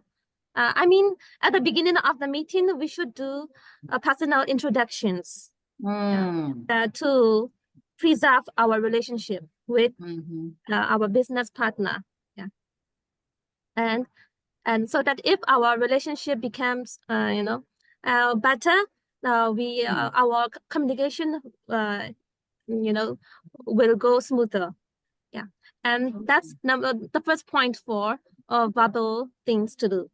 Speaker 10: At the beginning of the meeting, we should do personal introductions to preserve our relationship with our business partner. Yeah, and so that if our relationship becomes better, our communication will go smoother. Yeah, and that's the first point for verbal things to do.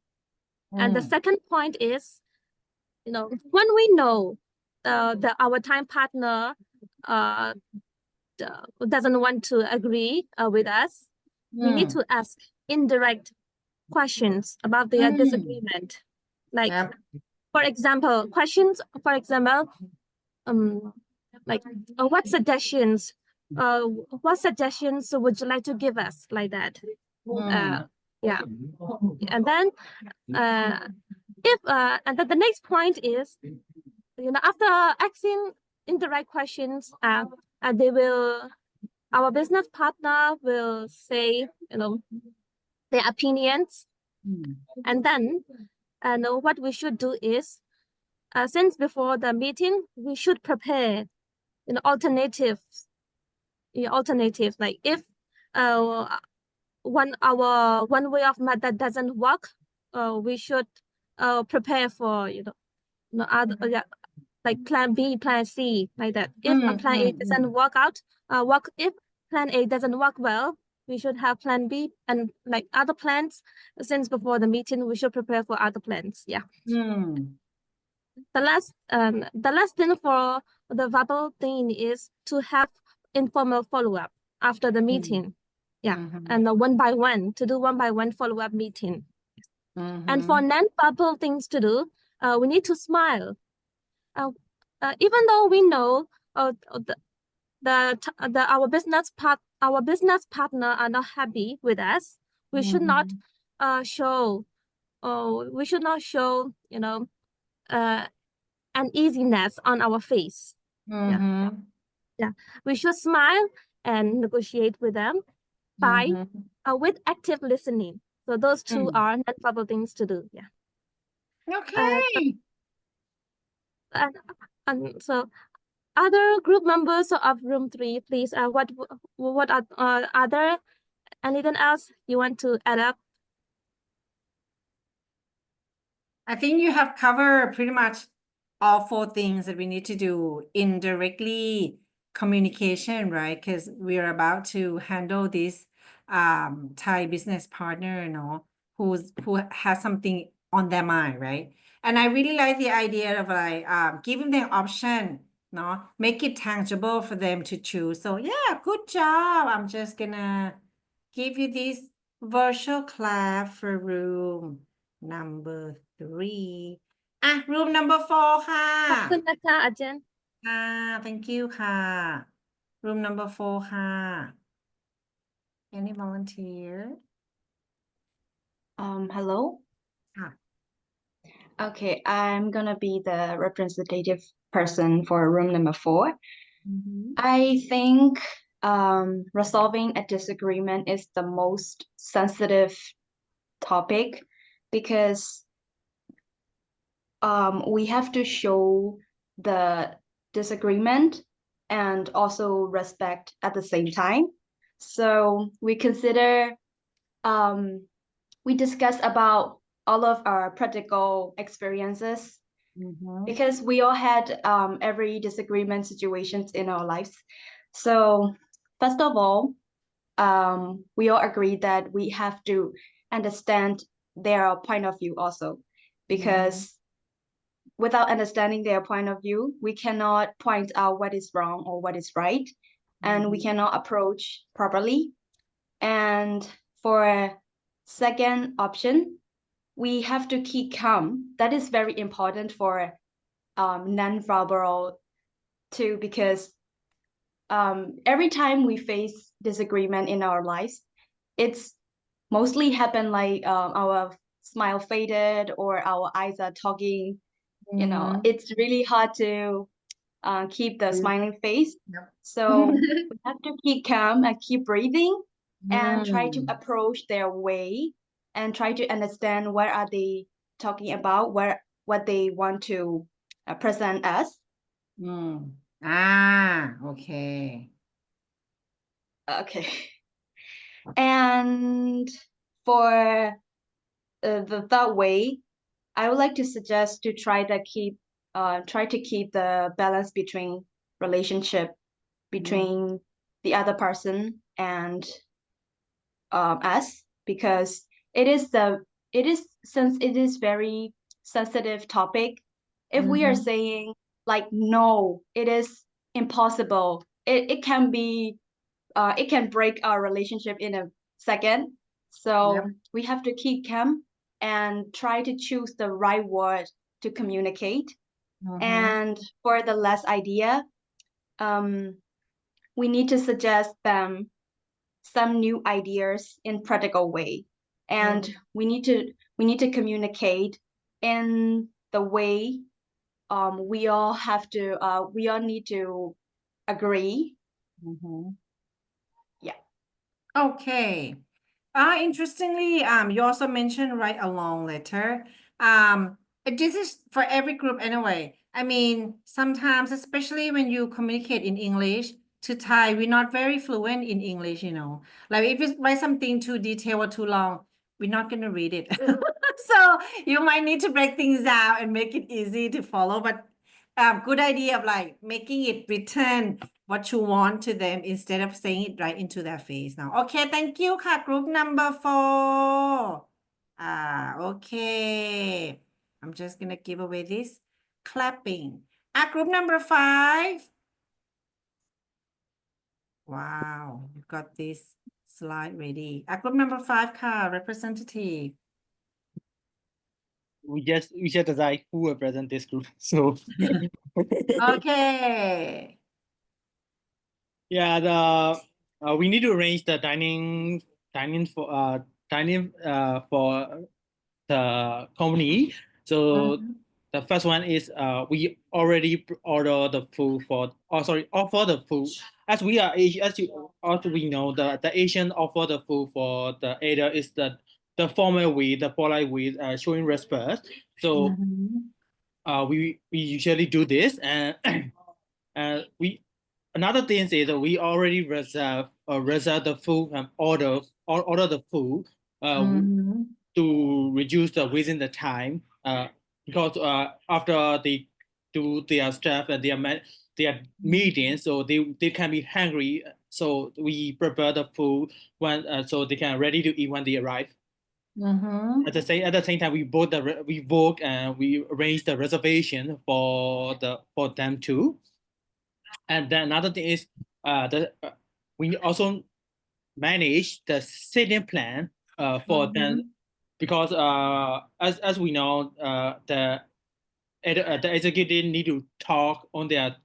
Speaker 10: And the second point is, when we know our time partner doesn't want to agree with us, we need to ask indirect questions about their disagreement. Like,
Speaker 4: Yep.
Speaker 10: for example, like what suggestions would you like to give us, like that? Yeah. And then and then the next point is, after asking indirect questions, our business partner will say, their opinions. And then, what we should do is, since before the meeting, we should prepare, alternatives. Like if one way of method doesn't work, we should prepare for other like plan B, plan C, like that. If a plan A doesn't work out, if plan A doesn't work well, we should have plan B and like other plans. Since before the meeting, we should prepare for other plans. Yeah. The last thing for the verbal thing is to have informal follow-up after the meeting. Yeah. And one by one, to do one by one follow-up meeting. And for non-verbal things to do, we need to smile. Even though we know our business partner are not happy with us, we should not show uneasiness on our face. Yeah. We should smile and negotiate with them by with active listening. So those two are non-verbal things to do. Yeah.
Speaker 4: Okay.
Speaker 10: And so other group members of room 3, please, what are there anything else you want to add up?
Speaker 5: I think you have covered pretty much all 4 things that we need to do. Indirectly communication, right? Because we are about to handle this Thai business partner, who has something on their mind, right? And I really like the idea of like giving them option, make it tangible for them to choose. So yeah, good job. I'm just gonna give you this virtual clap for room number 3. room number 4 ค่ะ
Speaker 10: ขอบคุณนะคะอาจารย์
Speaker 5: thank you ค่ะ room number 4 ค่ะ any volunteer
Speaker 11: Hello. Okay, I'm gonna be the representative person for room number 4. I think resolving a disagreement is the most sensitive topic because we have to show the disagreement and also respect at the same time. So we discuss about all of our practical experiences because we all had every disagreement situations in our lives. So first of all, we all agree that we have to understand their point of view also, because without understanding their point of view, we cannot point out what is wrong or what is right, and we cannot approach properly. And for second option, we have to keep calm. That is very important for non-verbal too, because every time we face disagreement in our lives, it's mostly happen like our smile faded or our eyes are talking. It's really hard to keep the smiling face. So we have to keep calm and keep breathing and try to approach their way and try to understand what are they talking about, what they want to present us.
Speaker 5: Okay.
Speaker 11: Okay. And for the third way, I would like to suggest to try to keep the balance between relationship between the other person and us, because since it is very sensitive topic. If we are saying like, no, it is impossible. It can be, it can break our relationship in a second. So
Speaker 4: Yep.
Speaker 11: we have to keep calm and try to choose the right word to communicate. And for the last idea, we need to suggest them some new ideas in practical way, and we need to communicate in the way we all need to agree. Yeah.
Speaker 5: Okay. Interestingly, you also mentioned write a long letter. This is for every group anyway. I mean, sometimes, especially when you communicate in English to Thai, we're not very fluent in English, you know. Like if you write something too detailed or too long, we're not gonna read it. So you might need to break things down and make it easy to follow. But good idea of like making it return what you want to them instead of saying it right into their face now. Okay, thank you ค่ะ group number 4. Okay. I'm just gonna give away this clapping. Group number 5. Wow, you got this slide ready. Group number 5 ค่ะ representative.
Speaker 12: We just decide who will present this group. So
Speaker 5: Okay.
Speaker 12: yeah, we need to arrange the dining for the company. So the first one is we already order the food offer the food. As we are as we know, the Asian offer the food for the either is the formal way, the polite way, showing respect. So we usually do this, and another thing is that we already reserve the food and order the food to reduce the within the time, because after they do their stuff and their meetings, so they can be hungry. So we prepare the food when so they can ready to eat when they arrive. At the same time, we book and we arrange the reservation for them too. And then another thing is we also manage the seating plan for them, because as we know, the executive need to talk on their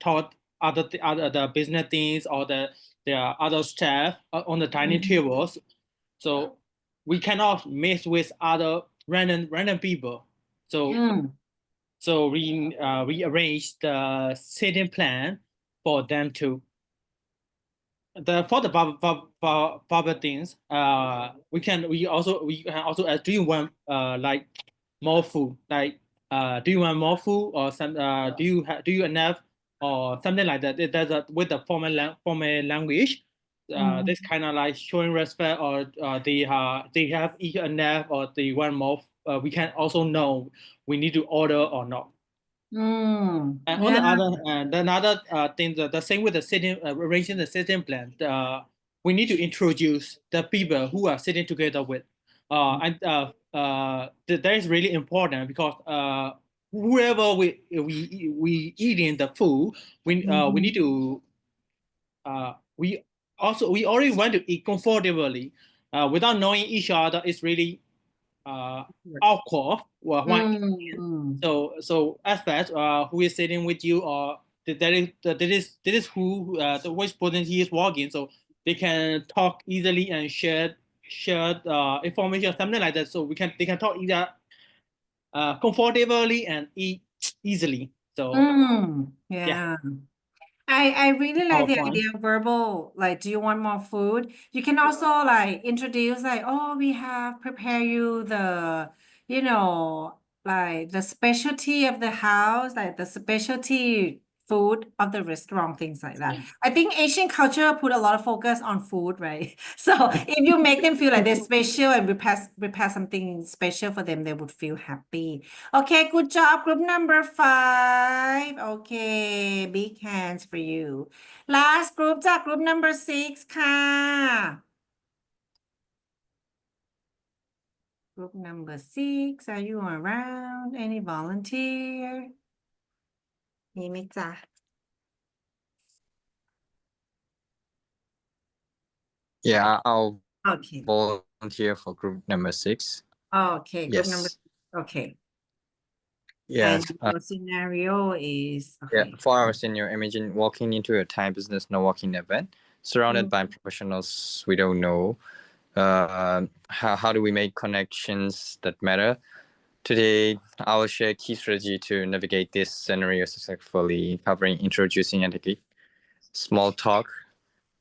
Speaker 12: talk other the business things or their other staff on the dining tables. So we cannot mix with other random people. So we arrange the seating plan for them too. For the bubble things, we can also do you want like more food, like do you want more food or some do you enough or something like that. There's with the formal language, this kind of like showing respect, or they have eaten enough or they want more. We can also know we need to order or not. And on the other hand, another thing, the same with the sitting, arranging the sitting plan. We need to introduce the people who are sitting together with. And that is really important, because whoever we eating the food, we need to we already want to eat comfortably, without knowing each other. It's really awkward. So as fast who is sitting with you, or that is who the which person he is walking, so they can talk easily and share information, something like that. So they can talk either comfortably and eat easily. So
Speaker 5: Yeah. I really like the
Speaker 12: PowerPoint.
Speaker 5: idea of verbal, like, do you want more food? You can also like introduce like, oh, we have prepare you the, you know, like the specialty of the house, like the specialty food of the restaurant, things like that. I think Asian culture put a lot of focus on food, right? So if you make them feel like they're special and prepare something special for them, they would feel happy. Okay, good job, group number 5. Okay, big hands for you. Last group จาก group number 6 ค่ะ Group number 6, are you around? Any volunteer? มีไหมจ๊ะ
Speaker 13: Yeah, I'll
Speaker 5: โอเค
Speaker 13: volunteer for group number 6.
Speaker 5: โอเค group number
Speaker 13: Yes.
Speaker 5: โอเค
Speaker 13: Yes.
Speaker 5: and your scenario is
Speaker 13: Yeah,
Speaker 5: okay
Speaker 13: for our senior, imagine walking into a Thai business networking event surrounded
Speaker 5: Mm.
Speaker 13: by professionals we don't know. How do we make connections that matter? Today, I will share key strategy to navigate this scenario successfully, covering introducing etiquette, small talk,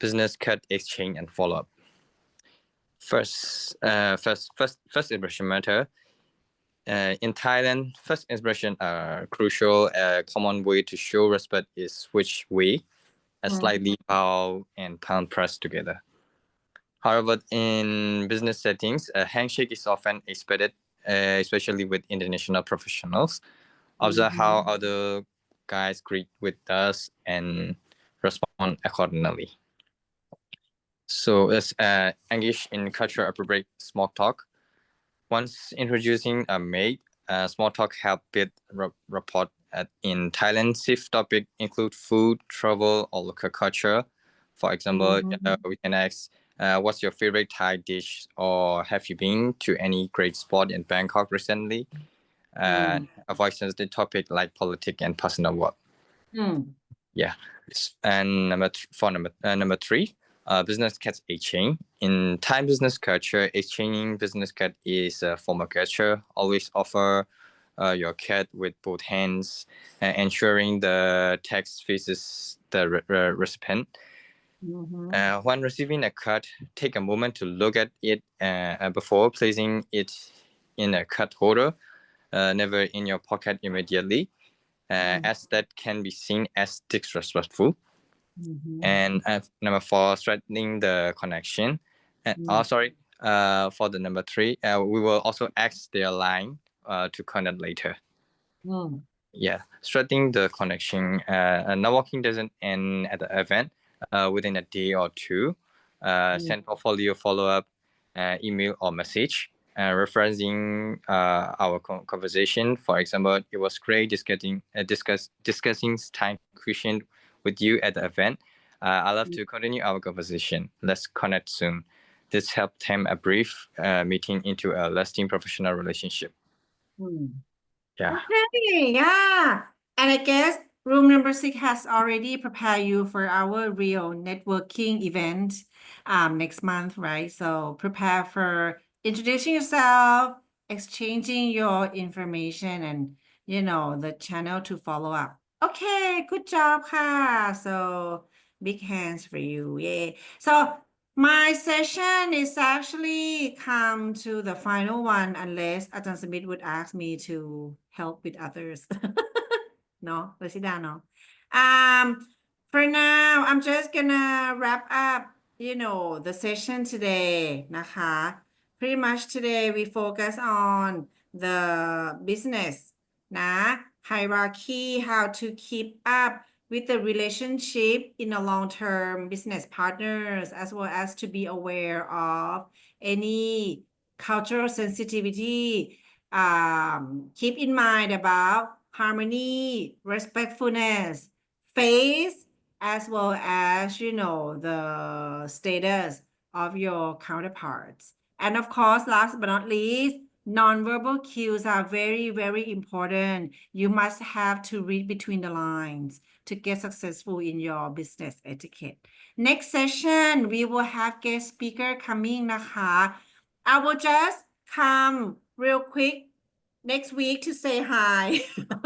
Speaker 13: business cut exchange, and follow-up. First impression matter. In Thailand, first impression are crucial. A common way to show respect is switch way, a slightly bow and palm press together. However, in business settings, a handshake is often expected, especially with international professionals. Observe how other guys greet with us and respond accordingly. So let's engage in cultural appropriate small talk. Once introducing a mate, small talk help build rapport. In Thailand, shift topic include food, travel, or local culture. For example, we can ask, what's your favorite Thai dish, or have you been to any great spot in Bangkok recently? Avoid sensitive topic like politics and personal work. Yeah, and number 3. Business cards exchange. In Thai business culture, exchanging business card is a formal gesture. Always offer your card with both hands, ensuring the text faces the recipient. When receiving a card, take a moment to look at it before placing it in a card holder, never in your pocket immediately, as that can be seen as disrespectful. And number 4, strengthening the connection. For the number 3, we will also ask their line to connect later. Yeah, strengthening the connection. Networking doesn't end at the event. Within a day or 2, send portfolio follow-up, email or message, referencing our conversation. For example, it was great discussing time question with you at the event. I love to continue our conversation. Let's connect soon. This helped turn a brief meeting into a lasting professional relationship. Yeah.
Speaker 5: Okay, yeah. And I guess room number 6 has already prepared you for our real networking event next month, right? So prepare for introducing yourself, exchanging your information, and the channel to follow up. Okay, good job,ค่ะ. So big hands for you. Yay. So my session is actually come to the final one unless Ajahn Smith would ask me to help with others. No, Rashida, no. For now, I'm just gonna wrap up, the session today,นะคะ. Pretty much today we focus on the business, นะ hierarchy, how to keep up with the relationship in a long-term business partners, as well as to be aware of any cultural sensitivity. Keep in mind about harmony, respectfulness, face, as well as, the status of your counterparts. And of course, last but not least, nonverbal cues are very, very important. You must have to read between the lines to get successful in your business etiquette. Next session, we will have guest speaker coming,นะคะ. I will just come real quick next week to say hi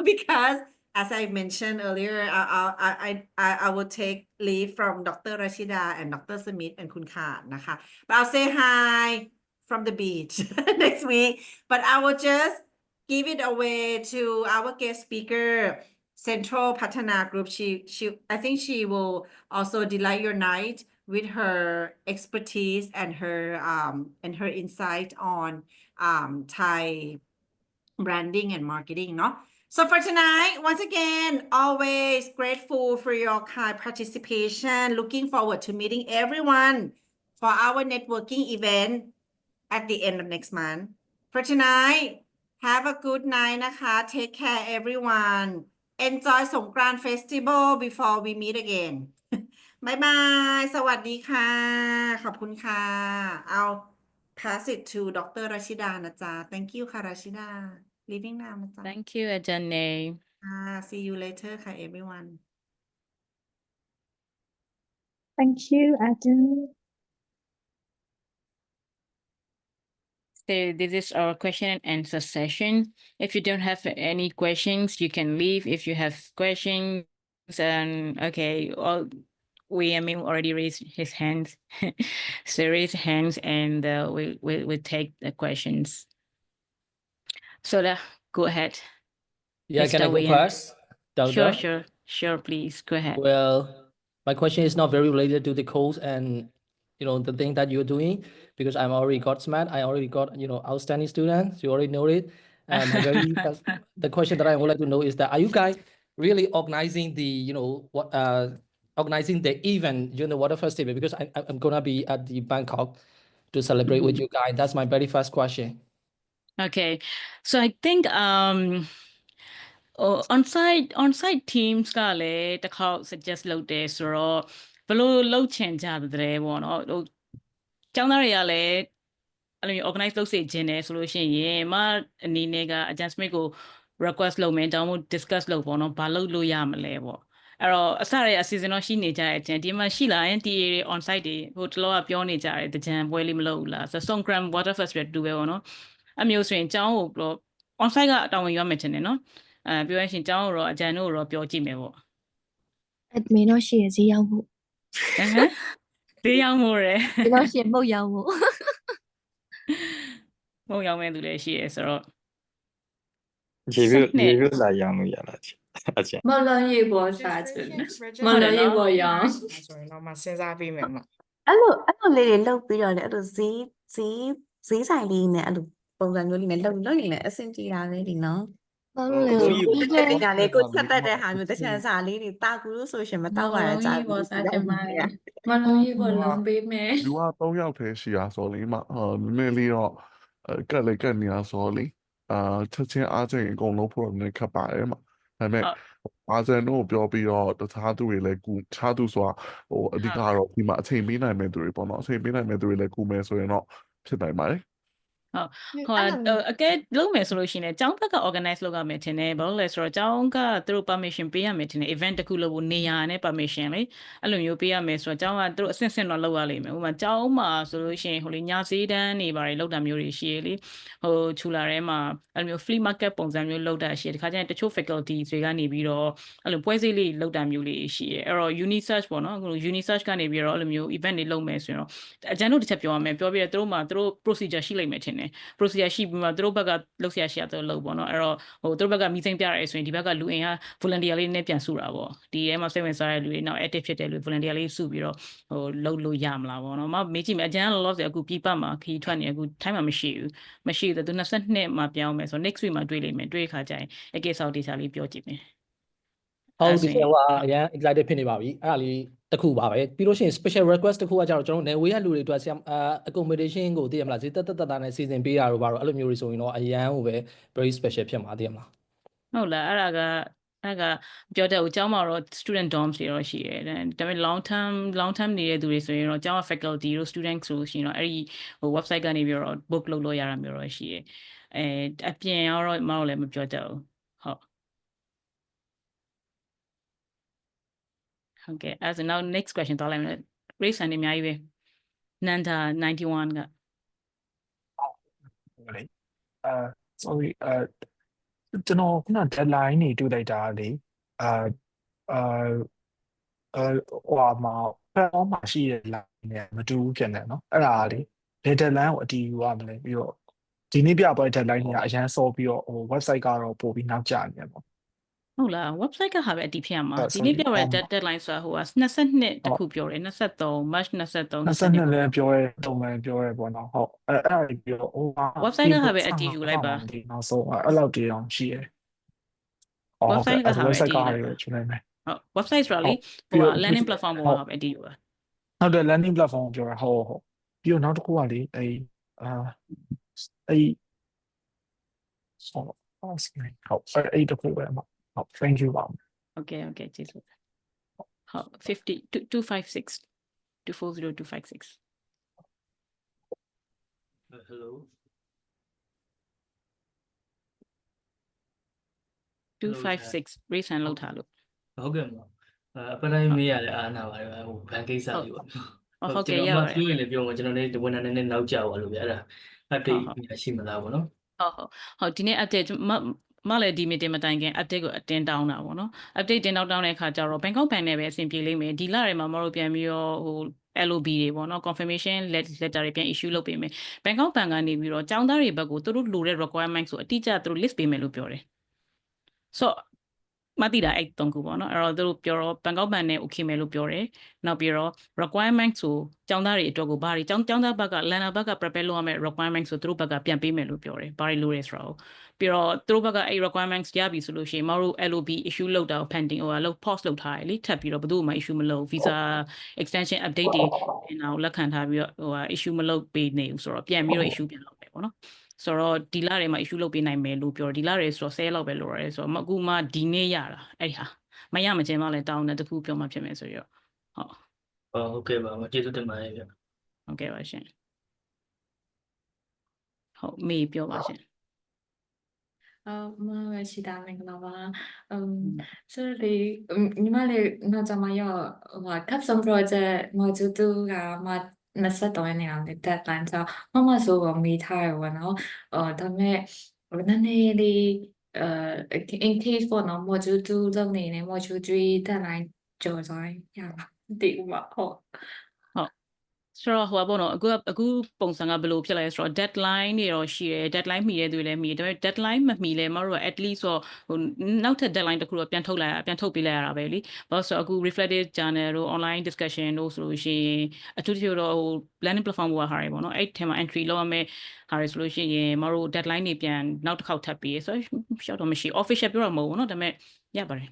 Speaker 5: because as I mentioned earlier, I will take leave from Dr. Rashida and Dr. Smith and Kun Khat,นะคะ. But I'll say hi from the beach next week. But I will just give it away to our guest speaker, Central Patana Group. I think she will also delight your night with her expertise and her insight on Thai branding and marketing, no? So for tonight, once again, always grateful for your kind participation. Looking forward to meeting everyone for our networking event at the end of next month. For tonight, have a good night,นะคะ. Take care, everyone. enjoy Songkran Festival before we meet again บ๊ายบายสวัสดีค่ะขอบคุณค่ะเอา pass it to Dr. Rashida นะจ๊ะ thank you ค่ะ Rashida leaving now นะจ๊ะ
Speaker 2: Thank you อาจารย์เนย
Speaker 5: see you later ค่ะ everyone
Speaker 10: Thank you, Adam.
Speaker 2: So this is our question and answer session. If you don't have any questions, you can leave. If you have questions, and okay, all William already raised his hand. So raise hands and we take the questions. So go ahead.
Speaker 14: Yeah, can I
Speaker 2: Mr.
Speaker 14: go
Speaker 2: William.
Speaker 14: first?
Speaker 2: Sure,
Speaker 14: Doctor?
Speaker 2: sure, please go ahead.
Speaker 14: Well, my question is not very related to the course and the thing that you're doing because I'm already got smart. I already got outstanding students. You already know it. The question that I would like to know is that are you guys really organizing the organizing the event during the water festival because I'm gonna be at the Bangkok to celebrate with you guys. That's my very first question.
Speaker 2: Okay, so I think on-site teams ကလည်းတစ်ခေါက် suggest လုပ်တယ်ဆိုတော့ဘယ်လိုလုပ်ချင်ကြတဲ့ပေါ့နော်ဟိုကျောင်းသားတွေကလည်းအဲ့လိုမျိုး organize လုပ်စေခြင်းတယ်ဆိုလို့ရှိရင်မအနေနဲ့က adjustment ကို request လုပ်မယ်တောင်းမို့ discuss လုပ်ပေါ့နော်ဘာလုပ်လို့ရမလဲပေါ့အဲ့တော့အစရအစီအစဉ်တော့ရှိနေကြတဲ့အချင်းဒီမှာရှိလာရင် TA တွေ on site တွေဟိုတလောကပြောနေကြတယ်တကြံပွဲလေးမလုပ်ဘူးလားဆို Songkran Water Festival တူပဲပေါ့နော်အမျိုးဆိုရင်ကျောင်းကို on site ကတာဝန်ယူရမယ်ထင်တယ်နော်ပြောရရင်ကျောင်းကိုတော့အကြံတို့တော့ပြောကြည့်မယ်ပေါ့
Speaker 9: admin တော့ရှိရဈေးရောက်ဖို့
Speaker 2: ဈေးရောက်မှုရယ်
Speaker 9: ဒီတော့ရှိမဟုတ်ရောက်ဖို့
Speaker 2: မဟုတ်ရောက်မဲ့သူလည်းရှိရယ်ဆိုတော့
Speaker 13: ရေပြလာရောင်းလို့ရလားအချင်း
Speaker 15: မလွန်ရေပေါ်စာချင်မလွန်ရေပေါ်ရောင်းဆိုရင်တော့မစဉ်းစားပေးမယ်မ
Speaker 5: အဲ့လိုလေးတွေလုပ်ပြီးတော့လေအဲ့လိုဈေးဆိုင်လေးနဲ့အဲ့လိုပုံစံမျိုးလေးနဲ့လုပ်ရင်လည်းအဆင်ပြေတာပဲဒီနော်
Speaker 9: ဘာလို့လဲဆိုတော့
Speaker 5: ဒီကလေးကိုချက်တက်တဲ့ဟာမျိုးတချမ်းစာလေးတွေတာကူလို့ဆိုရှင်မတောက်ပါနဲ့ကြာဘူး
Speaker 15: မလွန်ရေပေါ်လုံးပေးမယ်
Speaker 16: လူက3ယောက်တည်းရှိရဆိုလေမနည်းနည်းလေးတော့ကက်နေရဆိုလေချက်ချင်းအားချင်းအကုန်လုံးဖို့လည်းခက်ပါတယ်မဒါပေမဲ့အားစံတို့ပြောပြီးတော့တခြားသူတွေလည်းကူခြားသူဆိုတာအဓိကတော့ဒီမှာအချိန်ပေးနိုင်မဲ့သူတွေပေါ့နော်အချိန်ပေးနိုင်မဲ့သူတွေလည်းကူမယ်ဆိုရင်တော့ဖြစ်နိုင်ပါတယ်
Speaker 2: ဟိုအကဲလုံးမယ်ဆိုလို့ရှိရင်ကျောင်းဘက်က organize လုပ်ရမယ်ထင်တယ်ဘာလို့လဲဆိုတော့ကျောင်းကသူတို့ permission ပေးရမယ်ထင်တယ် event တစ်ခုလုပ်ဖို့နေရာနဲ့ permission လေအဲ့လိုမျိုးပေးရမယ်ဆိုတော့ကျောင်းကသူတို့အဆင့်ဆင့်တော့လုပ်ရလိမ့်မယ်ဥပမာကျောင်းမှာဆိုလို့ရှိရင်ဟိုလေညဈေးတန်းနေပါတယ်လုပ်တာမျိုးတွေရှိရလေဟိုချူလာထဲမှာအဲ့လိုမျိုး flea market ပုံစံမျိုးလုပ်တာရှိတယ်ဒီခါကျရင်တချို့ faculty တွေကနေပြီးတော့အဲ့လိုပွဲစည်းလေးလုပ်တာမျိုးလေးရှိရအဲ့တော့ unisearch ပေါ့နော် unisearch ကနေပြီးတော့အဲ့လိုမျိုး event တွေလုပ်မယ်ဆိုရင်တော့အကျဉ်းတို့တစ်ချက်ပြောရမယ်ပြောပြီးတော့သူတို့ procedure ရှိလိမ့်မယ်ထင်တယ် procedure ရှိပြီးမှသူတို့ဘက်ကလုပ်ရရှိရတော့လုပ်ပေါ့နော်အဲ့တော့ဟိုသူတို့ဘက်ကမီစိမ့်ပြရဲဆိုရင်ဒီဘက်ကလူအင်က volunteer လေးနဲ့ပြန်စုတာပေါ့ဒီထဲမှာစိတ်ဝင်စားတဲ့လူတွေနောက် active ဖြစ်တဲ့လူ volunteer လေးစုပြီးတော့ဟိုလုပ်လို့ရမလားပေါ့နော်မေးကြည့်မယ်အကျဉ်းလောလောဆယ်အခုပြပမှာခီးထွက်နေအခု time မှာမရှိတော့သူ22မှာပြောင်းမယ်ဆို next week မှာတွေ့လိမ့်မယ်တွေ့ခါကျရင်အကေဆောက်ဒေတာလေးပြောကြည့်မယ်
Speaker 14: ဟုတ်ဒီဟိုအရင် excited ဖြစ်နေပါပြီအဲ့ဒါလေးတစ်ခုပါပဲပြီးလို့ရှိရင် special request တစ်ခုကကြတော့ကျွန်တော်နယ်ဝေးရလူတွေအတွက် accommodation ကိုသိရမလားဈေးတက်နဲ့စီစဉ်ပေးတာတို့ပါတော့အဲ့လိုမျိုးတွေဆိုရင်တော့အရန်ဟိုပဲ very special ဖြစ်မှာသိရမလား
Speaker 2: ဟုတ်လားအဲ့ဒါကပြောတဲ့ဦးကျောင်းမှာတော့ student dorms တွေတော့ရှိတယ်ဒါပေမဲ့ long term နေတဲ့သူတွေဆိုရင်တော့ကျောင်းက faculty တို့ student ဆိုရှင်တော့အဲ့ဒီဟို website ကနေပြီးတော့ book လုပ်လို့ရတာမျိုးတော့ရှိတယ်အပြင်တော့မဟုတ်လည်းမပြောတတ်ဘူးဟုတ် Okay, as now next question တော့လည်း raise hand အများကြီးပဲ Nanda 91က
Speaker 17: ဟုတ်လေsorry ကျွန်တော်ခုန deadline နေတွေ့လိုက်တာလေဟိုမှာ platform မှာရှိတဲ့ line နဲ့မတူဘူးဖြစ်နေเนาะအဲ့ဒါလေ deadline ကိုအတည်ယူရမလဲပြီးတော့ဒီနေ့ပြပွဲ deadline တွေကအရန်စောပြီးတော့ဟို website ကတော့ပို့ပြီးနောက်ကျနေတယ်ပေါ့
Speaker 2: ဟုတ်လား website ကဟာပဲအတည်ဖြစ်ရမှာဒီနေ့ပြောရတဲ့ deadline ဆိုတာဟိုက22တခုပြောတယ်23 March 23
Speaker 17: 22လည်းပြောရဲတုံးလည်းပြောရဲပေါ့နော်ဟုတ်အဲ့ဒါပြီးတော့ဟို
Speaker 2: website ကဟာပဲအတည်ယူလိုက်ပါ
Speaker 17: နောက်ဆုံးအဲ့လောက်တည်းအောင်ရှိရဲ
Speaker 2: website ကဟာပဲအတည်ယူလိုက်ပါ
Speaker 17: ကျွန်တော်မယ်
Speaker 2: ဟုတ် website ဆိုတာလေဟို learning platform ပေါ်မှာပဲအတည်ယူပါ
Speaker 17: ဟုတ်တယ် learning platform ပြောရဟုတ်ပြီးတော့နောက်တစ်ခုကလေအဲ့ဟုတ်အဲ့တခုပဲမှာ ဟုတ် thank you ပါ
Speaker 2: Okay, okay, ကျေးဇူးဟုတ်50 256 240256
Speaker 14: hello
Speaker 2: 256 raise hand လုပ်ထားလို့
Speaker 14: ဟုတ်ကဲ့ပါအပတိုင်းမေးရလဲအားနာပါတယ်ဟိုဘန်ကိစ္စလေးပေါ့
Speaker 2: ဟုတ်ကဲ့
Speaker 14: ကျွန်
Speaker 2: ရ
Speaker 14: တော်
Speaker 2: ပါ
Speaker 14: မှ
Speaker 2: တယ်
Speaker 14: ပြောရင်လည်းပြောမှာကျွန်တော်လည်းဝန်ထမ်းနည်းနည်းနောက်ကျသွားလို့ဗျအဲ့ဒါ update ရှိမလားပေါ့နော်
Speaker 2: ဟုတ်ဒီနေ့ update မလည်းဒီ meeting မတိုင်ခင် update ကိုအတင်းတောင်းတာပေါ့နော် update တင်းတောင်းတဲ့အခါကျတော့ Bangkok Bank နဲ့ပဲအဆင်ပြေလိမ့်မယ်ဒီလတွေမှာမတို့ပြန်ပြီးတော့ဟို LOB တွေပေါ့နော် confirmation letter တွေပြန် issue လုပ်ပေးမယ် Bangkok Bank ကနေပြီးတော့ចောင်းသားတွေဘက်ကိုသူတို့လိုတဲ့ requirement ဆိုအတိအကျသူတို့ list ပေးမယ်လို့ပြောတယ် so မသိတာအဲ့တုံးခုပေါ့နော်အဲ့တော့သူတို့ပြောတော့ Bangkok Bank နဲ့ okay မယ်လို့ပြောတယ်နောက်ပြီးတော့ requirement ဆိုចောင်းသားတွေအတွက်ကိုဘာတွေចောင်းသားဘက်က learner ဘက်က prepare လုပ်ရမယ့် requirement ဆိုသူတို့ဘက်ကပြန်ပေးမယ်လို့ပြောတယ်ဘာတွေလိုရဲဆိုတော့ပြီးတော့သူတို့ဘက်ကအဲ့ requirements ရပြီဆိုလို့ရှိရင်မတို့ LOB issue လုပ်တာ pending ဟိုလောက် pause လုပ်ထားတယ်လေထပ်ပြီးတော့ဘယ်သူမှ issue မလုပ် visa extension update တွေနောက်လက်ခံထားပြီးတော့ဟို issue မလုပ်ပေးနေဘူးဆိုတော့ပြန်ပြီးတော့ issue ပြန်လုပ်မယ်ပေါ့နော်ဆိုတော့ဒီလတွေမှာ issue လုပ်ပေးနိုင်မယ်လို့ပြောဒီလတွေဆိုတော့10လောက်ပဲလိုရတယ်ဆိုတော့အခုမှဒီနေ့ရတာအဲ့ဒီဟာမရမချင်းမလဲတောင်းတယ်တခုပြောမှဖြစ်မယ်ဆိုတော့
Speaker 14: ဟုတ်ကဲ့ပါကျေးဇူးတင်ပါတယ်ဗျ
Speaker 2: ဟုတ်ကဲ့ပါရှင်ဟုတ်မေးပြောပါရှင်
Speaker 18: မရှိတာမင်္ဂလာပါဆိုတော့ညီမလေးနောက်ကြမှာရောဟို custom project module 2ကမှ23ရက်နေ့အောင် deadline ဆိုမဆိုတော့မေးထားရပါတော့ဒါပေမဲ့နည်းနည်းလေး in case ပေါ့နော် module 2လုပ်နေတယ် module 3 deadline ကျော်သွားရပါဒီဥပဟုတ်
Speaker 2: ဆိုတော့ဟိုပေါ့နော်အခုပုံစံကဘယ်လိုဖြစ်လဲဆိုတော့ deadline တွေတော့ရှိတယ် deadline မီတဲ့သူတွေလည်းမီတယ်ဒါပေမဲ့ deadline မမီလဲမတို့က at least ဆိုဟိုနောက်ထပ် deadline တစ်ခုတော့ပြန်ထုတ်ပေးလိုက်ရတာပဲလीဘာလို့ဆိုအခု reflective journal တို့ online discussion တို့ဆိုလို့ရှိရင်အထူးသဖြင့်တော့ဟို learning platform ကဟာတွေပေါ့နော်အဲ့ထဲမှာ entry လုပ်ရမယ့်ဟာတွေဆိုလို့ရှိရင်မတို့ deadline တွေပြန်နောက်တစ်ခေါက်ထပ်ပြီးဆိုတော့ရှောက်တော့မရှိ official ပြောတော့မဟုတ်ဘူးเนาะဒါပေမဲ့ရပါတယ်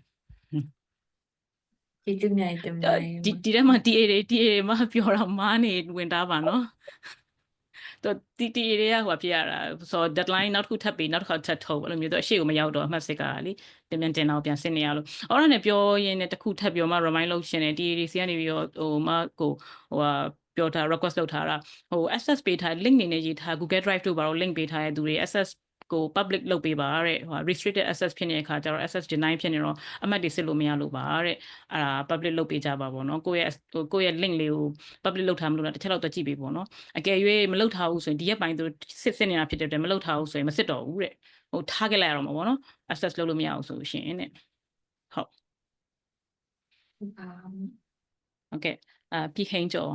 Speaker 18: ဒီတူမြိုင်တမိုင်း
Speaker 2: ဒီထဲမှာ TA တွေမှာပြောတာမားနေဝင်တာပါနော်တော့ TA တွေကဟိုဖြစ်ရတာဆိုတော့ deadline နောက်တစ်ခုထပ်ပြီးနောက်တစ်ခါထပ်ထုတ်အဲ့လိုမျိုးတော့အရှိကိုမရောက်တော့အမှတ်စစ်ကလေပြန်တင်တော့ပြန်စစ်နေရလို့အော်အဲ့ဒါနဲ့ပြောရင်းနဲ့တစ်ခုထပ်ပြောမှ remind လုပ်ရှင်တယ် TA တွေစီကနေပြီးတော့ဟိုမကိုဟိုပြောထား request လုပ်ထားတာဟို access ပေးထား link နေနဲ့ရေးထား Google Drive တို့ဘာလို့ link ပေးထားတဲ့သူတွေ accessကို public လုပ်ပေးပါတဲ့ဟို restricted access ဖြစ်နေတဲ့အခါကျတော့ access deny ဖြစ်နေတော့အမှတ်တွေစစ်လို့မရလို့ပါတဲ့အဲ့ဒါ public လုပ်ပေးကြပါပေါ့နော်ကိုယ့်ရဲ့ link လေးကို public လုပ်ထားမလို့လားတစ်ချက်တော့တွက်ကြည့်ပေးပေါ့နော်အကယ်၍မလုပ်ထားဘူးဆိုရင်ဒီရက်ပိုင်းသူစစ်နေတာဖြစ်တဲ့အတွက်မလုပ်ထားဘူးဆိုရင်မစစ်တော့ဘူးတဲ့ဟိုထားခဲ့လိုက်ရတော့မှာပေါ့နော် access လုပ်လို့မရဘူးဆိုရှင်တဲ့ဟုတ်ဟုတ်ကဲ့ပြည်ခိန်ကျော်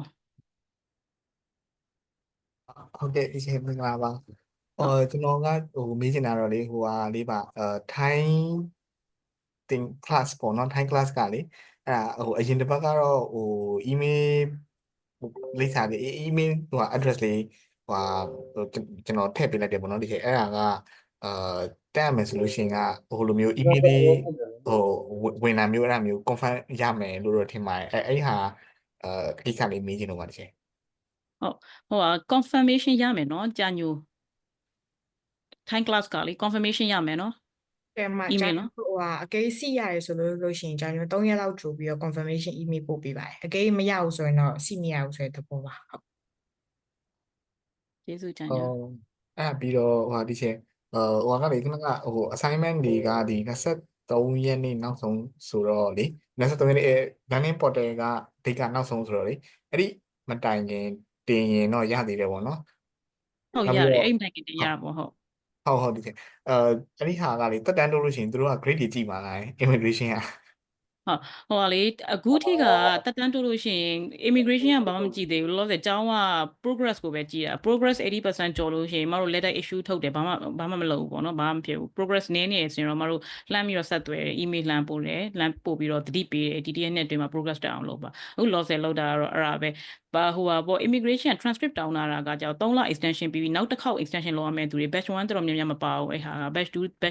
Speaker 19: ဟုတ်ကဲ့ဒီချိန်မင်္ဂလာပါကျွန်တော်ကဟိုမေးချင်တာတော့လေဟိုဟာလေးပါထိုင်းတင် class ပေါ့နော်ထိုင်း class ကလေအဲ့ဒါဟိုအရင်တစ်ပတ်ကတော့ဟို email လိပ်စာလေး email ဟို address လေးဟိုကျွန်တော်ထည့်ပေးလိုက်တယ်ပေါ့နော်ဒီချိန်အဲ့ဒါကတက်ရမယ်ဆိုလို့ရှိရင်ကဟိုလိုမျိုး email လေးဟိုဝင်လာမျိုးအဲ့ဒါမျိုး confirm ရမယ်လို့တော့ထင်ပါတယ်အဲ့ဟာကိစ္စလေးမေးချင်တော့ပါဒီချိန်
Speaker 2: ဟုတ်ဟို confirmation ရမယ်နော်ကြာညို time class ကလေ confirmation ရမယ်နော်
Speaker 15: ကဲမှာ
Speaker 2: email နော်
Speaker 15: ဟိုအကေးစီရတယ်ဆိုလို့ရှိရင်ကြာညို3ရက်လောက်ကြိုပြီးတော့ confirmation email ပို့ပေးပါတယ်အကေးမရဘူးဆိုရင်တော့စီမရဘူးဆိုတဲ့သဘောပါဟုတ်
Speaker 2: ကျေးဇူးကြာ
Speaker 19: ဟို
Speaker 2: ညို
Speaker 19: အဲ့ပြီးတော့ဟိုဒီချိန်ဟိုကလေခဏကဟို assignment တွေကဒီ23ရက်နေ့နောက်ဆုံးဆိုတော့လေ23ရက်နေ့learning portal က date ကနောက်ဆုံးဆိုတော့လေအဲ့ဒီမတိုင်ခင်တင်ရင်တော့ရသေးတယ်ပေါ့နော်
Speaker 2: ဟုတ်ရတယ်အဲ့ဒီတိုင်တင်ရတာပေါ့ဟုတ်
Speaker 19: ဟုတ်ဒီချိန်အဲ့ဒီဟာကလေတက်တန်းတိုးလို့ရှိရင်သူတို့က grade တွေကြည့်ပါလား immigration က
Speaker 2: ဟိုလေအခုထိကတက်တန်းတိုးလို့ရှိရင် immigration ကဘာမှမကြည့်သေးဘူးလောလောဆယ်ကျောင်းက progress ကိုပဲကြည့်တာ progress 80% ကျော်လို့ရှိရင်မတို့ letter issue ထုတ်တယ်ဘာမှမလုပ်ဘူးပေါ့နော်ဘာမှမဖြစ်ဘူး progress နည်းနေဆိုရင်တော့မတို့လှမ်းပြီးတော့ဆက်သွယ် email လှမ်းပို့တယ်လှမ်းပို့ပြီးတော့တတိပေးတယ်ဒီတရက်နဲ့အတွင်းမှာ progress တက်အောင်လုပ်ပါအခုလောလောဆယ်လုပ်တာကတော့အဲ့ဒါပဲဘာဟိုပါပေါ့ immigration transcript တောင်းလာတာကကြောင့်3လ extension ပြီးပြီးနောက်တစ်ခေါက် extension လုပ်ရမယ့်သူတွေ batch 1တော်တော်များများမပါဘူးအဲ့ဟာ batch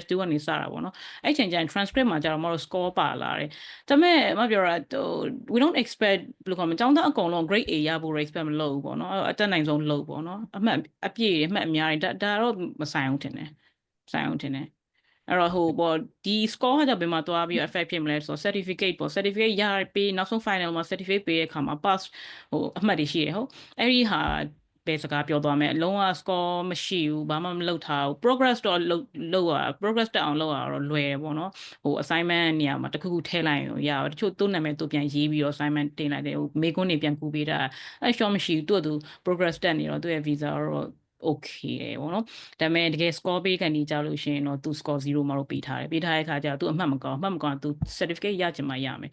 Speaker 2: 2ကနေစတာပေါ့နော်အဲ့ချိန်ကျရင် transcript မှာကျတော့မတို့ score ပါလာတယ်ဒါပေမဲ့မပြောရတော့ we don't expect ဘယ်လိုခေါ်မလဲကျောင်းသားအကုန်လုံး grade A ရဖို့ expect မလုပ်ဘူးပေါ့နော်အတက်နိုင်ဆုံးလုပ်ပေါ့နော်အမှတ်အပြည့်အမှတ်အများကြီးဒါတော့မဆိုင်အောင်ထင်တယ်ဆိုင်အောင်ထင်တယ် အဲ့တော့ဟိုပေါ့ဒီ score ဟာကြောင့်ဘယ်မှာသွားပြီး affect ဖြစ်မလဲဆိုတော့ certificate ပေါ့ certificate ရပေးနောက်ဆုံး final မှာ certificate ပေးတဲ့အခါမှာ pass ဟိုအမှတ်တွေရှိတယ်ဟုတ်အဲ့ဒီဟာပဲစကားပြောသွားမယ်အလုံးဝ score မရှိဘူးဘာမှမလုပ်ထားဘူး progress တော့လုပ်ရ progress တက်အောင်လုပ်ရတော့လွယ်တယ်ပေါ့နော်ဟို assignment နေရာမှာတစ်ခုခုထည့်လိုက်ရင်ရတချို့သူ့နာမည်သူပြန်ရေးပြီးတော့ assignment တင်လိုက်တယ်ဟိုမေကွန်းတွေပြန်ကူပေးတာအဲ့ short မရှိဘူးသူ့ progress တက်နေတော့သူ့ရဲ့ visa တော့ okay တယ်ပေါ့နော်ဒါပေမဲ့တကယ် score ပေးကန်ဒီကြလို့ရှိရင်တော့သူ score 0မှာတော့ပေးထားတယ်ပေးထားတဲ့အခါကျတော့သူအမှတ်မကောင်းသူ certificate ရချင်မှရမယ်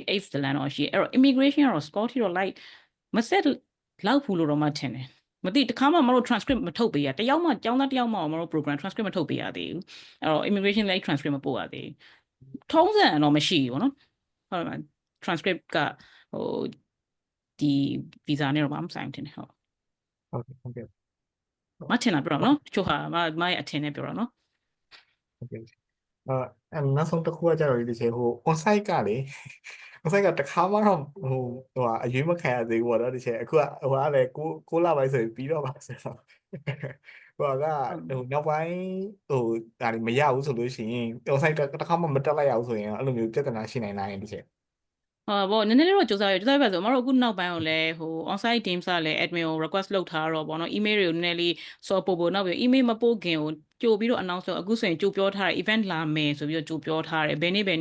Speaker 2: အဲ့ဇလန်တော့ရှိအဲ့တော့ immigration ကတော့ score ထိတော့ like မဆက်လောက်ဘူးလို့တော့မှထင်တယ်မသိတခါမှမတို့ transcript မထုတ်ပေးရတယောက်မှကျောင်းသားတယောက်မှမတို့ program transcript မထုတ်ပေးရသေးဘူးအဲ့တော့ immigration လိုက် transcript မပို့ရသေးဘူးထုံးစံတော့မရှိဘူးပေါ့နော်ဟုတ်တယ် transcript ကဟိုဒီ visa နဲ့တော့မဆိုင်ဘူးထင်တယ်ဟုတ်
Speaker 19: ဟုတ်ကဲ့
Speaker 2: မထင်တာပြောတော့နော်တချို့ဟာမရဲ့အထင်နဲ့ပြောတော့နော်
Speaker 19: ဟုတ်ကဲ့နောက်ဆုံးတစ်ခုကကြတော့ဒီချေဟို on site ကလေ on site ကတခါမှတော့ဟိုအရွေးမခံရသေးဘူးပေါ့နော်ဒီချေအခုကဟိုကလည်းကိုလပိုင်းဆိုပြီးတော့ပါဆိုတော့ဟိုကနောက်ပိုင်းဟိုဒါမရဘူးဆိုလို့ရှိရင် on site တခါမှမတက်လိုက်ရဘူးဆိုရင်အဲ့လိုမျိုးပြဿနာရှိနိုင်လားဒီချေ
Speaker 2: ဘောနည်းနည်းလေးတော့စူးစမ်းပဲဆိုမတို့အခုနောက်ပိုင်းကိုလည်းဟို on-site team ကလည်း admin ကို request လုပ်ထားတော့ဗောနော် email တွေကိုနည်းနည်းလေးစောပို့နောက်ပြီး email မပို့ခင်ကိုကြိုပြီးတော့ announce အခုဆိုရင်ကြိုပြောထားတယ် event လာမယ်ဆိုပြီးတော့ကြိုပြောထားတယ်ဘယ်နေ့ဟို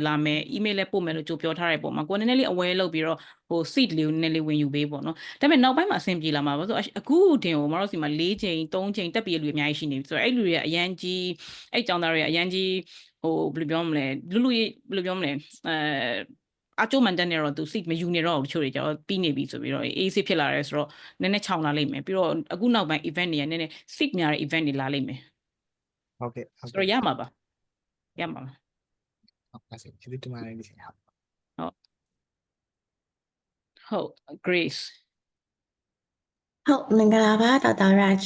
Speaker 2: လာမယ် email လည်းပို့မယ်လို့ကြိုပြောထားတယ်ပေါ့မှာကိုနည်းနည်းလေး aware လုပ်ပြီးတော့ဟို seat လေးကိုနည်းနည်းလေးဝင်ယူပေးပေါ့နော်ဒါပေမဲ့နောက်ပိုင်းမှာအဆင်ပြေလာမှာပါဆိုအခုတင်ကိုမတို့စီမှာ4ချိန်3ချိန်တက်ပြီးလူအများကြီးရှိနေပြီဆိုတော့အဲ့လူတွေကအရန်ကြီးအဲ့ចောင်းသားတွေကအရန်ကြီးဟိုဘယ်လိုပြောမလဲလူဘယ်လိုပြောမလဲအချို့မှန်တက်နေတော့သူ seat မယူနေတော့ဘူးတချို့တွေကျတော့ပြီးနေပြီဆိုပြီးတော့အေးစစ်ဖြစ်လာတယ်ဆိုတော့နည်းနည်းခြောင်လာလိမ့်မယ်ပြီးတော့အခုနောက်ပိုင်း event တွေကနည်းနည်း seat များတဲ့ event တွေလာလိမ့်မယ်
Speaker 19: ဟုတ်ကဲ့
Speaker 2: ဆိုတော့ရမှာပါ
Speaker 19: ဟုတ်ပါစေကျေးဇူးတင်ပါတယ်ဒီချေဟုတ်
Speaker 2: Grace
Speaker 20: ဟုတ်မင်္ဂလာပါဒေါက်တာ Raj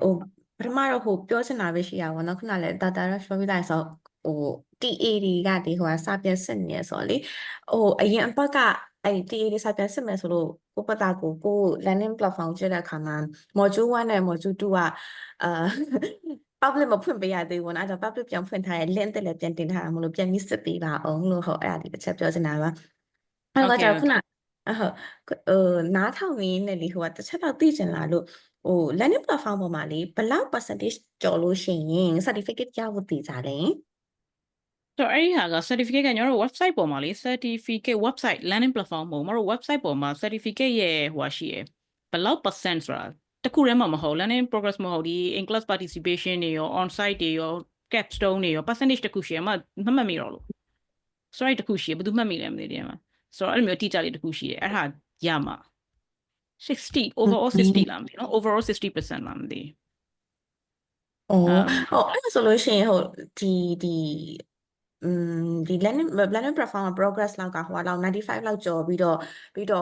Speaker 20: ဟိုပထမတော့ဟိုပြောချင်တာပဲရှိရပါတော့ခုနလည်းဒေါက်တာ Raj ပြောပြလိုက်ဆိုဟို TA တွေကဒီဟိုစာပြန်စစ်နေရဆိုတော့လေဟိုအရင်အပတ်ကအဲ့ TA တွေစာပြန်စစ်မယ်ဆိုလို့ကိုပတ်တာကို learning platform ကျတဲ့အခါမှာ module 1နဲ့ module 2ကpublic မဖွင့်ပေးရသေးဘူးနော်အဲ့တော့ public ပြန်ဖွင့်ထားတဲ့ link တက်လည်းပြန်တင်ထားတာမလို့ပြန်ပြီးစစ်ပေးပါအောင်လို့ဟုတ်အဲ့ဒါဒီတစ်ချက်ပြောချင်တာပါအဲ့တော့ကျွန်တော်ခုနနားထောင်ရင်းနဲ့လေဟိုကတစ်ချက်တော့သိချင်လာလို့ဟို learning platform ပေါ်မှာလေဘယ်လောက် percentage ကျော်လို့ရှိရင် certificate ရဖို့တည်ကြလဲ
Speaker 2: ဆိုအဲ့ဒီဟာက certificate ကကျွန်တော်တို့ website ပေါ်မှာလေ certificate website learning platform ပေါ်မှာတို့ website ပေါ်မှာ certificate ရဲ့ဟိုဟာရှိရယ်ဘယ်လောက် percent ဆိုတာတခုတည်းမှမဟုတ် learning progress မဟုတ်ဒီ in class participation တွေရော on site တွေရော capstone တွေရော percentage တခုရှိရမှတ်မိတော့လို့ sorry တခုရှိရဘယ်သူမှတ်မိလဲမသိတယ်မှာဆိုတော့အဲ့လိုမျိုးအတိအကျလေးတခုရှိတယ်အဲ့ဒါရမှာ60 overall 60လားမသိနော် overall 60% လားမသိ
Speaker 20: ဟုတ်အဲ့ဆိုလို့ရှိရင်ဟိုဒီlearning platform progress လောက်ကဟိုလောက်95လောက်ကျော်ပြီးတော့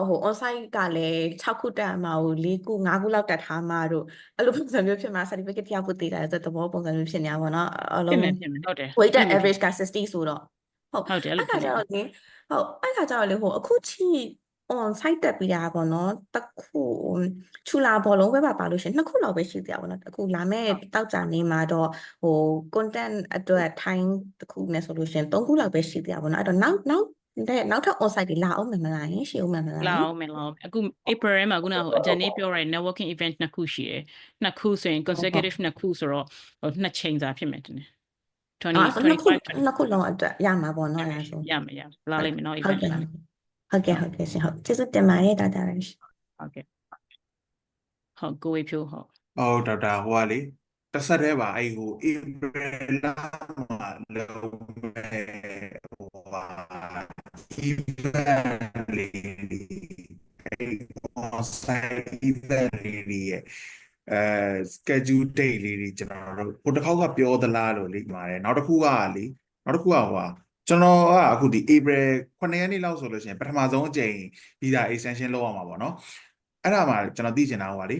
Speaker 20: ဟို on site ကလည်း6ခုတက်မှာဟို4ခု5ခုလောက်တက်ထားမှာတို့အဲ့လိုပုံစံမျိုးဖြစ်မှာ certificate ရဖို့တည်တယ်ဆိုတော့သဘောပုံစံမျိုးဖြစ်နေတာပေါ့နော်အလုံး
Speaker 2: ဟုတ်တယ်
Speaker 20: weighted average က60ဆိုတော့
Speaker 2: ဟုတ်တယ်အဲ့ခါကျတော့
Speaker 20: လေအဲ့ခါကျတော့လေဟိုအခုချိ on site တက်ပြီးတာပေါ့နော်တစ်ခုချူလာဘောလုံးပဲပါလို့ရှင်နှစ်ခုလောက်ပဲရှိသေးတာပေါ့နော်အခုလာမဲ့တောက်ကြနေမှာတော့ဟို content အတွက် time တစ်ခုနဲ့ဆိုလို့ရှင်3ခုလောက်ပဲရှိသေးတာပေါ့နော်အဲ့တော့နောက်ထပ် on site တွေလာအောင်မလားရင်ရှိအောင်မလား
Speaker 2: လာအောင်အခု April မှာခုနဟိုအကြံလေးပြောရတဲ့ networking event နှစ်ခုရှိတယ်နှစ်ခုဆိုရင် consecutive နှစ်ခုဆိုတော့ဟိုနှစ်ချိန်စာဖြစ်မယ်တင်တယ်
Speaker 20: 25နှစ်ခုလုံးအတွက်ရမှာပေါ့နော်အဲ့ဆို
Speaker 2: ရလာလိမ့်မယ်နော် event လာ
Speaker 20: ဟုတ်ကဲ့ရှင်ဟုတ်ကျေးဇူးတင်ပါတယ်ဒေါက်တာရရှ
Speaker 2: ဟုတ်ကဲ့ဟုတ်ကိုဝေဖြိုးဟုတ်
Speaker 21: ဒေါက်တာဟိုကလေတစ်ဆက်တည်းပါအဲ့ဟို April လမှာလုံးမဲ့ဟိုဟာ event လေးအဲ့ on-site event လေးရဲ့schedule date လေးတွေကျွန်တော်တို့ဟိုတစ်ခေါက်ကပြောသလားလို့လေပါတယ်နောက်တစ်ခုကဟိုဟာကျွန်တော်ကအခုဒီ April 9 ရက်နေ့လောက်ဆိုလို့ရှိရင်ပထမဆုံးအကြိမ် visa extension လုပ်ရမှာပေါ့နော်အဲ့ဒါမှကျွန်တော်သိချင်တာဟိုပါလေ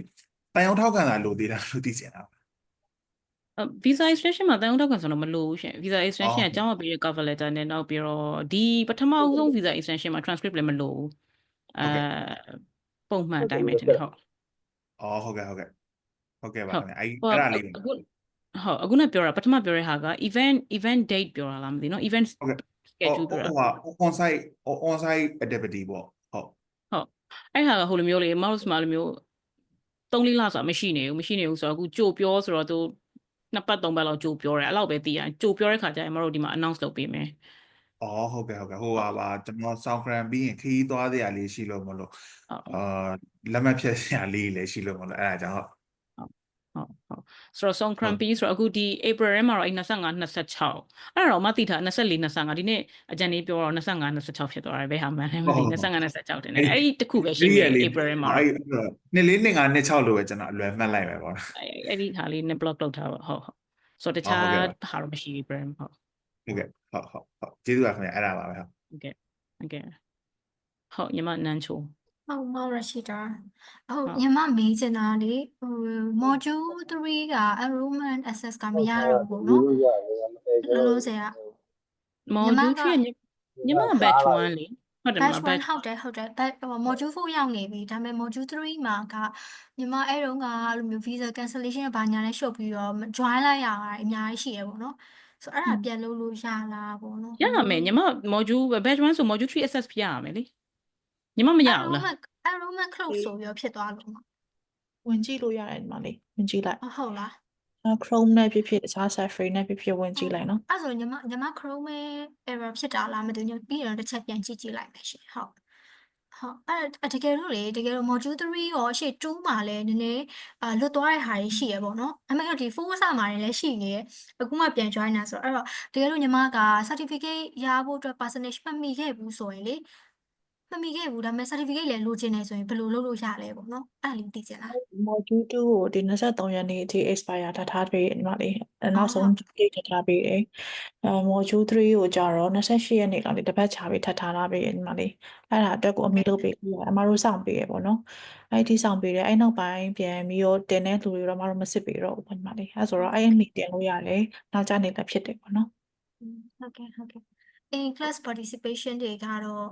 Speaker 21: တန်ရုံထောက်ခံတာလို့သိတာလို့သိချင်တာ
Speaker 2: visa extension မှာတန်ရုံထောက်ခံဆိုတော့မလိုဘူးရှင် visa extension ကကျောင်းမှာပေးတဲ့ cover letter နဲ့နောက်ပြီးတော့ဒီပထမဆုံး visa extension မှာ transcript လည်းမလိုဘူးပုံမှန်အတိုင်းပဲတင်ဟုတ်
Speaker 21: ဟုတ်ကဲ့ပါခင်ဗျအဲ့ဒါလေး
Speaker 2: ဟုတ်အခုနပြောတာပထမပြောတဲ့ဟာက event date ပြောတာလားမသိနော် event
Speaker 21: ဟုတ်ကဲ့
Speaker 2: schedule ပြောတာ
Speaker 21: on-site activity ပေါ့ဟုတ်
Speaker 2: ဟုတ်အဲ့ဟာကဟိုလိုမျိုးလေ mouse မှာလိုမျိုး3-4လဆိုတာမရှိနေဘူးဆိုတော့အခုကြိုပြောဆိုတော့သူ2ပတ်3ပတ်လောက်ကြိုပြောတယ်အဲ့လောက်ပဲသိရတယ်ကြိုပြောတဲ့ခါကျရင်မတို့ဒီမှာ announce လုပ်ပေးမယ်
Speaker 21: ဟုတ်ကဲ့ဟိုပါကျွန်တော် sound ပြီးရင်ခရီးသွားစရာလေးရှိလို့မလို့လက်မှတ်ဖြတ်စရာလေးလည်းရှိလို့မလို့အဲ့ဒါကြောင့်
Speaker 2: ဟုတ်ဆိုတော့ song crampy ဆိုတော့အခုဒီ April ထဲမှာတော့အဲ့25 26အဲ့တော့မသိထား24 25ဒီနေ့အကြံလေးပြောတော့25 26ဖြစ်သွားတယ်ဘယ်ဟာမှန်းလည်းမသိ25 26တင်တယ်အဲ့ဒီတစ်ခုပဲရှိနေ April ထဲမှာတော့
Speaker 21: နှစ်လေးနှစ်ငါနှစ်6လို့ပဲကျွန်တော်အလွယ်မှတ်လိုက်မယ်ပေါ့
Speaker 2: အဲ့ဒီဟာလေးနဲ့ block လုပ်ထားပါဟုတ်ဆိုတော့တခြားဟာတော့မရှိဘူး April ဟုတ်
Speaker 21: ကဲ့ဟုတ်ကျေးဇူးပါခင်ဗျအဲ့ဒါပါပဲဟုတ်
Speaker 2: ဟုတ်ညီမနန်းချို
Speaker 3: ဟုတ်မောင်ရရှိတာဟုတ်ညီမမေးချင်တာလေmodule 3က enrollment access ကမရတော့ဘူးနော်လောလောဆယ်က
Speaker 2: module 3ညီမ batch 1လေဟုတ်တယ်မ
Speaker 3: batch 1ဟုတ်တယ်module 4ရောက်နေပြီဒါပေမဲ့ module 3မှာကညီမအဲ့တော့ကအဲ့လိုမျိုး visa cancellation ဘာညာနဲ့ရှုပ်ပြီးတော့ join လိုက်ရတာအများကြီးရှိရပေါ့နော်ဆိုအဲ့ဒါပြန်လုပ်လို့ရလားပေါ့နော်
Speaker 2: ရမယ်ညီမ module batch 1ဆို module 3 access ပြရမယ်လေညီမမရဘူးလား
Speaker 3: enrollment close ဆိုပြီးဖြစ်သွားလို့
Speaker 22: ဝင်ကြည့်လို့ရတယ်ဒီမှာလေဝင်ကြည့်လိုက်
Speaker 3: ဟုတ်လား
Speaker 22: Chrome နဲ့ဖြစ်တခြား Safari နဲ့ဖြစ်ဝင်ကြည့်လိုက်နော်
Speaker 3: အဲ့ဆိုညီမ Chrome ရဲ့ error ဖြစ်တာလားမသိဘူးပြီးတော့တစ်ချက်ပြန်ကြည့်လိုက်မယ်ရှင်ဟုတ်အဲ့တကယ်လို့ module 3ရောရှေ့2မှာလည်းနည်းနည်းလွတ်သွားတဲ့ဟာတွေရှိရပေါ့နော်အမေဒီ4စမှာလည်းရှိနေတယ်အခုမှပြန် join တာဆိုတော့အဲ့တော့တကယ်လို့ညီမက certificate ရဖို့အတွက် percentage မှတ်မိခဲ့ဘူးဆိုရင်လေမမိခဲ့ဘူးဒါပေမဲ့ certificate လည်းလိုချင်နေဆိုရင်ဘယ်လိုလုပ်လို့ရလဲပေါ့နော်အဲ့လေးသိချင်လား
Speaker 22: module 2ကိုဒီ23ရက်နေ့အထိ expire ထားပေးတယ်ဒီမှာလေနောက်ဆုံး date ထားပေးတယ်module 3ကိုကြတော့28ရက်နေ့လောက်လေတစ်ပတ်ချပြီးထပ်ထားပေးတယ်ဒီမှာလေအဲ့ဒါအတွက်ကိုအမေလုပ်ပေးပြီးအမတို့စောင့်ပေးရပေါ့နော်အဲ့ဒီစောင့်ပေးတယ်အဲ့နောက်ပိုင်းပြန်ပြီးတော့တင်တဲ့လူတွေတော့မတို့မစစ်ပေးတော့ဘူးဒီမှာလေအဲ့ဆိုတော့အဲ့အမိတင်လို့ရတယ်နောက်ကျနေလည်းဖြစ်တယ်ပေါ့နော်
Speaker 3: ဟုတ်ကဲ့in class participation တွေကတော့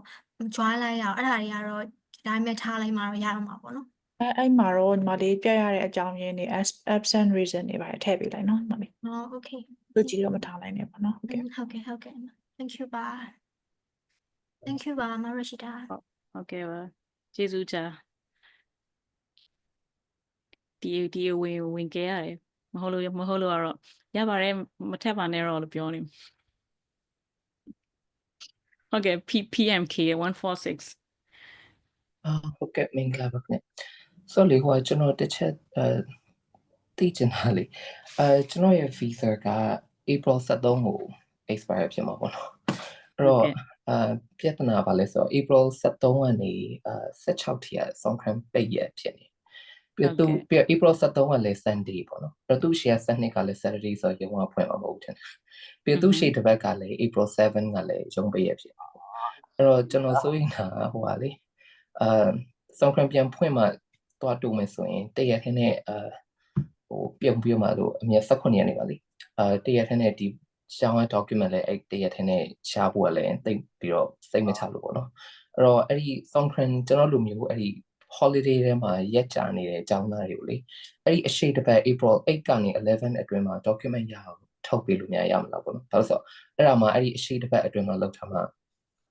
Speaker 3: join လိုက်ရအောင်အဲ့ဒါတွေကတော့ဒီတိုင်းပဲထားလိုက်မှတော့ရတော့မှာပေါ့နော်
Speaker 22: အဲ့မှာတော့ညီမလေးပြရတဲ့အကြောင်းရင်းတွေ absent reason တွေပါထည့်ပေးလိုက်နော်ညီမလေး
Speaker 3: okay
Speaker 22: သူကြည့်တော့မထားလိုက်နဲ့ပေါ့နော်
Speaker 3: ဟုတ်ကဲ့ thank you ပါမရရှိတာ
Speaker 2: ဟုတ်ကဲ့ပါကျေးဇူးချာဒီဝင်ကြရတယ်မဟုတ်လို့ကတော့ရပါတယ်မထက်ပါနဲ့တော့လို့ပြောနေဟုတ်ကဲ့ PMK 146
Speaker 14: ဟုတ်ကဲ့မင်္ဂလာပါခင်ဗျဆိုလေဟိုကျွန်တော်တစ်ချက်သိချင်တာလေကျွန်တော်ရဲ့ visa က April 23ကို expire ဖြစ်မှာပေါ့နော်အဲ့တော့ပြဿနာပါလဲဆိုတော့ April 23ကနေ16ထိရ Songkran ပိတ်ရဖြစ်နေပြီးတော့ April 23ကလည်း Sunday ပေါ့နော်အဲ့တော့သူ့ရှေ့က Sunday ကလည်း Saturday ဆိုတော့ရုံးကဖွင့်မှာမဟုတ်ဘူးပြီးတော့သူ့ရှေ့တစ်ပတ်ကလည်း April 7ကလည်းရုံးပိတ်ရဖြစ်အဲ့တော့ကျွန်တော်ဆိုရင်ဟိုပါလေSongkran ပြန်ဖွင့်မှသွားတူမယ်ဆိုရင်တရက်ထဲနဲ့ဟိုပြုံပြီးမှလို့အမြဲ18ရက်နေပါလေတရက်ထဲနဲ့ဒီရှောင်း document လည်းအဲ့တရက်ထဲနဲ့ရှားဖို့လည်းတိတ်ပြီးတော့စိတ်မချလို့ပေါ့နော်အဲ့တော့အဲ့ဒီ Songkran ကျွန်တော်လိုမျိုးအဲ့ဒီ holiday ထဲမှာရက်ကြာနေတဲ့အကြောင်းသားတွေကိုလေအဲ့ဒီအရှိတစ်ပတ် April 8ကနေ11အတွင်းမှာ document ရအောင်ထုတ်ပေးလို့ရမလားပေါ့နော်ဒါဆိုအဲ့ဒါမှအဲ့ဒီအရှိတစ်ပတ်အတွင်းမှာလောက်ထားမှ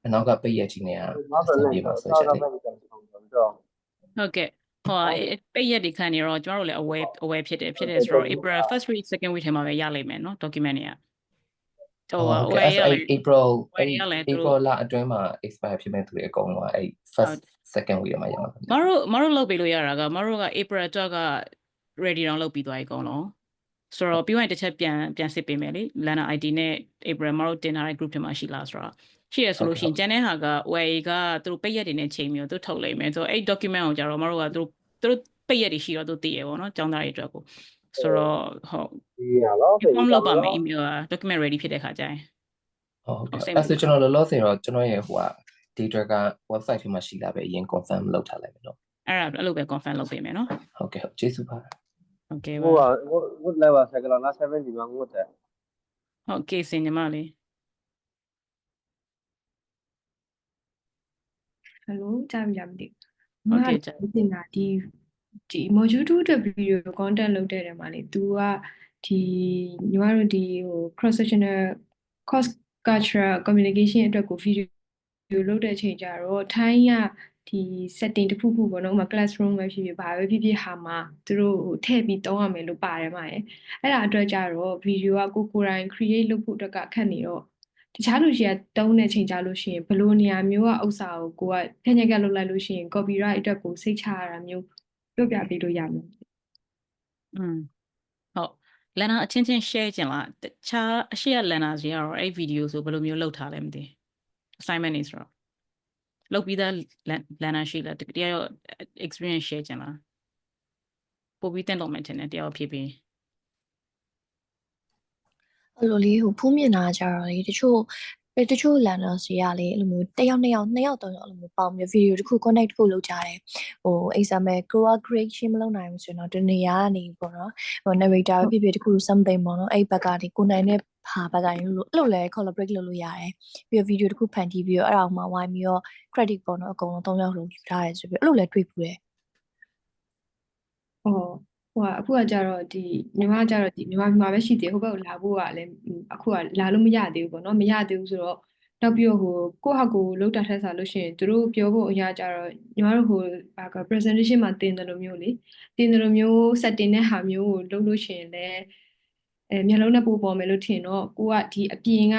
Speaker 14: အနောက်ကပိတ်ရကြီးနေရအဆင်ပြေပါဆိုချက်လေ
Speaker 2: ဟုတ်ကဲ့ဟိုပိတ်ရက်ဒီခန့်နေတော့ကျမတို့လည်း aware ဖြစ်တယ်ဆိုတော့ April first week second week ထဲမှာပဲရလိမ့်မယ်เนาะ document တွေက
Speaker 14: April လအတွင်းမှာ expire ဖြစ်မဲ့သူတွေအကုန်လုံးအဲ့ first second week မှာရမှာ
Speaker 2: မတို့လုပ်ပေးလို့ရတာကမတို့က April အတွက်က ready တော့လုပ်ပြီးသွားပြီအကုန်လုံးဆိုတော့ပြီးရင်တစ်ချက်ပြန်စစ်ပေးမယ်လေ learner ID နဲ့ April မတို့တင်ထားတဲ့ group ထဲမှာရှိလားဆိုတော့ရှိရဆိုလို့ရှိရင်ကျန်တဲ့ဟာက OA ကသူတို့ပိတ်ရက်တွေနဲ့ချိန်ပြီးတော့သူထုတ်လိုက်မယ်ဆိုတော့အဲ့ document ကိုကြတော့မတို့ကသူတို့ပိတ်ရက်တွေရှိတော့သူသိရပေါ့နော်ကျောင်းသားတွေအတွက်ကိုဆိုတော့ဟုတ် inform လုပ်ပါမယ် email document ready ဖြစ်တဲ့ခါကျရင်
Speaker 14: ဟုတ်ကဲ့အဲ့ဆိုကျွန်တော်လောလောဆယ်တော့ကျွန်တော်ရဲ့ဟိုက data က website ထဲမှာရှိလာပဲအရင် confirm လုပ်ထားလိုက်မယ်နော်
Speaker 2: အဲ့လိုပဲ confirm လုပ်ပေးမယ်နော်
Speaker 14: ဟုတ်ကဲ့ကျေးဇူးပါ
Speaker 2: ဟုတ်ကဲ့ပါ
Speaker 23: ဟို level 7ကလာ7ဒီမှာငုတ်တယ်
Speaker 2: ဟုတ်ကဲ့စင်ညီမလေး
Speaker 18: Hello ကြားမသိဟုတ်ကဲ့တင်တာဒီ module 2အတွက် video content လုပ်တဲ့နေရာမှာလေ तू က ညီမတို့ဒီ cross sectional cross cultural communication အတွက်ကို video လုပ်တဲ့အချိန်ကျတော့ထိုင်းကဒီ setting တစ်ခုခုပေါ့နော်ဥပမာ classroom ပဲဖြစ်ဖြစ်ဘာပဲဖြစ်ဖြစ်ဟာမှာသူတို့ထည့်ပြီးသုံးရမယ်လို့ပါတယ်မှာရဲ့အဲ့ဒါအတွက်ကျတော့ video ကကိုယ်တိုင် create လုပ်ဖို့အတွက်ကခက်နေတော့တခြားလူတွေကတုံးတဲ့ချိန်ကြလို့ရှိရင်ဘလို့နေရာမျိုးကဥစ္စာကိုကထည့်ညက်ကလုပ်လိုက်လို့ရှိရင် copyright အတွက်ကိုစိတ်ချရတာမျိုးပြောပြပေးလို့ရမယ်
Speaker 2: ဟုတ်လန်နာအချင်းချင်း share ကျင်လားတခြားအရှိရလန်နာကြီးကတော့အဲ့ video ဆိုဘယ်လိုမျိုးလုပ်ထားလဲမသိ assignment နေဆိုတော့လုပ်ပြီးသားလန်နာရှိလားတရားရော experience share ကျင်လားပို့ပြီးတင်တော့မယ်ထင်တယ်တရားဖြည့်ပြီး
Speaker 9: အဲ့လိုလေးဖူးမြင်တာကြတော့လေတချို့လန်နာစီရလေအဲ့လိုမျိုးတစ်ယောက်နှစ်ယောက်3ယောက်အဲ့လိုမျိုးပေါင်းပြီးဗီဒီယိုတစ်ခု connect တစ်ခုလုပ်ကြတယ်example creation မလုပ်နိုင်ဘူးဆိုရင်တော့ဒီနေရာကနေပေါ့နော်narrator ဖြစ်ဖြစ်တစ်ခု something ပေါ့နော်အဲ့ဘက်ကနေကိုနိုင်တဲ့ဟာဘက်ကနေလို့အဲ့လိုလဲ collaborate လုပ်လို့ရတယ်ပြီးတော့ဗီဒီယိုတစ်ခုဖန်တီးပြီးတော့အဲ့ဒါမှဝိုင်းပြီးတော့ credit ပေါ့နော်အကုန်လုံး3ယောက်လုံးယူထားတယ်ဆိုပြီးအဲ့လိုလဲတွေ့ဘူးတယ်
Speaker 18: အခုကကြတော့ညီမကြတော့ညီမမှာပဲရှိသေးဟိုဘက်ကိုလာဖို့ကလည်းအခုကလာလို့မရသေးဘူးပေါ့နော်မရသေးဘူးဆိုတော့နောက်ပြီးတော့ကိုယ့်ဟာကိုယ်လောက်တာထက်စားလို့ရှိရင်သူတို့ပြောဖို့အရာကြတော့ညီမတို့presentation မှာတင်တယ်လို့မျိုးလေတင်တယ်လို့မျိုး setting တဲ့ဟာမျိုးကိုလုပ်လို့ရှိရင်လည်းမျက်လုံးနဲ့ပို့ပေါ်မယ်လို့ထင်တော့ကိုကဒီအပြင်က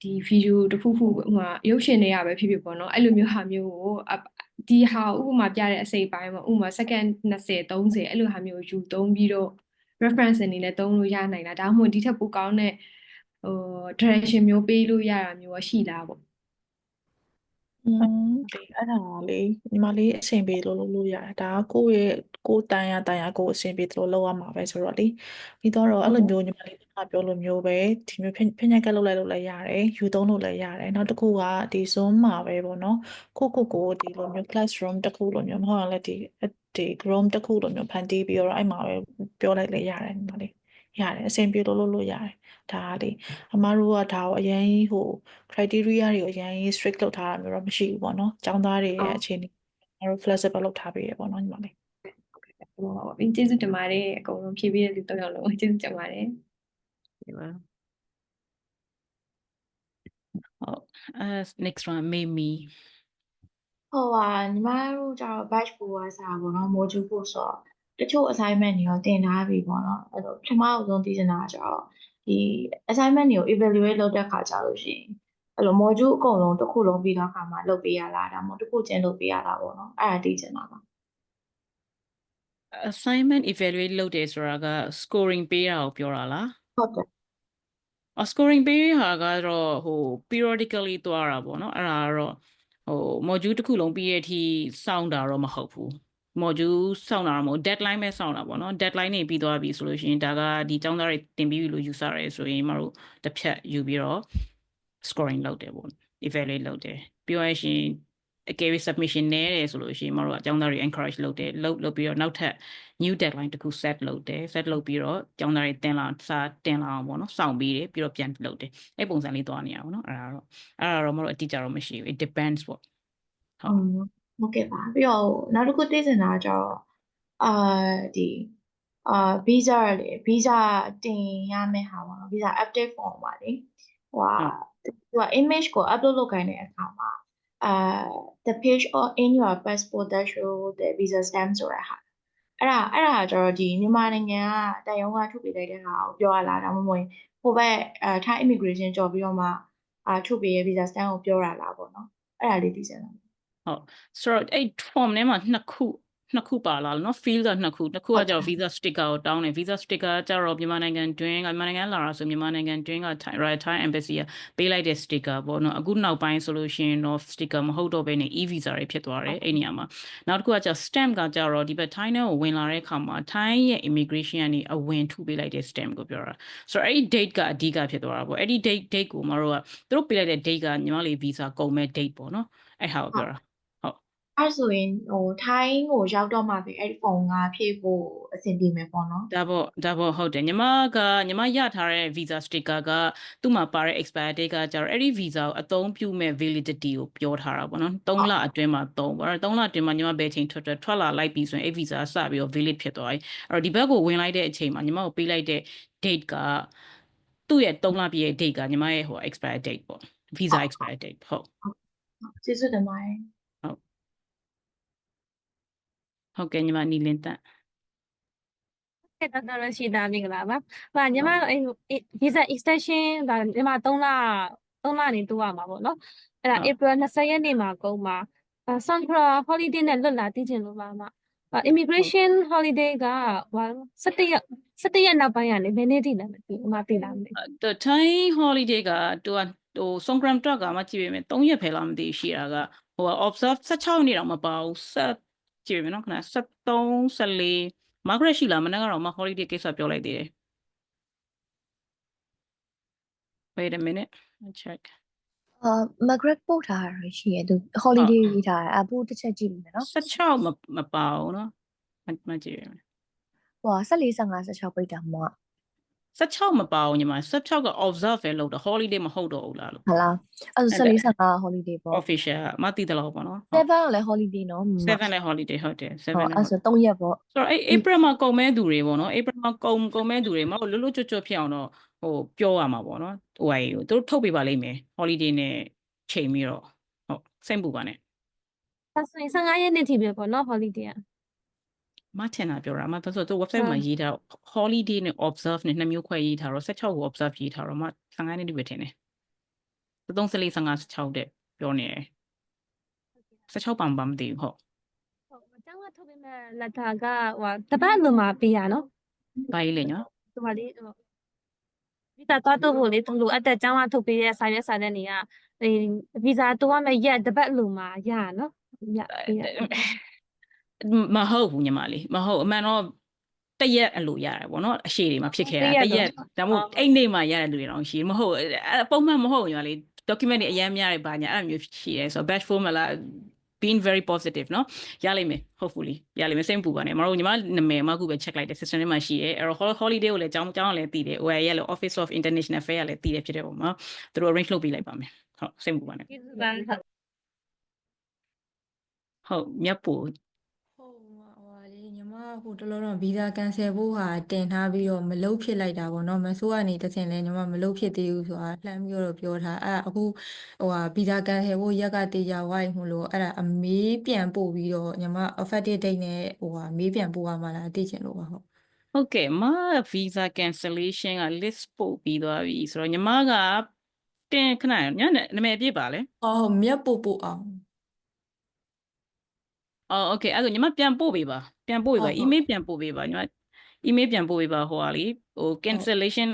Speaker 18: ဒီဗီဒီယိုတစ်ခုခုဟိုမှာရုပ်ရှင်တွေကပဲဖြစ်ဖြစ်ပေါ့နော်အဲ့လိုမျိုးဟာမျိုးကိုဒီဟာဥပမာပြတဲ့အစိပ်ပိုင်းပေါ့ဥပမာ second 20 30အဲ့လိုဟာမျိုးယူသုံးပြီးတော့ reference အနေနဲ့သုံးလို့ရနိုင်တာဒါမှမဟုတ်ဒီထက်ပိုကောင်းတဲ့direction မျိုးပေးလို့ရတာမျိုးရှိလားပေါ့
Speaker 22: အဲ့ဒါလေညီမလေးအဆင်ပြေလို့ရတယ်ဒါကကိုယ့်ရဲ့ကိုယ်တန်ရကိုယ်အဆင်ပြေလို့လုပ်ရမှာပဲဆိုတော့လေပြီးတော့အဲ့လိုမျိုးညီမလေးကပြောလို့မျိုးပဲဒီမျိုးဖိညက်ကလုပ်လိုက်လို့လည်းရတယ်ယူသုံးလို့လည်းရတယ်နောက်တစ်ခုကဒီ Zoom မှာပဲပေါ့နော်ကိုဒီလိုမျိုး classroom တစ်ခုလိုမျိုးမဟုတ်လည်းဒီ Chrome တစ်ခုလိုမျိုးဖန်တီးပြီးတော့အဲ့မှာပဲပြောလိုက်လည်းရတယ်ညီမလေးရတယ်အဆင်ပြေလို့ရတယ်ဒါလေအမားတို့ကဒါကိုအရင်criteria တွေကိုအရင် strict လုပ်ထားတာမျိုးတော့မရှိဘူးပေါ့နော်ကျောင်းသားတွေရဲ့အခြေအနေအမားတို့ flexible လုပ်ထားပေးရပေါ့နော်ညီမလေး
Speaker 18: ဟုတ်ကျေးဇူးတင်ပါတယ်အကုန်လုံးဖြည့်ပေးတဲ့လူ3ယောက်လုံးကျေးဇူးတင်ပါတယ်
Speaker 2: ဟုတ်next one Mimi
Speaker 20: ညီမတို့ကျတော့ batch ပို့ရစားပေါ့နော် module ပို့ဆိုတချို့ assignment တွေရောတင်ထားပြီပေါ့နော်အဲ့တော့ပထမဆုံးသိချင်တာကျတော့ဒီ assignment တွေကို evaluate လုပ်တဲ့ခါကျလို့ရှိရင်အဲ့လို module အကုန်လုံးတစ်ခုလုံးပြီးတော့ခါမှလုပ်ပေးရလားဒါမှမဟုတ်တစ်ခုချင်းလုပ်ပေးရလားပေါ့နော်အဲ့ဒါသိချင်တာပါ
Speaker 2: assignment evaluate လုပ်တယ်ဆိုတာက scoring ပေးတာကိုပြောတာလား
Speaker 20: ဟုတ်တယ်
Speaker 2: scoring ပေးဟာကတော့periodically သွားတာပေါ့နော်အဲ့ဒါကတော့module တစ်ခုလုံးပြီးရဲ့အထိစောင့်တာတော့မဟုတ်ဘူး module စောင့်တာတော့မဟုတ် deadline ပဲစောင့်တာပေါ့နော် deadline နေပြီးသွားပြီဆိုလို့ရှိရင်ဒါကဒီကျောင်းသားတွေတင်ပြီးပြီလို့ယူဆရဲဆိုရင်မတို့တစ်ဖြတ်ယူပြီးတော့ scoring လုပ်တယ်ပေါ့ evaluate လုပ်တယ်ပြောရရင်အကယ်၍ submission နည်းတယ်ဆိုလို့ရှိရင်မတို့အကျောင်းသားတွေ encourage လုပ်တယ်လုပ်ပြီးတော့နောက်ထပ် new deadline တစ်ခု set လုပ်တယ် set လုပ်ပြီးတော့ကျောင်းသားတွေတင်လာအောင်ပေါ့နော်စောင့်ပြီးတယ်ပြီးတော့ပြန်လုပ်တယ်အဲ့ပုံစံလေးသွားနေရအောင်နော်အဲ့ဒါတော့မတို့အတိအကျတော့မရှိဘူး it depends ပေါ့
Speaker 20: ဟုတ်ကဲ့ပါပြီးတော့နောက်တစ်ခုသိချင်တာကျတော့ဒီvisa လေ visa တင်ရမယ့်ဟာပေါ့နော် visa update form ပါလေသူက image ကို upload လုပ်ခိုင်းတဲ့အခါမှာthe page or in your passport that show the visa stamp ဆိုတာဟာအဲ့ဒါကျတော့ဒီမြန်မာနိုင်ငံကတန်ရုံးကထုတ်ပေးလိုက်တဲ့ဟာကိုပြောရလားဒါမှမဟုတ်ဟိုဘက်ထိုင်း immigration ကြော်ပြီးတော့မှထုတ်ပေးရဲ့ visa stamp ကိုပြောရလားပေါ့နော်အဲ့ဒါလေးသိချင်တာ
Speaker 2: ဟုတ်ဆိုတော့အဲ့ form ထဲမှာနှစ်ခုပါလာလို့နော် field ကနှစ်ခုကကျတော့ visa sticker ကိုတောင်းတယ် visa sticker ကကျတော့မြန်မာနိုင်ငံတွင်းကမြန်မာနိုင်ငံလာတာဆိုမြန်မာနိုင်ငံတွင်းက Thai embassy ကပေးလိုက်တဲ့ sticker ပေါ့နော်အခုနောက်ပိုင်းဆိုလို့ရှိရင်တော့ sticker မဟုတ်တော့ဘဲနဲ့ e-visa တွေဖြစ်သွားတယ်အဲ့နေရာမှာနောက်တစ်ခုကကျ stamp ကကျတော့ဒီဘက် Thai နဲ့ကိုဝင်လာတဲ့အခါမှာ Thai ရဲ့ immigration ကနေအဝင်ထုပေးလိုက်တဲ့ stamp ကိုပြောတာဆိုတော့အဲ့ဒီ date ကအဓိကဖြစ်သွားတာပေါ့အဲ့ဒီ date ကိုမတို့ကသူတို့ပေးလိုက်တဲ့ date ကညီမလေး visa ကုန်မဲ့ date ပေါ့နော်အဲ့ဟာကိုပြောတာ
Speaker 20: အဲ့ဆိုရင်ထိုင်းကိုရောက်တော့မှပဲအဲ့ဖုန်းကဖြည့်ဖို့အဆင်ပြေမယ်ပေါ့နော်
Speaker 2: ဒါပေါ့ဟုတ်တယ်ညီမရထားတဲ့ visa sticker ကသူ့မှာပါတဲ့ expire date ကကျတော့အဲ့ဒီ visa ကိုအသုံးပြုမဲ့ validity ကိုပြောထားတာပေါ့နော်3လအတွင်းမှာ3ပေါ့အဲ့3လအတွင်းမှာညီမဘယ်ချိန်ထွက်လာလိုက်ပြီဆိုရင်အဲ့ visa စပြီးတော့ valid ဖြစ်သွားပြီအဲ့တော့ဒီဘက်ကိုဝင်လိုက်တဲ့အချိန်မှာညီမကိုပေးလိုက်တဲ့ date ကသူ့ရဲ့3လပြည့်ရဲ့ date ကညီမရဲ့ဟို expire date ပေါ့ visa expire date ဟုတ်
Speaker 9: ကျေးဇူးတင်ပါတယ်
Speaker 2: ဟုတ်ကဲ့ညီမနီလင်းတန်
Speaker 10: တော်တော်ရှိတာမင်္ဂလာပါဟာညီမအဲ့ visa extension ဒါညီမ3လနေတူရမှာပေါ့နော်အဲ့ဒါ April 20ရက်နေ့မှာကုန်မှာSangkra holiday နဲ့လွတ်လာတည်ချင်လို့ပါမimmigration holiday က17ရက်နောက်ပိုင်းကနေဘယ်နေ့ထိလဲမသိဘူးမသိလားမသိ
Speaker 2: the Thai holiday ကသူကဟို Songkran တွက်ကမှကြည့်ပေးမယ်3ရက်ပဲလားမသိရှိတာကဟို observe 16နေ့တော့မပါဘူးဆက်ကြည့်ပေးမယ်နော်ခဏ73 14 Margaret ရှိလားမနေ့ကတော့မှ holiday ကိစ္စပြောလိုက်သေးတယ် Wait a minute I'll check
Speaker 9: Margaret ပို့ထားတာရှိရသူ holiday ရေးထားတာအပို့တစ်ချက်ကြည့်မယ်နော်
Speaker 2: 16မပါဘူးနော်မကြည့်ရမယ်
Speaker 9: ဟို14 15 16ပိတ်တာမှာ
Speaker 2: 16မပါဘူးညီမ16က observe ပဲလုပ်တာ holiday မဟုတ်တော့ဘူးလားလို့
Speaker 9: ဟုတ်လားအဲ့ဒါ14 15 holiday ပေါ့
Speaker 2: official မသိတယ်လို့ပေါ့နော်
Speaker 9: 7ကလည်း holiday နော်
Speaker 2: 7လည်း holiday ဟုတ်တယ်7
Speaker 9: ဟုတ်အဲ့ဆို3ရက်ပေါ့
Speaker 2: ဆိုတော့April မှာကုန်မဲ့သူတွေပေါ့နော် April မှာကုန်မဲ့သူတွေမဟုတ်လွတ်လွတ်ကျွတ်ကျွတ်ဖြစ်အောင်တော့ဟိုပြောရမှာပေါ့နော်ဟိုသူတို့ထုတ်ပေးပါလိမ့်မယ် holiday နဲ့ချိန်ပြီးတော့ဟုတ်စိတ်ပူပါနဲ့
Speaker 10: ဒါဆိုရင်15ရက်နေ့ထိပဲပေါ့နော် holiday
Speaker 2: မထင်တာပြောတာမဆိုတော့ website မှာရေးထား holiday နဲ့ observe နဲ့နှစ်မျိုးခွဲရေးထားတော့16ကို observe ရေးထားတော့မှ15ရက်နေ့ပဲထင်တယ်3 4 15 16တဲ့ပြောနေတယ်16ပါမသိဘူးဟုတ်
Speaker 10: ကျောင်းကထုတ်ပေးမဲ့လက်ထာကဟိုတပတ်လုံးမှာပေးရနော်
Speaker 2: ဘာကြီးလဲည
Speaker 10: ဒီမှာလေးဗီဇာသွားတော့ဖို့လေသူလိုအပ်တဲ့ကျောင်းကထုတ်ပေးတဲ့စာရွက်စာတမ်းတွေကဗီဇာတော့မဲ့ရက်တပတ်လုံးမှာရနော်ရပေးရ
Speaker 2: မဟုတ်ဘူးညီမလေးမဟုတ်အမှန်တော့တရက်အလိုရတယ်ပေါ့နော်အရှိတွေမှာဖြစ်ခဲ့တာတရက်ဒါမှမဟုတ်အိတ်နေမှာရတဲ့လူတွေတော့ရှိမဟုတ်ပုံမှန်မဟုတ်ညီမလေး document တွေအများများတွေပါညာအဲ့လိုမျိုးရှိတယ်ဆိုတော့ batch formula being very positive เนาะရလိမ့်မယ် hopefully ရလိမ့်မယ်စိတ်ပူပါနဲ့မတို့ညီမနာမည်မခုပဲ check လိုက်တယ် system ထဲမှာရှိရဲအဲ့တော့ holiday ကိုလည်းကျောင်းလည်းတည်တယ် OIA လည်း Office of International Affairs လည်းတည်တယ်ဖြစ်တဲ့ပုံမှာသူတို့ arrange လုပ်ပေးလိုက်ပါမယ်ဟုတ်စိတ်ပူပါနဲ့ဟုတ်မြတ်ပူ
Speaker 1: ညီမဟိုတလောတော့ဗီဇာကန်ဆယ်ဖို့ဟာတင်ထားပြီးတော့မလုပ်ဖြစ်လိုက်တာပေါ့နော်မဆိုးကနေတချင်လဲညီမမလုပ်ဖြစ်သေးဘူးဆိုတာလှမ်းပြီးတော့ပြောထားအဲ့အခုဟိုဟာဗီဇာကန်ဆယ်ဖို့ရက်ကတေချာဝိုင်းမလို့အဲ့ဒါအမေးပြန်ပို့ပြီးတော့ညီမ effective date နဲ့ဟိုဟာမေးပြန်ပို့ရမှာလားသိချင်လို့ပါဟုတ်
Speaker 2: ဟုတ်ကဲ့မ visa cancellation က list ပို့ပြီးသွားပြီဆိုတော့ညီမကတင်ခဏညနာမည်ပြပါလေ
Speaker 1: မြတ်ပို့အောင်
Speaker 2: โอเคအဲ့ဒါညီမပြန်ပို့ပေးပါemail ပြန်ပို့ပေးပါညီမ email ပြန်ပို့ပေးပါဟိုဟာလေဟို cancellation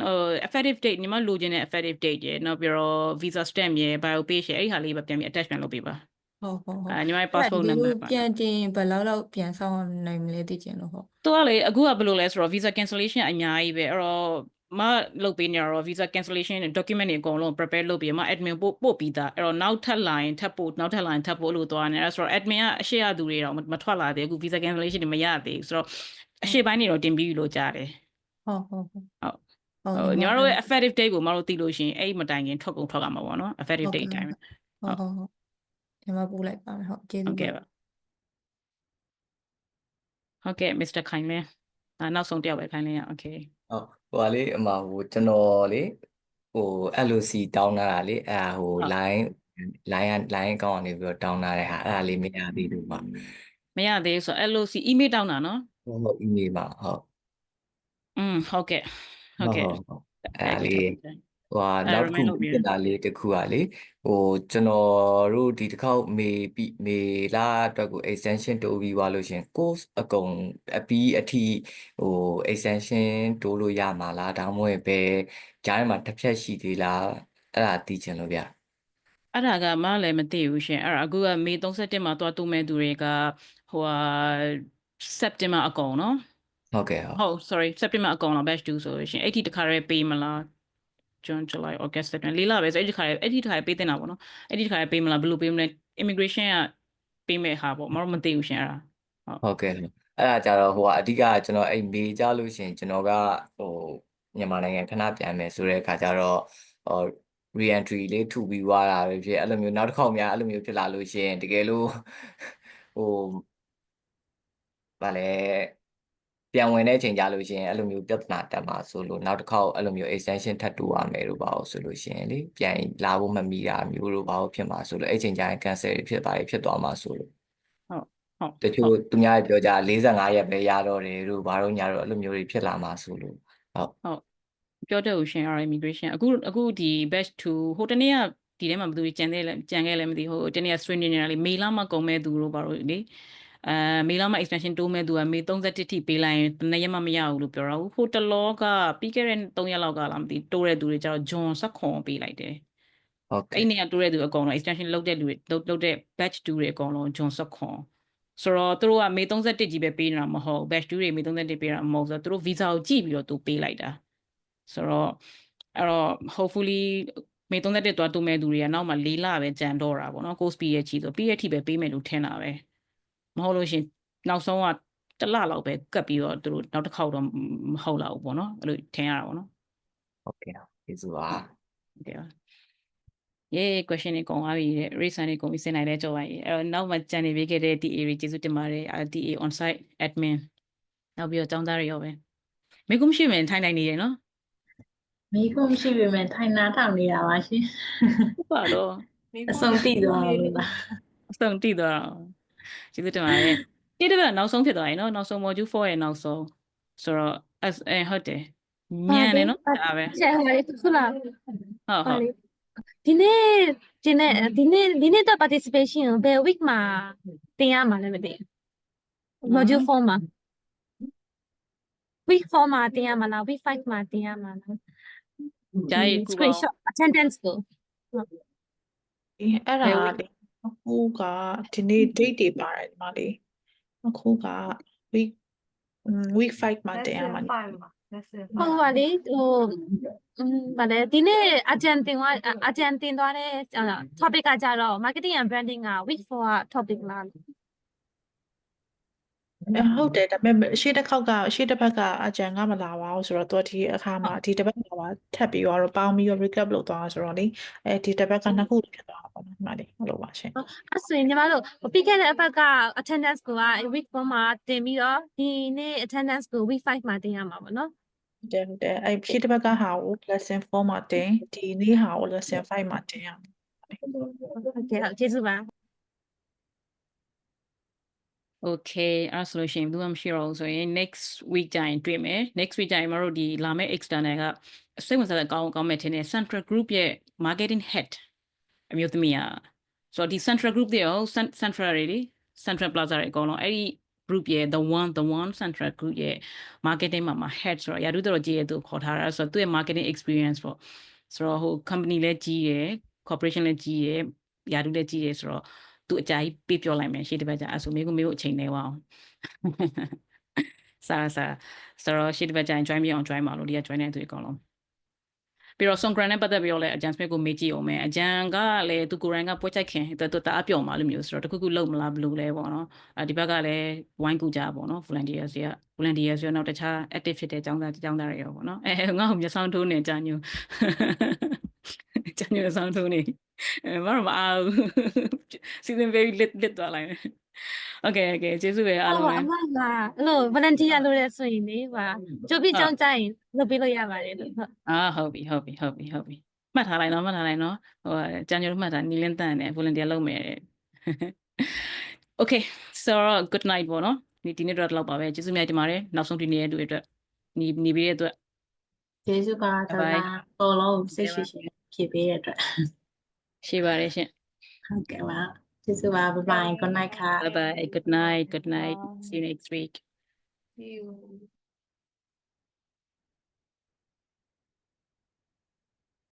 Speaker 2: effective date ညီမလိုချင်တဲ့ effective date ရယ်နောက်ပြီးတော့ visa stamp ရယ် bio page ရယ်အဲ့ဟာလေးပဲပြန်ပြီး attachment လုပ်ပေးပါ
Speaker 1: ဟုတ်
Speaker 2: ညီမ passport number ပါ
Speaker 1: ပြန်တင်ဘယ်လောက်ပြန်ဆောင်နိုင်မလဲသိချင်လို့ဟုတ်
Speaker 2: သူကလေအခုကဘယ်လိုလဲဆိုတော့ visa cancellation အများကြီးပဲအဲ့တော့မလုပ်ပေးနေတော့ visa cancellation document တွေအကုန်လုံး prepare လုပ်ပြီးမှ admin ပို့ပြီးသားအဲ့တော့နောက်ထပ်လာရင်ထပ်ပို့လို့သွားနေအဲ့ဆိုတော့ admin ကအရှိရသူတွေတော့မထွက်လာသေးဘူး visa cancellation တွေမရသေးဘူးဆိုတော့အရှိပိုင်းတွေတော့တင်ပြီးလို့ကြားတယ်
Speaker 1: ဟုတ်
Speaker 2: ညီမတို့ရဲ့ effective date ကိုမတို့သိလို့ရှိရင်အဲ့မတိုင်ခင်ထွက်ကုန်ထွက်ရမှာပေါ့နော် effective date အတိုင်း
Speaker 1: ဟုတ်ညီမပို့လိုက်ပါမယ်ဟုတ်ကျေးဇူး
Speaker 2: ဟုတ်ကဲ့ဟုတ်ကဲ့ Mr. ခိုင်လင်းနောက်ဆုံးတယောက်ပဲခိုင်လင်းရ okay
Speaker 6: ဟုတ်ဟိုကလေအမဟိုကျွန်တော်လေဟို LOC တောင်းတာလေအဲ့ဟို line အကောင့်ကနေပြီးတော့တောင်းတာတဲ့ဟာအဲ့ဒါလေးမရသေးဘူးပါ
Speaker 2: မရသေးဆို LOC email တောင်းတာနော်
Speaker 6: ဟုတ် email ပါဟုတ်
Speaker 2: ဟုတ်ကဲ့
Speaker 6: အဲ့ဒါလေးဟိုနောက်တစ်ခုပြင်တာလေးတစ်ခုကလေဟိုကျွန်တော်တို့ဒီတစ်ခေါက်မေလာအတွက်ကို extension တိုးပြီးသွားလို့ရှင် course အကုန်အပြီးအထိဟို extension တိုးလို့ရမှာလားဒါမှမဟုတ်ပဲကြားထဲမှာတစ်ဖြတ်ရှိသေးလားအဲ့ဒါသိချင်လို့ဗျ
Speaker 2: အဲ့ဒါကမလည်းမသိဘူးရှင်အဲ့ဒါအခုကမေ31မှာသွားတူမဲ့သူတွေကဟိုဟာ September အကုန်နော်
Speaker 6: ဟုတ်ကဲ့
Speaker 2: ဟုတ် sorry September အကုန်လောက် batch 2ဆိုရှင်အဲ့ဒီတခါရဲပေးမလားJune July August September လေးလပဲဆိုအဲ့ဒီတခါရဲပေးတင်တာပေါ့နော်အဲ့ဒီတခါရဲပေးမလားဘယ်လိုပေးမလဲ immigration ကပေးမဲ့ဟာပေါ့မတော့မသိဘူးရှင်အဲ့ဒါ
Speaker 6: ဟုတ်ကဲ့အဲ့ဒါကြတော့ဟိုအဓိကကျွန်တော်အဲ့မေးကြလို့ရှင်ကျွန်တော်ကဟိုမြန်မာနိုင်ငံခဏပြန်မယ်ဆိုတဲ့အခါကျတော့re-entry လေးထူပြီးွားတာပဲဖြစ်အဲ့လိုမျိုးနောက်တစ်ခေါက်များအဲ့လိုမျိုးဖြစ်လာလို့ရှင်တကယ်လို့ဟိုဗာလဲ ပြန်ဝင်တဲ့အချိန်ကြလို့ရှိရင်အဲ့လိုမျိုးပြဿနာတက်မှာဆိုလို့နောက်တစ်ခေါက်အဲ့လိုမျိုး extension ထပ်တူရမယ်လို့ပါလို့ဆိုလို့ရှိရင်လေပြန်လာဖို့မမီတာမျိုးလို့ပါလို့ဖြစ်မှာဆိုလို့အဲ့ချိန်ကျရင် cancel ဖြစ်သွားမှာဆိုလို့
Speaker 2: ဟုတ်
Speaker 6: တချို့သူများပြောကြ45ရက်ပဲရတော့တယ်လို့ဘာလို့ညာတော့အဲ့လိုမျိုးတွေဖြစ်လာမှာဆိုလို့
Speaker 2: ဟုတ်ပြောတဲ့ဦးရှင် immigration အခုဒီ batch 2ဟိုတနေ့ကဒီထဲမှာဘယ်သူကြံခဲ့လဲမသိဟိုတနေ့ကဆွေးနွေးနေတာလေမေလမှကုန်မဲ့သူတို့ဘာလို့လေမေလမှ extension တိုးမဲ့သူကမေ31ထိပေးလိုက်ရင်တနေ့ရက်မှမရဘူးလို့ပြောတာဟိုတလောကပြီးခဲ့တဲ့3ရက်လောက်ကလားမသိတိုးတဲ့သူတွေကျတော့ဂျွန်ဆက်ခွန်ပေးလိုက်တယ်အဲ့နေကတိုးတဲ့သူအကုန်လုံး extension လုပ်တဲ့လူတွေလုပ်တဲ့ batch 2တွေအကုန်လုံးဂျွန်ဆက်ခွန်ဆိုတော့သူတို့ကမေ31ကြီးပဲပေးနေတာမဟုတ် batch 2တွေမေ31ပေးတာမဟုတ်ဆိုတော့သူတို့ visa ကိုကြည့်ပြီးတော့သူပေးလိုက်တာဆိုတော့အဲ့တော့ hopefully မေ31သွားတူမဲ့သူတွေကနောက်မှ4လပဲကြံတော့တာပေါ့နော် course ပြီးရဲ့ချီဆိုပြီးရဲ့ထိပဲပေးမယ်လို့ထင်တာပဲမဟုတ်လို့ရှင်နောက်ဆုံးက1လလောက်ပဲကပ်ပြီးတော့သူတို့နောက်တစ်ခေါက်တော့မဟုတ်တော့ဘူးပေါ့နော်အဲ့လိုထင်ရတာပေါ့နော်
Speaker 6: ဟုတ်ကဲ့ကျေးဇူးပါ
Speaker 2: ဟုတ်ကဲ့question တွေကုန်သွားပြီတဲ့ reason တွေကုန်ပြီးစင်နိုင်လဲကြော်ပါရေအဲ့တော့နောက်မှကြံနေပေးခဲ့တဲ့ TA တွေကျေးဇူးတင်ပါတယ် TA on site admin နောက်ပြီးတော့ចောင်းသားတွေရောပဲမေကုမရှိမယ်ထိုင်နိုင်နေရနော်
Speaker 18: မေကုမရှိပေမဲ့ထိုင်နာထောင်နေတာပါရှင်
Speaker 2: ဟုတ်ပါတော့
Speaker 18: အဆုံးတိသွားလို့လား
Speaker 2: အဆုံးတိသွားကျေးဇူးတင်ပါတယ်ဒီတစ်ပတ်နောက်ဆုံးဖြစ်သွားရင်နော်နောက်ဆုံး module 4ရဲ့နောက်ဆုံးဆိုတော့ဟုတ်တယ်ညံနေနော်ဒါပဲ
Speaker 10: ဆရာဟိုလေးသူလား
Speaker 2: ဟုတ်
Speaker 10: ဒီနေ့တော့ participation ဘယ် week မှာတင်ရမှာလဲမသိဘူး module 4မှာ week 4မှာတင်ရမှာလား week 5မှာတင်ရမှာလား
Speaker 2: ဂျာရီကူပါ
Speaker 10: screenshot attendance ကို
Speaker 22: အဲ့ဒါလေအခုကဒီနေ့ date တွေပါတယ်ဒီမှာလေအခုက week 5မှာတင်ရမှာ
Speaker 10: ဟုတ်ပါလေဟိုဗါလေဒီနေ့အကြံတင်သွားတဲ့ topic ကကြတော့ marketing and branding က week 4က topic လား
Speaker 22: ဟုတ်တယ်ဒါပေမဲ့ရှေ့တစ်ဘက်ကအကြံကမလာပါဘူးဆိုတော့သူဒီအခါမှာဒီတစ်ပတ်မှာထပ်ပြီးတော့ပေါင်းပြီးတော့ recap လုပ်သွားဆိုတော့လေဒီတစ်ပတ်က2ခုဖြစ်သွားတာပေါ့နော်ဒီမှာလေဟုတ်လို့ပါရှင်
Speaker 10: အဲ့ဆိုရင်ညီမတို့ပြီးခဲ့တဲ့အပတ်က attendance ကိုက week 4မှာတင်ပြီးတော့ဒီနေ့ attendance ကို week 5မှာတင်ရမှာပေါ့နော်
Speaker 22: ဟုတ်တယ်အဲ့ရှေ့တစ်ဘက်ကဟာကို lesson 4မှာတင်ဒီနေ့ဟာကို lesson 5မှာတင်ရမှာ
Speaker 10: ဟုတ်ကဲ့ကျေးဇူးပါ
Speaker 2: Okay အဲ့ဆိုလို့ရှိရင်ဘူးမရှိတော့ဘူးဆိုရင် next week ကျရင်တွေ့မယ် next week ကျရင်မတို့ဒီလာမယ့် external ကစိတ်ဝင်စားတဲ့ကောင်းမဲ့ထင်တယ် central group ရဲ့ marketing head အမျိုးသမီးอ่ะဆိုတော့ဒီ central group တွေရော central တွေ central plaza တွေအကုန်လုံးအဲ့ဒီ group ရဲ့ the one central group ရဲ့ marketing မှာ head ဆိုတော့ရာထူးတော်ကြီးရဲ့သူခေါ်ထားတာဆိုတော့သူ့ရဲ့ marketing experience ပေါ့ဆိုတော့ဟို company လည်းကြီးရယ် corporation လည်းကြီးရယ်ရာထူးလည်းကြီးရယ်ဆိုတော့သူအကြိုက်ပြပြောလိုက်မယ်ရှေ့တစ်ပတ်ကျအဲ့ဆိုမေကိုအချိန်နေပါအောင်စားဆိုတော့ရှေ့တစ်ပတ်ကျရင် join ပြအောင် join ပါလို့ဒီက join တဲ့သူအကုန်လုံးပြီးတော့ Songkran နဲ့ပတ်သက်ပြီးတော့လည်းအကြံစမစ်ကိုမေးကြည့်အောင်မယ်အကြံကလည်းသူကိုယ်တိုင်ကပွဲချိုက်ခင်သူတအားပြောမှာလို့မျိုးဆိုတော့တခုခုလုံးမလားဘလို့လဲပေါ့နော်ဒီဘက်ကလည်းဝိုင်းကူကြပေါ့နော် volunteers တွေကနောက်တခြား active ဖြစ်တဲ့ကျောင်းသားတွေရောပေါ့နော်ငါ့ကိုမျက်စောင်းထိုးနေကြညူဆောင်ထိုးနေမအားဘူး season very lit သွားလိုက်မယ် Okay ကျေးဇူးပဲအားလုံးပဲ
Speaker 10: အမကအဲ့လို volunteer လုပ်ရဆိုရင်လေဟာကြိုပြီးကြောင်းကြရင်လုပ်ပေးလို့ရပါတယ်လို့ဟုတ်
Speaker 2: ဟုတ်ပြီမှတ်ထားလိုက်နော်ဟိုကြံညိုမှတ်ထားနီလင်းတန်နဲ့ volunteer လုပ်မယ်တဲ့ Okay so good night ပေါ့နော်ဒီနေ့တော့လောက်ပါပဲကျေးဇူးများတင်ပါတယ်နောက်ဆုံးဒီနေ့ရဲ့အတွက်နေပြီးတဲ့အတွက်
Speaker 18: ကျေးဇူးပါတော်ပါတော်လုံးစိတ်ရှိရှိဖြည့်ပေးတဲ့အတွက်
Speaker 2: ရှိပါတယ်ရှင်
Speaker 18: ဟုတ်ကဲ့ပါကျေးဇူးပါ bye bye good night ค่ะ
Speaker 2: bye bye good night see you next week
Speaker 18: see you